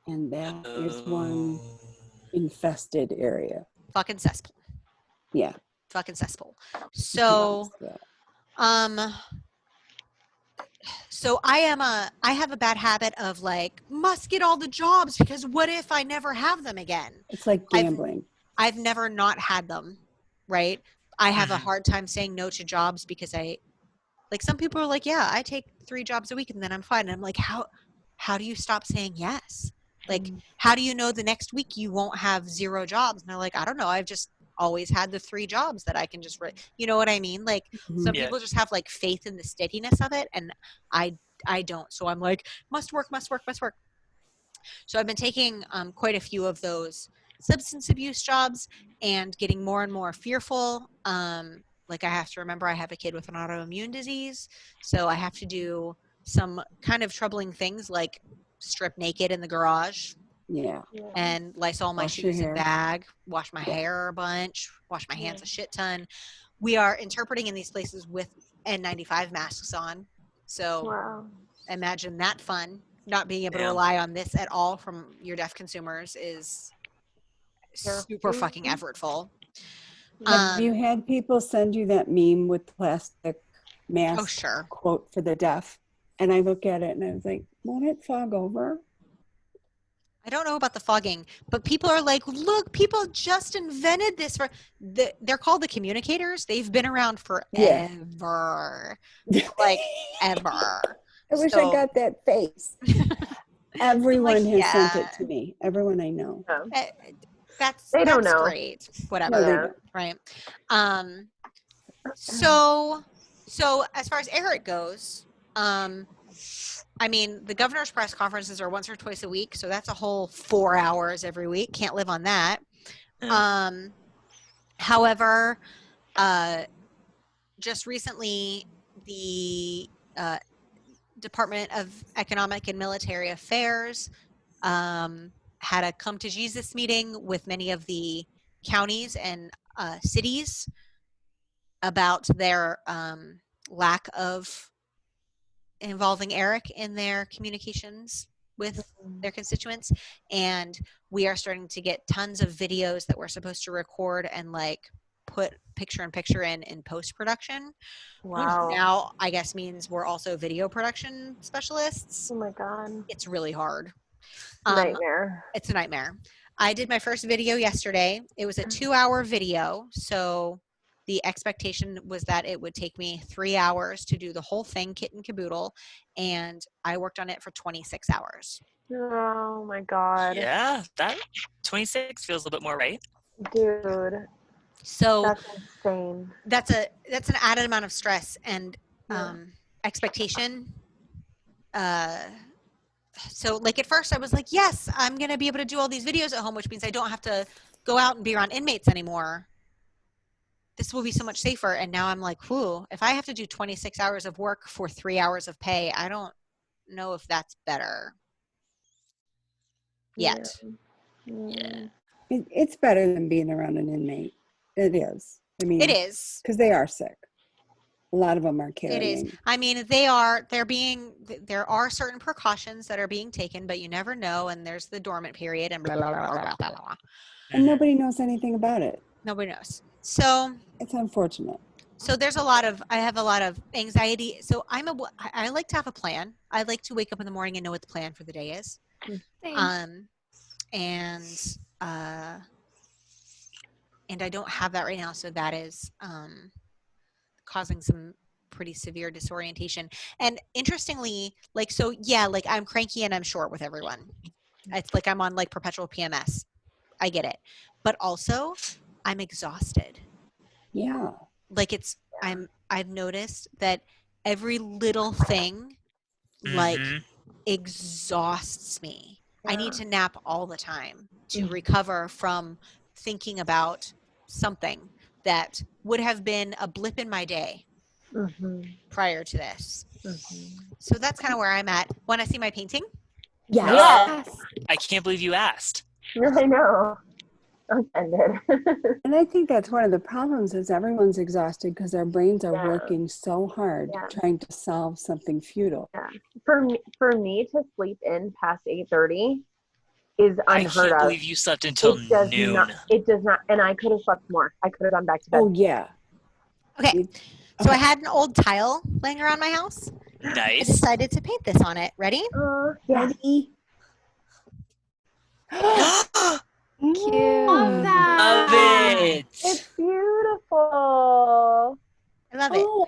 And that is one infested area. Fucking cesspool. Yeah. Fucking cesspool. So, so I have a bad habit of like, must get all the jobs because what if I never have them again? It's like gambling. I've never not had them, right? I have a hard time saying no to jobs because some people are like, yeah, I take 3 jobs a week and then I'm fine. And I'm like, how do you stop saying yes? Like, how do you know the next week you won't have 0 jobs? And they're like, I don't know. I've just always had the 3 jobs that I can just, you know what I mean? Like some people just have like faith in the steadiness of it. And I don't. So I'm like, must work. So I've been taking quite a few of those substance abuse jobs and getting more and more fearful. Like I have to remember I have a kid with an autoimmune disease. So I have to do some kind of troubling things like strip naked in the garage. Yeah. And Lysol my Wash your shoes and hair. bag, wash my hair a bunch, wash my hands a shit ton. We are interpreting in these places with N95 masks on. So imagine that fun. Not being able to rely on this at all from your deaf consumers is super fucking effortful. Have you had people send you that meme with the plastic mask quote for the deaf? And I look at it and I was like, won't it fog over? I don't know about the fogging, but people are like, look, people just invented this they're called the communicators. They've been around forever. Like ever. I wish I got that face. Everyone has sent it to me. Everyone I know. That's don't know. Great. Whatever. No, they don't. Right. So as far as Eric goes, I mean, the governor's press conferences are once or twice a week, so that's a whole 4 hours every week. Can't live on that. However, just recently, the Department of Economic and Military Affairs had a come to Jesus meeting with many of the counties and cities about their lack of involving Eric in their communications with their constituents. And we are starting to get tons of videos that we're supposed to record and like put picture in picture in post-production. Wow. Now I guess means we're also video production specialists. Oh my God. It's really hard. Nightmare. It's a nightmare. I did my first video yesterday. It was a 2-hour video. So the expectation was that it would take me 3 hours to do the whole thing, kit and caboodle. And I worked on it for 26 hours. Oh my God. Yeah, that 26 feels a little bit more right. Dude. So that's insane. That's an added amount of stress and expectation. So like at first I was like, yes, I'm going to be able to do all these videos at home, which means I don't have to go out and be around inmates anymore. This will be so much safer. And now I'm like, whoo, if I have to do 26 hours of work for 3 hours of pay, I don't know if that's better. yet. Mm. It's better than being around an inmate. It is. I mean, It is. because they are sick. A lot of them are carrying. It is. I mean, there are certain precautions that are being taken, but you never know. And there's the dormant period and blah, blah, blah, blah, blah, blah, blah. And nobody knows anything about it. Nobody knows. So It's unfortunate. I have a lot of anxiety. So I like to have a plan. I like to wake up in the morning and know what the plan for the day is. Same. And I don't have that right now. So that is, causing some pretty severe disorientation. And interestingly, like, so yeah, like I'm cranky and I'm short with everyone. It's like I'm on like perpetual PMS. I get it. But also I'm exhausted. Yeah. Like I've noticed that every little thing like exhausts me. I need to nap all the time to recover from thinking about something that would have been a blip in my day prior to this. So that's kind of where I'm at. Want to see my painting? Yeah. I can't believe you asked. I know. Offended. And I think that's one of the problems is everyone's exhausted because their brains are Yeah. working so hard Yeah. trying to solve something futile. Yeah. For me to sleep in past 8:30 is I unheard can't of. believe you slept until It does noon. not. It does not. And I could have slept more. I could have gone back to bed. Oh, yeah. Okay. So I had an old tile laying around my house. I Nice. decided to paint this on it. Ready? Yeah. Ready? Cute. Love Love that. it. It's beautiful. I love it. Oh,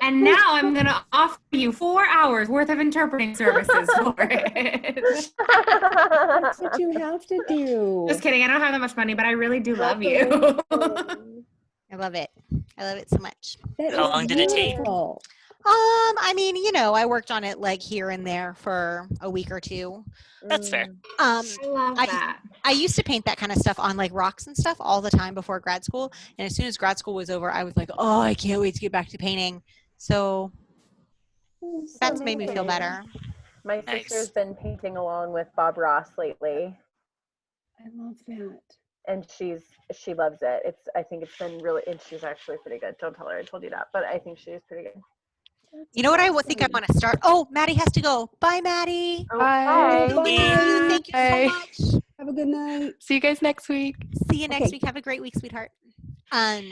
And now I'm going to offer you 4 hours worth of interpreting services for it. that's what you have to do. Just kidding. I don't have that much money, but I really do love you. I love it. I love it so much. That How is long did it take? beautiful. I mean, you know, I worked on it like here and there for a week or two. That's fair. I love I- that. I used to paint that kind of stuff on like rocks and stuff all the time before grad school. And as soon as grad school was over, I was like, oh, I can't wait to get back to painting. So that's made me feel better. My Nice. sister's been painting along with Bob Ross lately, I love that. and she loves it. I think it's been really, and she's actually pretty good. Don't tell her I told you that, but I think she's pretty good. You know what I think I want to start? Oh, Maddie has to go. Bye, Maddie. Oh, Bye. Thank you. Thank you Bye. so much. Have a good night. See you guys next week. See you next Okay. week. Have a great week, sweetheart. I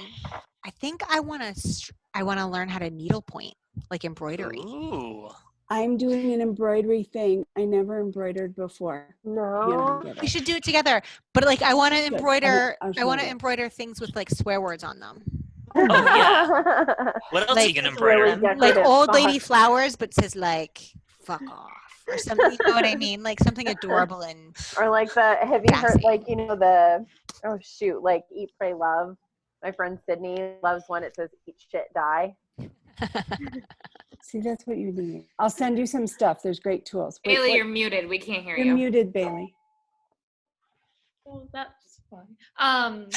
think I want to learn how to needlepoint, like embroidery. Ooh. I'm doing an embroidery thing. I never embroidered before. No. Get We it. should do it together. But like, I want to Good. embroider. I'll I want to show you. embroider things with like swear words on them, Oh, yeah. What else are you Like- gonna Really embroider? decorative. like old Fuck. lady flowers, but says like "fuck off" or something. You know what I mean? Like something adorable and Or like have you heard Sassy. like, you know, like Eat, Pray, Love. My friend Sydney loves one. It says eat, shit, die. See, that's what you need. I'll send you some stuff. There's great tools. Wait, Bailey, what- you're muted. We can't hear you're you. muted, Bailey. Oh, that's fun.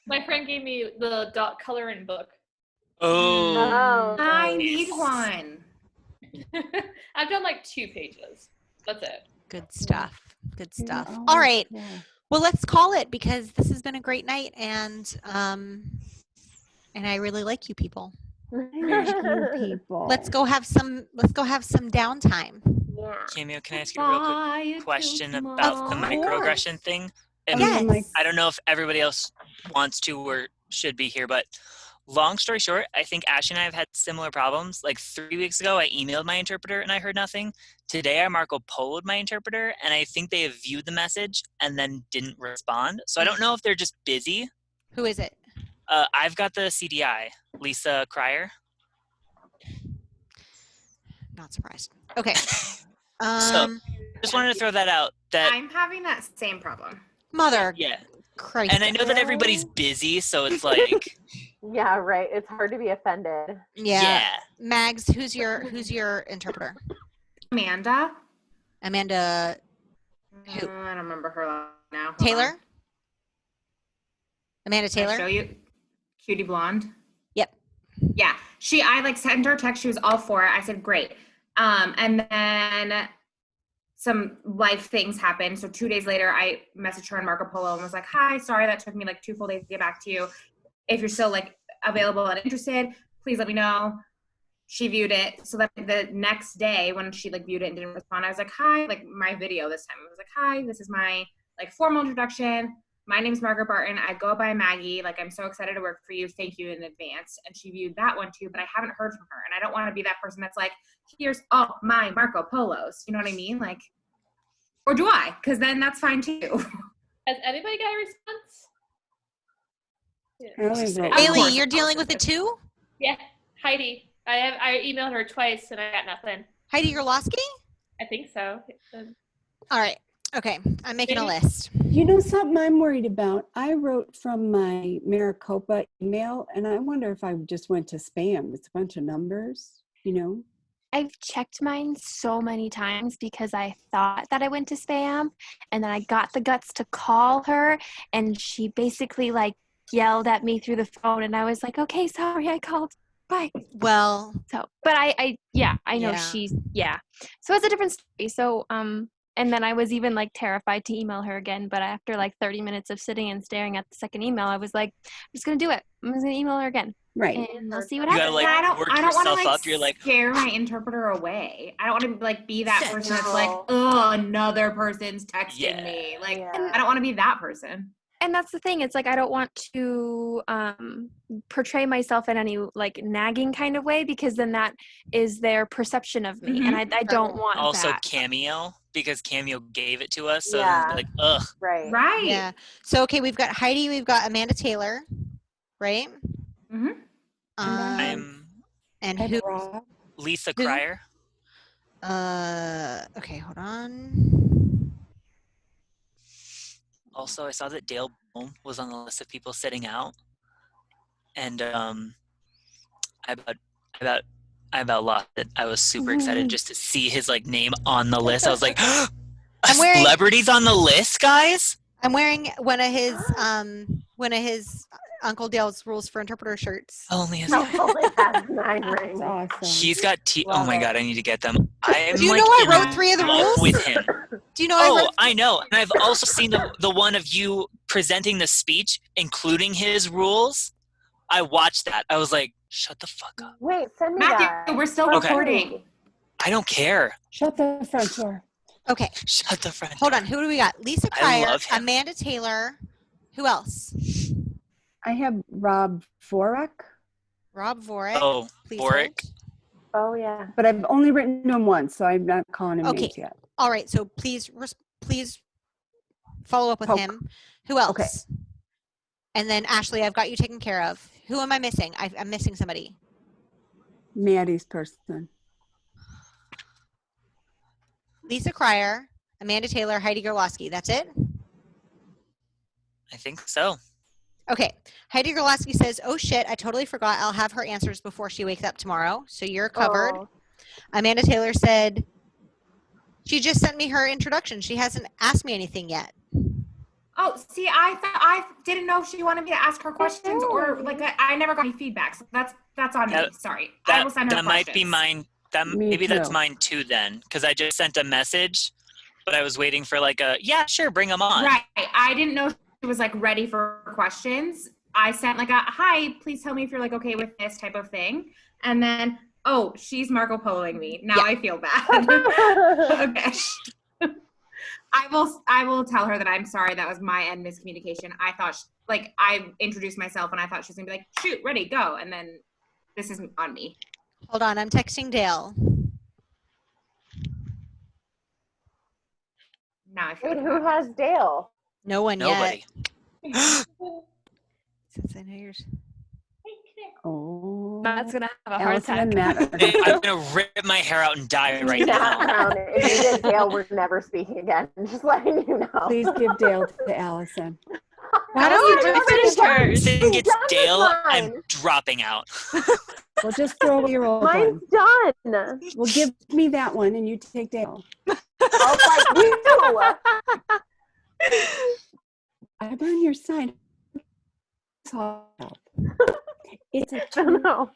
My friend gave me the dot coloring book. Oh. Oh, I nice. need one. I've done like 2 pages. That's it. good stuff. Good stuff. Oh, All right. cool. Well, let's call it because this has been a great night, and I really like you people. Thank you, people. Let's go have some downtime. Yeah. Cameo, can I ask you a real Fly quick it question till about the tomorrow. microaggression thing? And Yes. Like, I don't know if everybody else wants to or should be here, but long story short, I think Ash and I have had similar problems. Like 3 weeks ago, I emailed my interpreter and I heard nothing. Today, I Marco Polo'd my interpreter, and I think they have viewed the message and then didn't respond. So I don't know if they're just busy. Who is it? I've got the CDI, Lisa Cryer. Not surprised. Okay. Just wanted to throw that out. That I'm having that same problem. Mother yeah, Christ. and I know that everybody's busy, so it's like Yeah, right. It's hard to be offended. Yeah. Mags, who's your interpreter? Amanda? Amanda Who? I don't remember her now. Hold Taylor? on. Amanda Can I Taylor? show you? Cutie blonde. Yep. Yeah. I like sent her a text. She was all for it. I said, great. And then some life things happened. So 2 days later, I messaged her on Marco Polo and was like, hi, sorry that took me like 2 full days to get back to you. If you're still like available and interested, please let me know. She viewed it. So that the next day when she like viewed it and didn't respond, I was like, hi, like my video this time. I was like, hi, this is my like formal introduction. My name's Margaret Barton. I go by Maggie. Like, I'm so excited to work for you. Thank you in advance. And she viewed that one too, but I haven't heard from her. And I don't want to be that person that's like, here's all my Marco Polos. You know what I mean? Like, or do I? Because then that's fine too. Has anybody got a response? I only wrote Of Haley, course. you're dealing with it too? Yeah, Heidi. I emailed her twice and I got nothing. Heidi Gerlowski? I think so. All right. Okay. I'm making a Maybe. list. You know something I'm worried about? I wrote from my Maricopa email, and I wonder if I just went to spam. It's a bunch of numbers, you know? I've checked mine so many times because I thought that I went to spam, and then I got the guts to call her, and she basically like yelled at me through the phone, and I was like, okay, sorry, I called. Bye. Well, So, but I know Yeah. she's, So it's a different story. So, and then I was even like terrified to email her again, but after like 30 minutes of sitting and staring at the second email, I was like, I'm just going to do it. I'm just going to email her again. Right. And we'll see what You happens. gotta like I work don't want to yourself like up. You're like, scare my interpreter away. I don't want to like be that person that's like, No. oh, another person's texting Yeah. me. Like, Yeah. I don't want to be that person. And that's the thing. It's like I don't want to portray myself in any like nagging kind of way, because then that is their perception of me, and I don't want also that. Cameo, because Cameo gave it to us. So then Yeah. it'd be like, ugh. Right. Right. yeah. So, okay, we've got Heidi. We've got Amanda Taylor, right? Mm-hmm. I'm And And who? Rob, Lisa Who? Cryer. Okay, hold on. Also, I saw that Dale Bohm was on the list of people sitting out, and I about lost it. I was super excited just to see his like name on the list. I was like, I'm wearing- celebrities on the list, guys. I'm wearing one of his Uncle Dale's Rules for Interpreter shirts. Only his. He only has 9 that's rings. awesome. He's got oh Love my it. god, I need to get them. I'm Do you like know I in wrote 3 of the love rules? with him. Do you know I Oh, wrote? I know. And I've also seen the one of you presenting the speech, including his rules. I watched that. I was like, shut the fuck up. Wait, send me that. Matthew, we're still Okay. recording. I don't care. Shut the front door. Okay, Shut the front hold door. on. Who do we got? Lisa I Cryer, love him. Amanda Taylor. Who else? I have Rob Vorek, Rob Vorek. Oh, Please Boric. hold. Oh, yeah. but I've only written to him once, so I'm not calling him Okay. names yet. All right. So please follow up with Poke. him. Who else? Okay. And then Ashley, I've got you taken care of. Who am I missing? I'm missing somebody. Maddie's person. Lisa Cryer, Amanda Taylor, Heidi Gerlowski. That's it? I think so. Okay. Heidi Gerlowski says, oh shit, I totally forgot. I'll have her answers before she wakes up tomorrow. So you're covered. Oh. Amanda Taylor said, she just sent me her introduction. She hasn't asked me anything yet. Oh, see, I didn't know if she wanted me to ask her questions or like I never got any feedback. So that's on me. Sorry. I will send her That might be questions. mine. Me Maybe that's too. mine too then, because I just sent a message, but I was waiting for like a yeah, sure, bring them on. Right. I didn't know she was like ready for questions. I sent like a hi, please tell me if you're like okay with this type of thing. And then, oh, she's Marco Poloing me. Now I feel bad. Okay. I will tell her that I'm sorry. That was my end miscommunication. I thought I introduced myself and I thought she was gonna be like, shoot, ready, go. And then this is on me. Hold on. I'm texting Dale. Now I feel Wait, like who has Dale? No one Nobody. yet. Since I know yours. Oh. Matt's gonna have a heart Allison attack. and Matt. Hey, I'm gonna rip my hair out and die right Matt now. Brown, if you get Dale, we're never speaking again. Just letting you know. Please give Dale to Allison. Why don't don't you you finish hers? If it gets done with Dale, mine. I'm dropping out. Well, just throw away your old Mine's one. done. Well, give me that one and you take Dale. I'll fight you. I'm on your side. It's a I don't know.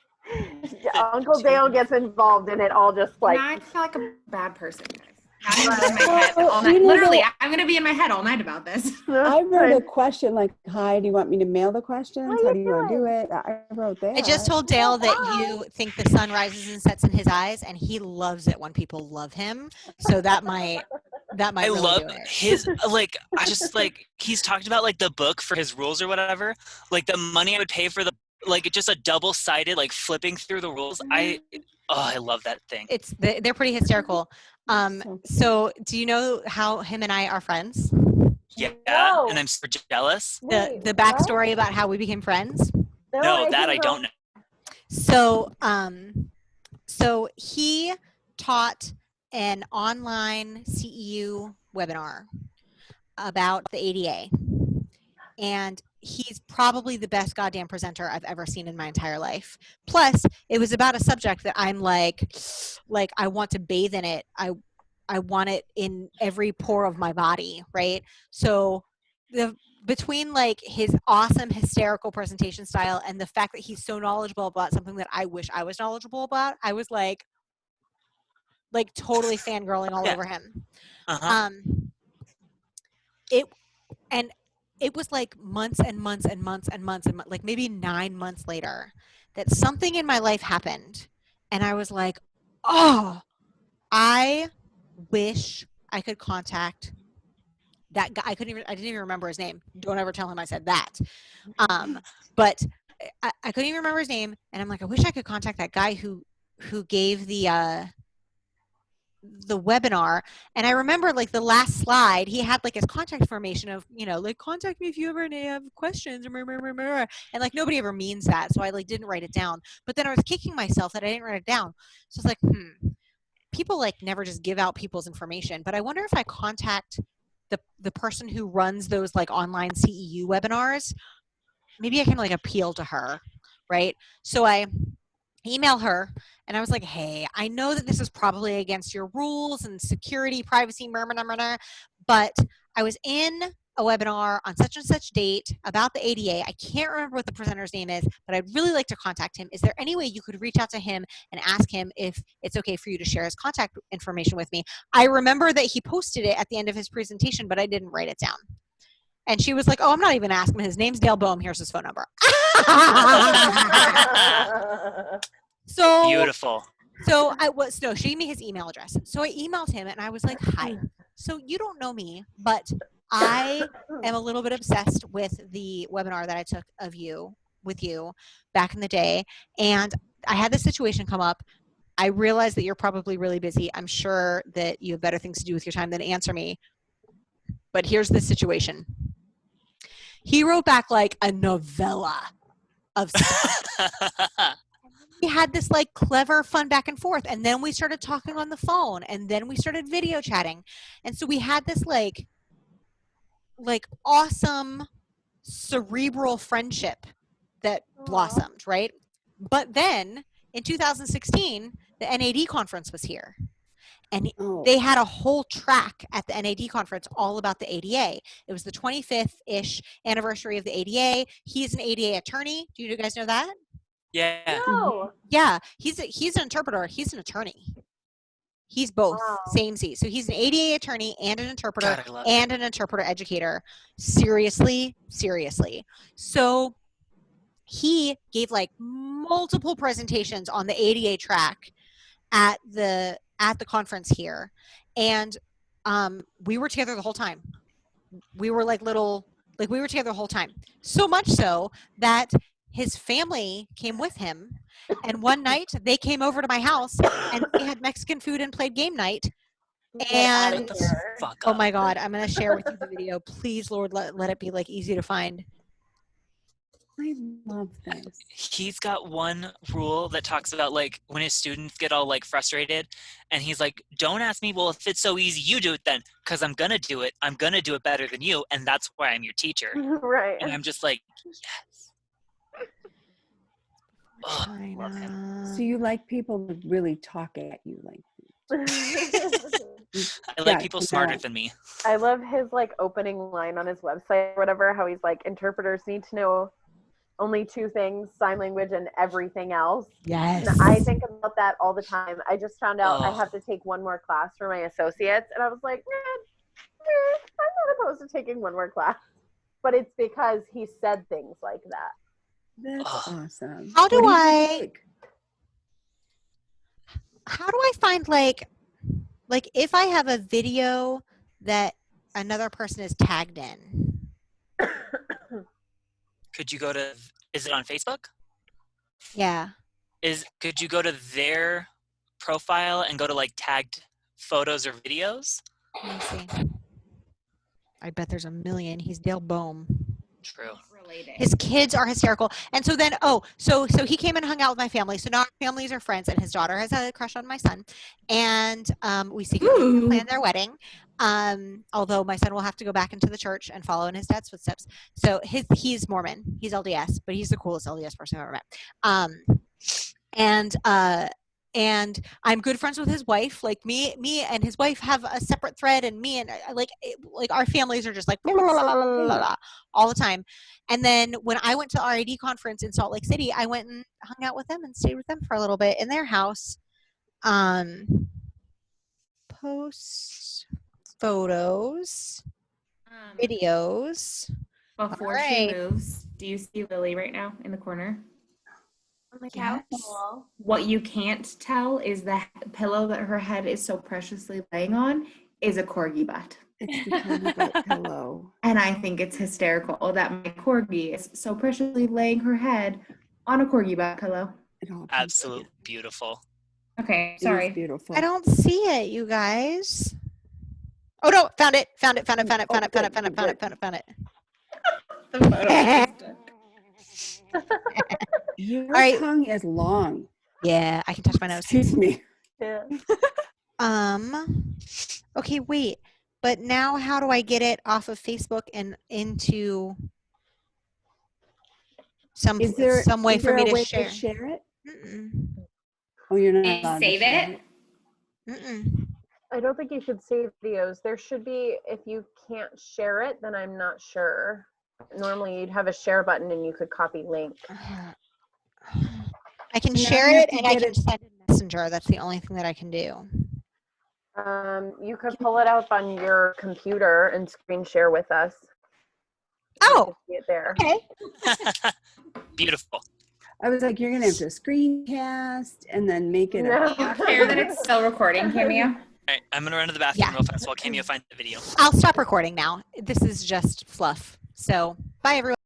Uncle Dale gets involved in it all just like Now I feel like a bad person, guys. I'm gonna be in my head all night. You know, Literally, I'm gonna be in my head all night about this. I wrote a question like, hi, do you want me to mail the questions? How do you want to do it? I wrote that. I just told Dale that you think the sun rises and sets in his eyes, and he loves it when people love him. So that might I really love do it. his like. I just like he's talked about like the book for his rules or whatever. Like the money I would pay for the like just a double-sided like flipping through the rules. I love that thing. They're pretty hysterical. So So do you know how him and I are friends? Yeah, No. and I'm super jealous. Wait, The what? backstory about how we became friends. No, that I don't know. So so he taught an online CEU webinar about the ADA. And he's probably the best goddamn presenter I've ever seen in my entire life. Plus, it was about a subject that I'm like I want to bathe in it. I want it in every pore of my body, right? So between like his awesome hysterical presentation style and the fact that he's so knowledgeable about something that I wish I was knowledgeable about, I was like totally fangirling all Yeah. over him. Uh-huh. It was like months and months and months and months and like maybe 9 months later that something in my life happened, and I was like, oh, I wish I could contact that guy. I didn't even remember his name. Don't ever tell him I said that. But I couldn't even remember his name, and I'm like, I wish I could contact that guy who gave the webinar. And I remember like the last slide, he had like his contact information of, like, contact me if you ever have questions, and like nobody ever means that, so I like didn't write it down. But then I was kicking myself that I didn't write it down. So I was like, people like never just give out people's information, but I wonder if I contact the person who runs those like online CEU webinars, maybe I can like appeal to her, right? So I email her and I was like, hey, I know that this is probably against your rules and security, privacy, but I was in a webinar on such and such date about the ADA. I can't remember what the presenter's name is, but I'd really like to contact him. Is there any way you could reach out to him and ask him if it's okay for you to share his contact information with me? I remember that he posted it at the end of his presentation, but I didn't write it down. And she was like, oh, I'm not even asking him. His name's Dale Boehm. Here's his phone number. So Beautiful. So she gave me his email address. So I emailed him and I was like, hi. So you don't know me, but I am a little bit obsessed with the webinar that I took with you back in the day. And I had this situation come up. I realize that you're probably really busy. I'm sure that you have better things to do with your time than answer me. But here's the situation. He wrote back like a novella of stuff. We had this like clever fun back and forth, and then we started talking on the phone, and then we started video chatting, and so we had this like awesome cerebral friendship that blossomed, right? But then in 2016 the NAD conference was here, and they had a whole track at the NAD conference all about the ADA. It was the 25th-ish anniversary of the ADA. He's an ADA attorney. Do you guys know that? Yeah. No. Yeah, he's an interpreter. He's an attorney. He's both, same seat. So he's an ADA attorney and an interpreter and an interpreter educator. Seriously. So he gave like multiple presentations on the ADA track at the conference here, and we were together the whole time. We were we were together the whole time. So much so that his family came with him, and one night they came over to my house and we had Mexican food and played game night. And oh my God, I'm gonna share with you the video. Please, Lord, let it be like easy to find. I love this. He's got one rule that talks about like when his students get all like frustrated, and he's like, don't ask me, well, if it's so easy, you do it then, because I'm gonna do it better than you, and that's why I'm your teacher. Right. And I'm just like, yes. So you like people to really talk at you like I like people smarter than me. I love his like opening line on his website or whatever, how he's like, interpreters need to know only two things, sign language and everything else. Yes. And I think about that all the time. I just found out I Oh. have to take one more class for my associates, and I was like, I'm not opposed to taking one more class. But it's because he said things like that. That's Ugh. awesome. How do What you I- take? How do I find like if I have a video that another person is tagged in? Could you go to? Is it on Facebook? Yeah. Could you go to their profile and go to like tagged photos or videos? Let me see. I bet there's a million. He's Dale Bohm. True. Related. His kids are hysterical. And so then, so he came and hung out with my family. So now our families are friends, and his daughter has a crush on my son. And we secretly planned their wedding. Although my son will have to go back into the church and follow in his dad's footsteps. So he's Mormon. He's LDS, but he's the coolest LDS person I've ever met. And I'm good friends with his wife. Like me and his wife have a separate thread, and me and like our families are just like blah, blah, blah, blah, blah, blah, blah, all the time. And then when I went to the RID conference in Salt Lake City, I went and hung out with them and stayed with them for a little bit in their house. Post photos, videos. Before All she right. moves, do you see Lily right now in the corner? On the couch. What you can't tell is the pillow that her head is so preciously laying on is a corgi butt. It's the corgi butt pillow. And I think it's hysterical that my corgi is so preciously laying her head on a corgi butt pillow. It all Absolute beautiful. Okay, It is sorry. beautiful. I don't see it, you guys. Oh no, found it. The photo is stuck. Your All right. tongue is long. Yeah, I can touch my nose. Excuse me. Yeah. Okay, wait. But now how do I get it off of Facebook and into some Is there way is for there me a way to share? it? Mm-mm. Oh, you're not And allowed save to share it. Mm-mm. I don't think you should save videos. There should be, if you can't share it, then I'm not sure. Normally you'd have a share button and you could copy link. I can Now share you have it to and I get can it- send it Messenger. That's the only thing that I can do. You could pull it up on your computer and screen share with us. You Oh, can see it there. okay. Beautiful. I was like, you're gonna have to screencast and then make it No. Care that it's still recording, Cameo. All right, I'm gonna run to the bathroom Yeah. real fast while Cameo finds the video. I'll stop recording now. This is just fluff. So, bye everyone.